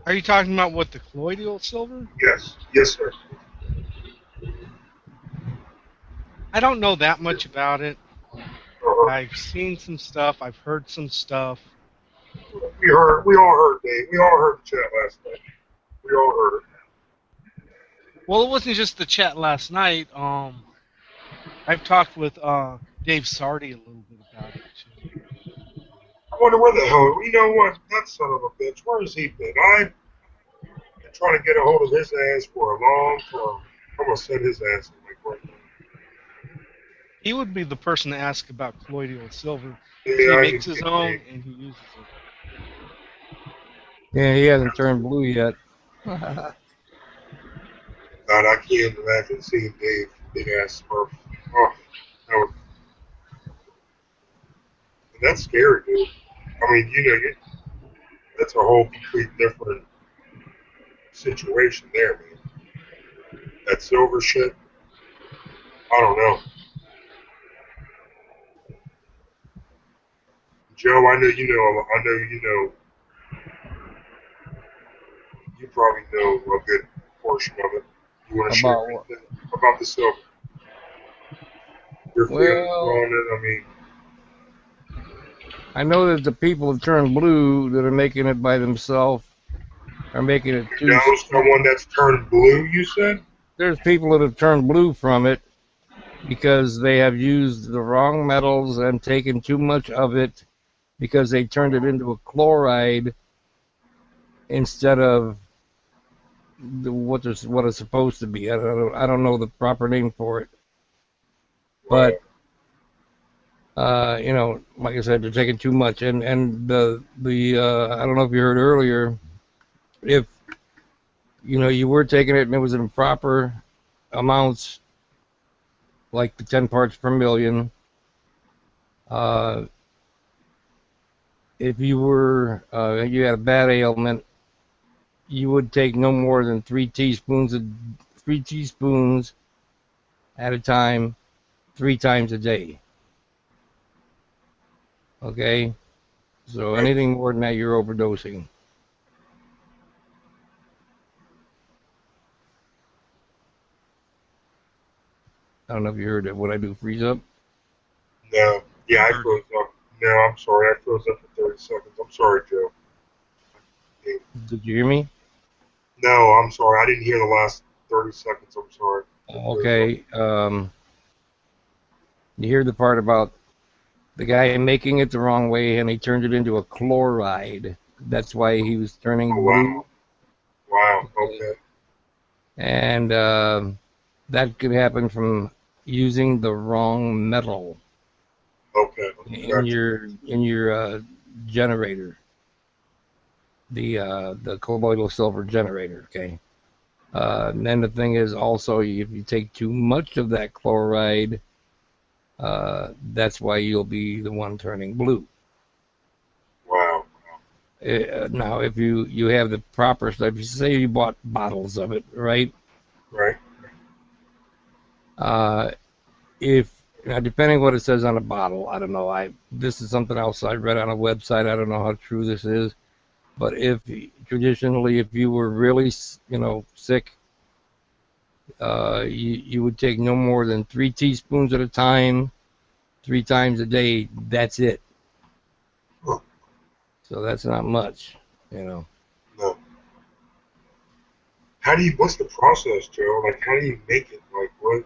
Are you talking about what, the colloidal silver? Yes, yes, sir. I don't know that much about it. Uh-huh. I've seen some stuff. I've heard some stuff. We all heard, Dave. We all heard the chat last night. We all heard it. Well, it wasn't just the chat last night. I've talked with Dave Sardi a little bit about it too. I wonder where the hell. You know what? That son of a bitch. Where has he been? I've been trying to get a hold of his ass for a long time. I'm gonna send his ass in like right now. He would be the person to ask about colloidal silver. Yeah, He I makes need to his get own Dave. and he uses it. Yeah, he hasn't turned blue yet. God, I can't imagine seeing Dave, big ass Smurf. Oh, that would, and that's scary, dude. I mean, that's a whole complete different situation there, man. That silver shit. I don't know. Joe, I know you know. I know you know. You probably know a good portion of it. You want to share About what? anything about the silver? Your feelings Well, on it? I mean, I know that the people that turn blue that are making it by themselves are making it you too know sweet. someone that's turned blue, you said? There's people that have turned blue from it because they have used the wrong metals and taken too much of it because they turned it into a chloride instead of what it's supposed to be. I don't know the proper name for it, Wow. but like I said, they're taking too much. And the I don't know if you heard earlier, if you were taking it and it was in proper amounts, like the 10 parts per million. If you had a bad ailment, you would take no more than 3 teaspoons at a time, 3 times a day. Okay, so Right. anything more than that, you're overdosing. I don't know if you heard it. What I do, freeze up. No. Yeah, I Heard you. froze up. No, I'm sorry. I froze up for 30 seconds. I'm sorry, Joe. Did you hear me? No, I'm sorry. I didn't hear the last 30 seconds. I'm sorry. It froze up. Okay. You hear the part about the guy making it the wrong way and he turned it into a chloride. That's why he was Oh, turning blue. wow. Wow. Okay. Okay. And that could happen from using the wrong metal Okay. in Gotcha. your generator, the colloidal silver generator. Okay. And then the thing is also if you take too much of that chloride, that's why you'll be the one turning blue. Wow. Now, if you have the proper stuff, you say you bought bottles of it, right? Right. Uh, if Now, depending what it says on the bottle, I don't know. This is something else I read on a website. I don't know how true this is, but if traditionally, if you were really, sick, you would take no more than 3 teaspoons at a time, 3 times a day. That's it. Huh. So that's not much, you know. No. What's the process, Joe? Like, how do you make it? Like, what?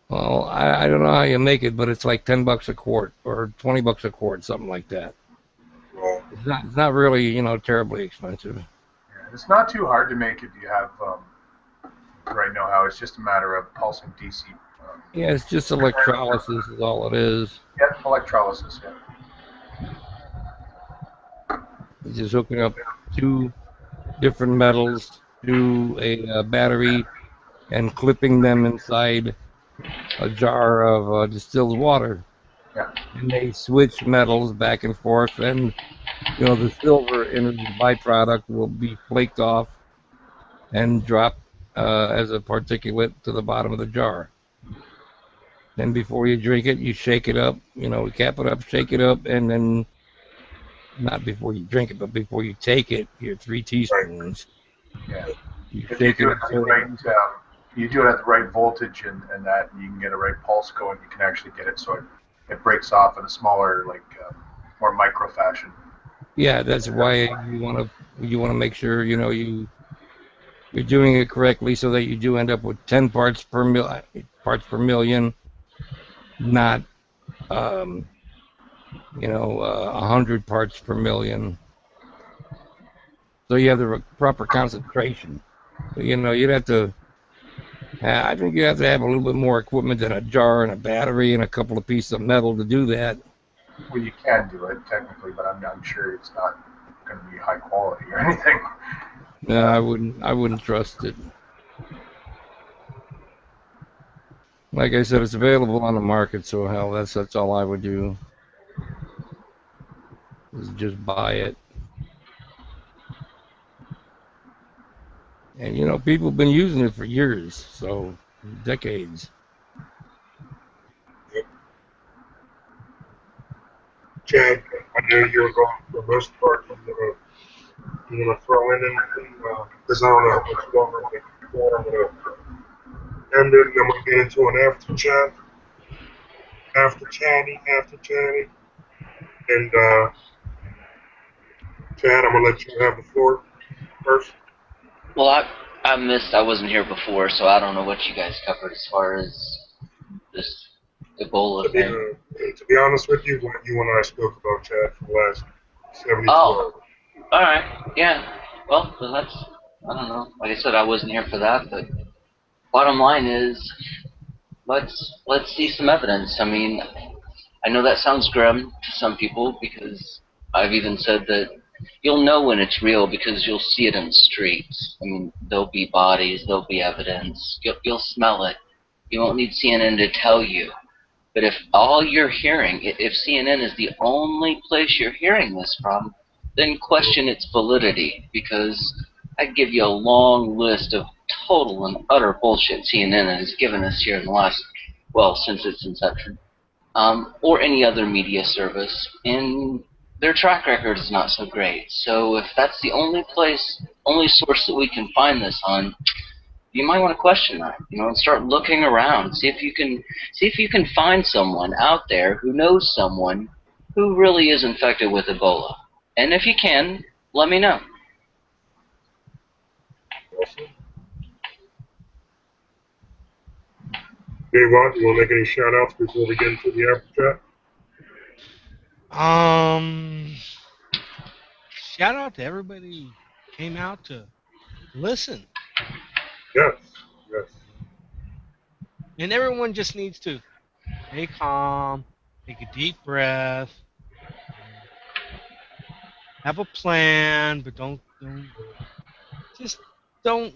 Well, I don't know how you make it, but it's like $10 a quart or $20 a quart, something like that. Wow. It's not really, terribly expensive. Yeah, it's not too hard to make if you have the right know-how. It's just a matter of pulsing DC. Yeah, it's just electrolysis is all it is. Yeah, electrolysis. Yeah. It's just hooking up two different metals to a battery and clipping them inside a jar of distilled water. Yeah. And they switch metals back and forth, and the silver in the byproduct will be flaked off and drop as a particulate to the bottom of the jar. Then before you drink it, you shake it up, cap it up, shake it up, and then not before you drink it, but before you take it, your three Right. teaspoons. Yeah. You If you shake do it it up at the so right, that you do it at the right voltage and that you can get a right pulse going. You can actually get it so it breaks off in a smaller, like more micro fashion. yeah, that's why you want to make sure you're doing it correctly so that you do end up with 10 parts per million, not 100 parts per million. So you have the proper concentration. So, you'd have to. I think you have to have a little bit more equipment than a jar and a battery and a couple of pieces of metal to do that. Well, you can do it technically, but I'm sure it's not going to be high quality or anything. No, I wouldn't trust it. Like I said, it's available on the market, so hell, that's all I would do is just buy it. And people have been using it for years, so decades. Yep. Chad, I know you're going for the most part. You want to throw in anything? Because I don't know how much longer I'm going to. and then I'm gonna get into an after chatty, and Chad, I'm gonna let you have the floor first. Well, I missed. I wasn't here before, so I don't know what you guys covered as far as this To Ebola be thing. to be honest with you, what you and I spoke about, Chad, for the last 72 Oh, hours. all right. Yeah. Well, then that's. I don't know. Like I said, I wasn't here for that, but bottom line is, let's see some evidence. I mean, I know that sounds grim to some people because I've even said that you'll know when it's real because you'll see it in the streets. I mean, there'll be bodies, there'll be evidence. You'll smell it. You won't need CNN to tell you. But if all you're hearing, if CNN is the only place you're hearing this from, then question its validity because I'd give you a long list of total and utter bullshit CNN has given us here in the last, well, since its inception, or any other media service, and their track record is not so great. So if that's the only place, only source that we can find this on, you might want to question that, and start looking around, see if you can find someone out there who knows someone who really is infected with Ebola. And if you can, let me know. Awesome. Ron, you want to make any shout outs before we get into the after Shout out to everybody who came out to listen. chat? Yes, yes. And everyone just needs to stay calm, take a deep breath, have a plan, but don't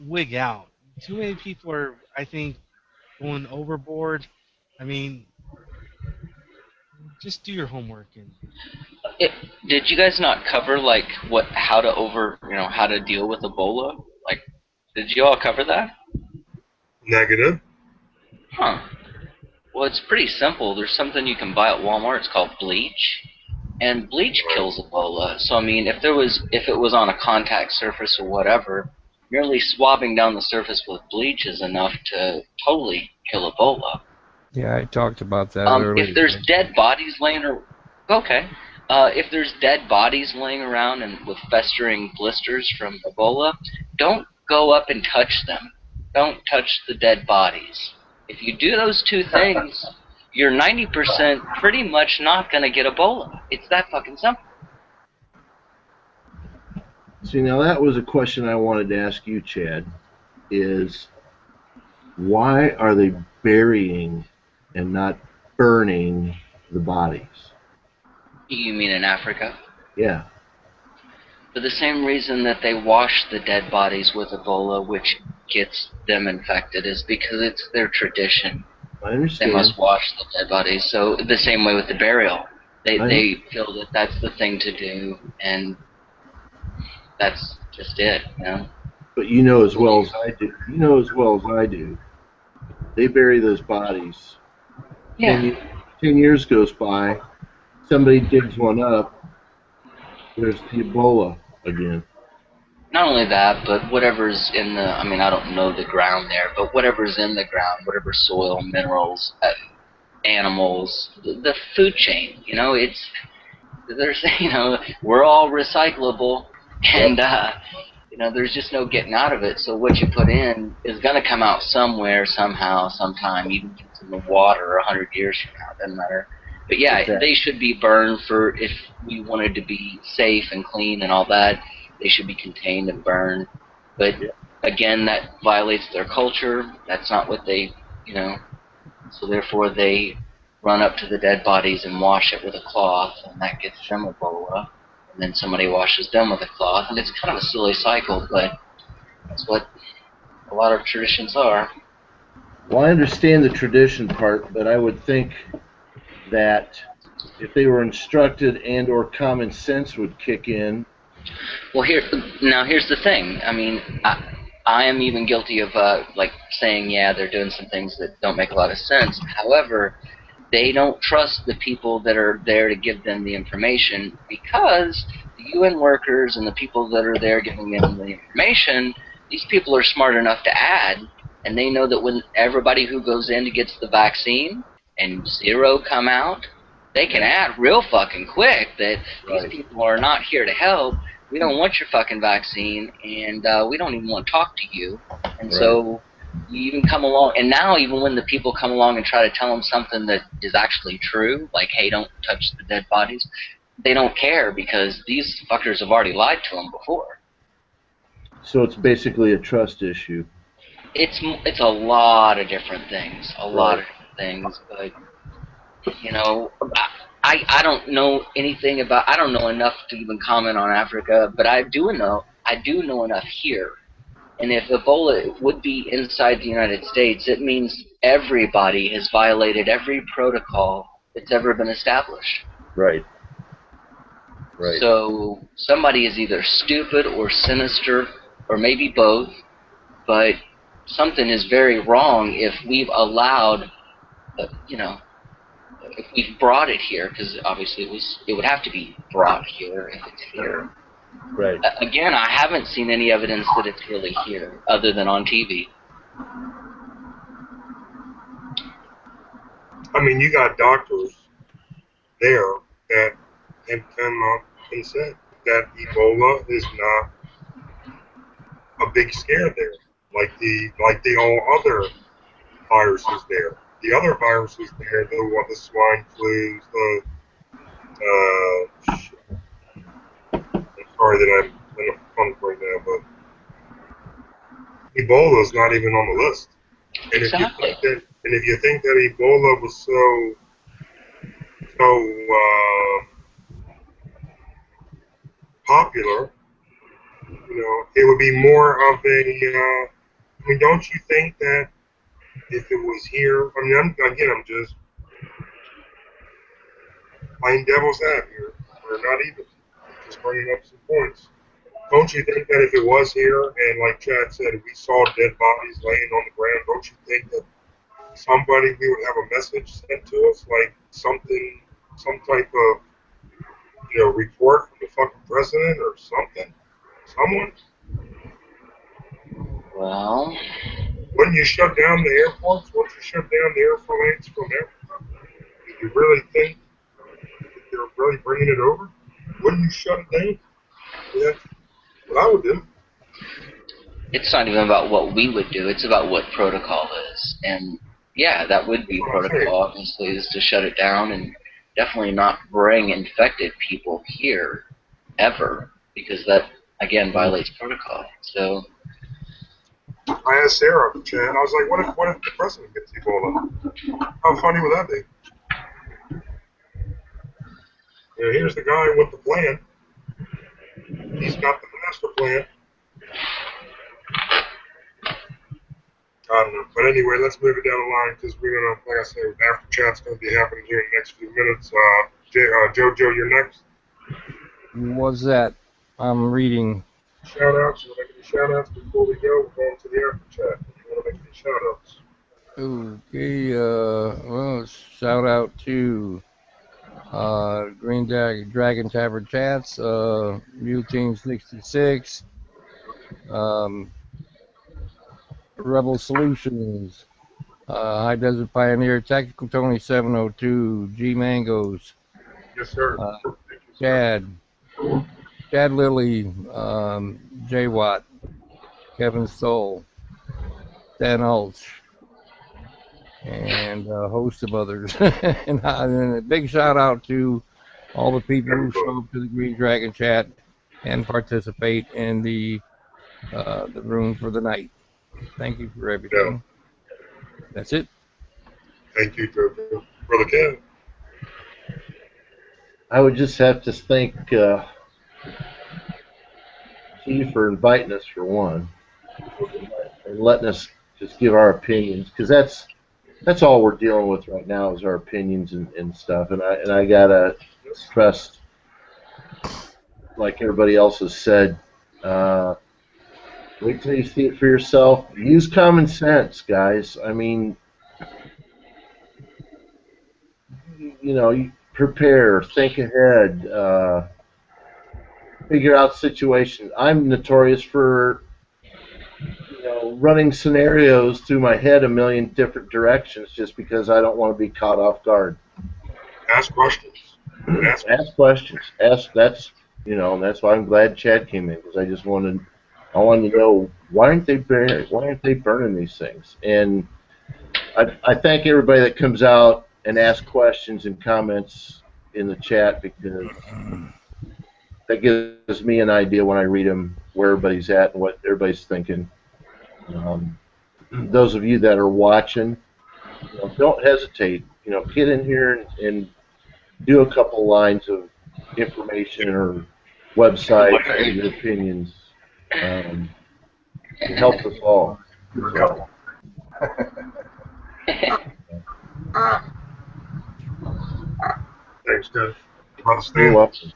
wig out. Too many people are, I think, going overboard. I mean, just do your homework and It, did you guys not cover like how to deal with Ebola? Like, did you all cover that? Negative. Huh. Well, it's pretty simple. There's something you can buy at Walmart. It's called bleach, and bleach Right. kills Ebola. So I mean, if it was on a contact surface or whatever, merely swabbing down the surface with bleach is enough to totally kill Ebola. Yeah, I talked about that earlier. If there's dead bodies laying around, okay. If there's dead bodies laying around and with festering blisters from Ebola, don't go up and touch them. Don't touch the dead bodies. If you do those two things, you're 90% pretty much not going to get Ebola. It's that fucking simple. See, now that was a question I wanted to ask you, Chad, is why are they burying and not burning the bodies? You mean in Africa? Yeah. For the same reason that they wash the dead bodies with Ebola, which gets them infected, is because it's their tradition. I They understand. must wash the dead bodies. So the same way with the burial, they feel that that's the thing to do, and that's just it. But you know as well as I do. You know as well as I do. They bury those bodies. Yeah. 10 years goes by. Somebody digs one up. There's the Ebola again. Not only that, but whatever's in the, I mean, I don't know the ground there, but whatever's in the ground, whatever soil, minerals, animals, the food chain, there's, we're all recyclable, and, there's just no getting out of it. So what you put in is going to come out somewhere, somehow, sometime, even if it's in the water 100 years from now, it doesn't matter. But yeah, Exactly. they should be burned for, if we wanted to be safe and clean and all that, they should be contained and burned. But again, that violates their culture. That's not what they, so therefore they run up to the dead bodies and wash it with a cloth, and that gets them Ebola. And then somebody washes them with a cloth, and it's kind of a silly cycle, but that's what a lot of traditions are. Well, I understand the tradition part, but I would think that if they were instructed and or common sense would kick in. Well, here's the thing. I mean, I am even guilty of saying, yeah, they're doing some things that don't make a lot of sense. However, they don't trust the people that are there to give them the information, because the UN workers and the people that are there giving them the information, these people are smart enough to add and they know that when everybody who goes in gets the vaccine and 0 come out, they can act real fucking quick that these people are not here to help. We don't want your fucking vaccine, and we don't even want to talk to you. And so you even come along, and now even when the people come along and try to tell them something that is actually true, like, hey, don't touch the dead bodies, they don't care because these fuckers have already lied to them before. So it's basically a trust issue. It's a lot of different things, a lot of different things, but you know, I don't know anything about. I don't know enough to even comment on Africa, but I do know enough here. And if Ebola would be inside the United States, it means everybody has violated every protocol that's ever been established. Right. Right. So somebody is either stupid or sinister, or maybe both, but something is very wrong if we've allowed, you know, if we've brought it here, because obviously it would have to be brought here if it's here. Right. Again, I haven't seen any evidence that it's really here, other than on TV. I mean, you got doctors there that have come up and said that Ebola is not a big scare there, like the all other viruses there. The other viruses there, the swine flus, I'm sorry that I'm in a funk right now, but Ebola is not even on the list. And Exactly. if you think that Ebola was so popular, you know, it would be more of a. I mean, don't you think that if it was here, I mean, I'm just playing devil's advocate, or not even, just bringing up some points. Don't you think that if it was here, and like Chad said, if we saw dead bodies laying on the ground, don't you think that we would have a message sent to us, like something, some type of, report from the fucking president or something, someone? Well, Wouldn't you shut down the airports? Wouldn't you shut down the air flights from Africa? Did you really think that they're really bringing it over? Wouldn't you shut it down? Yeah, what I would do. it's not even about what we would do, it's about what protocol is. And yeah, that would be protocol, obviously, is to shut it down and definitely not bring infected people here ever, because that, again, violates protocol. So I asked Sarah, Chad, I was like, what if the president gets Ebola? How funny would that be? Here's the guy with the plan. He's got the master plan. I don't know. But anyway, let's move it down the line because we're going to, like I said, after chat's going to be happening here in the next few minutes. Jojo, you're next. What's that? I'm reading. Shout outs. You want to make any shout outs before we go? We're going to the after chat. You want to make any shout outs? Okay, well, shout out to Green Dragon Tavern Chats, Mule Team 66, Rebel Solutions, High Desert Pioneer, Tactical Tony 702, G Mangos, Yes, sir. Chad Lilly, J Watt, Kevin Stoll, Dan Hulch, and a host of others. and a big shout out to all the people who show up to the Green Dragon chat and participate in the room for the night. Thank you for everything. Yeah. That's it. Thank you, Jojo. Brother Ken. I would just have to thank G for inviting us, for one, and letting us just give our opinions, because that's all we're dealing with right now is our opinions and stuff. And I gotta stress, like everybody else has said, wait till you see it for yourself. Use common sense, guys. I mean, you prepare, think ahead, figure out situations. I'm notorious for, running scenarios through my head a million different directions just because I don't want to be caught off guard. Ask questions. Ask questions. That's that's why I'm glad Chad came in, because I wanted to know why aren't they burning these things? And I thank everybody that comes out and asks questions and comments in the chat, because that gives me an idea when I read them where everybody's at and what everybody's thinking. Those of you that are watching, don't hesitate. Get in here and do a couple lines of information or websites or your opinions. It helps us all. Do a couple. Thanks, guys. Brother You're Stan. welcome.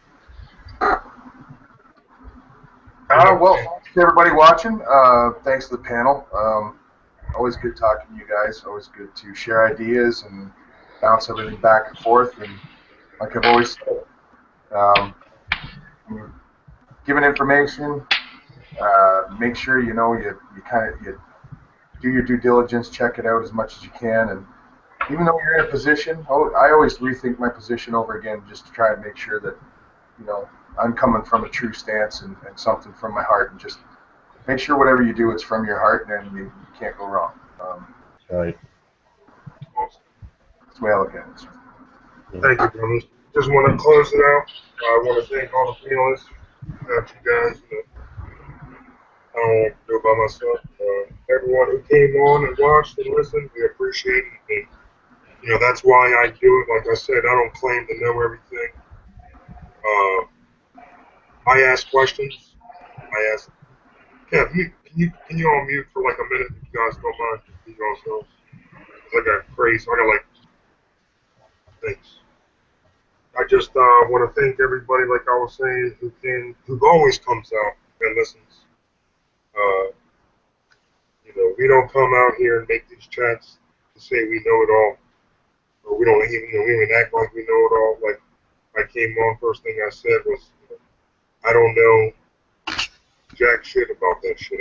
Well, thanks to everybody watching. Thanks to the panel. Always good talking to you guys. Always good to share ideas and bounce everything back and forth. And like I've always said, given information, make sure you do your due diligence, check it out as much as you can. And even though you're in a position, I always rethink my position over again just to try and make sure that I'm coming from a true stance and something from my heart, and just make sure whatever you do, it's from your heart, and you can't go wrong. Right. That's the way I look at it. Thank you, brothers. Just want to close it out. I want to thank all the panelists. Without you guys, I don't want to do it by myself. Everyone who came on and watched and listened, we appreciate it. And, that's why I do it. Like I said, I don't claim to know everything. I ask questions. I ask. Kev, can you all mute for like a minute if you guys don't mind? You yourselves. I got crazy. I got like things. I just want to thank everybody, like I was saying, who always comes out and listens. We don't come out here and make these chats to say we know it all, or we don't even act like we know it all. Like I came on, first thing I said was, I don't know jack shit about that shit.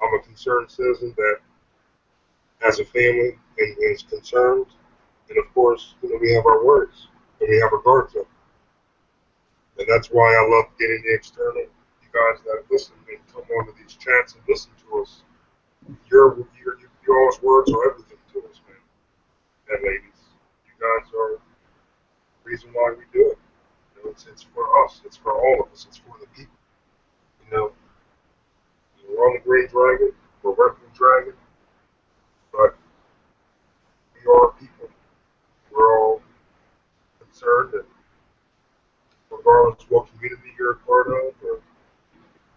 I'm a concerned citizen that has a family and is concerned, and of course, we have our words and we have our guards up, and that's why I love getting the external. You guys that listen and come onto these chats and listen to us. Your all's words are everything to us, man. And ladies, you guys are the reason why we do it. It's for us. It's for all of us. It's for the people. We're on the Great Dragon. We're working the dragon. But we are people. We're all concerned, and regardless of what community you're a part of, or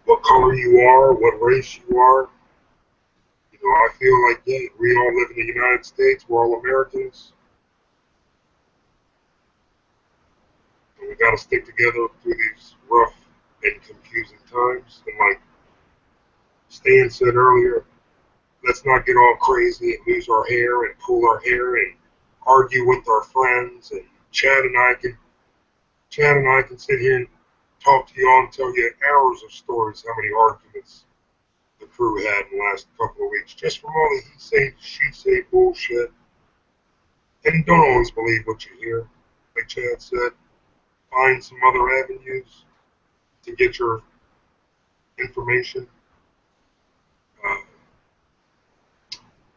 what color you are, what race you are, I feel like, yeah, we all live in the United States. We're all Americans. And we got to stick together through these rough and confusing times. And like Stan said earlier, let's not get all crazy and lose our hair and pull our hair and argue with our friends. And Chad and I can sit here and talk to y'all and tell you hours of stories how many arguments the crew had in the last couple of weeks, just from all the he say, she say bullshit. And don't always believe what you hear. Like Chad said, find some other avenues to get your information.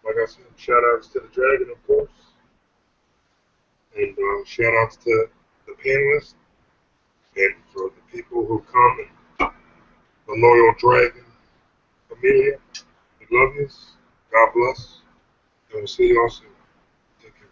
Like I said, shout outs to the Dragon, of course. And shout outs to the panelists and for the people who come and the loyal Dragon Amelia. We love you. God bless. And we'll see y'all soon. Take care.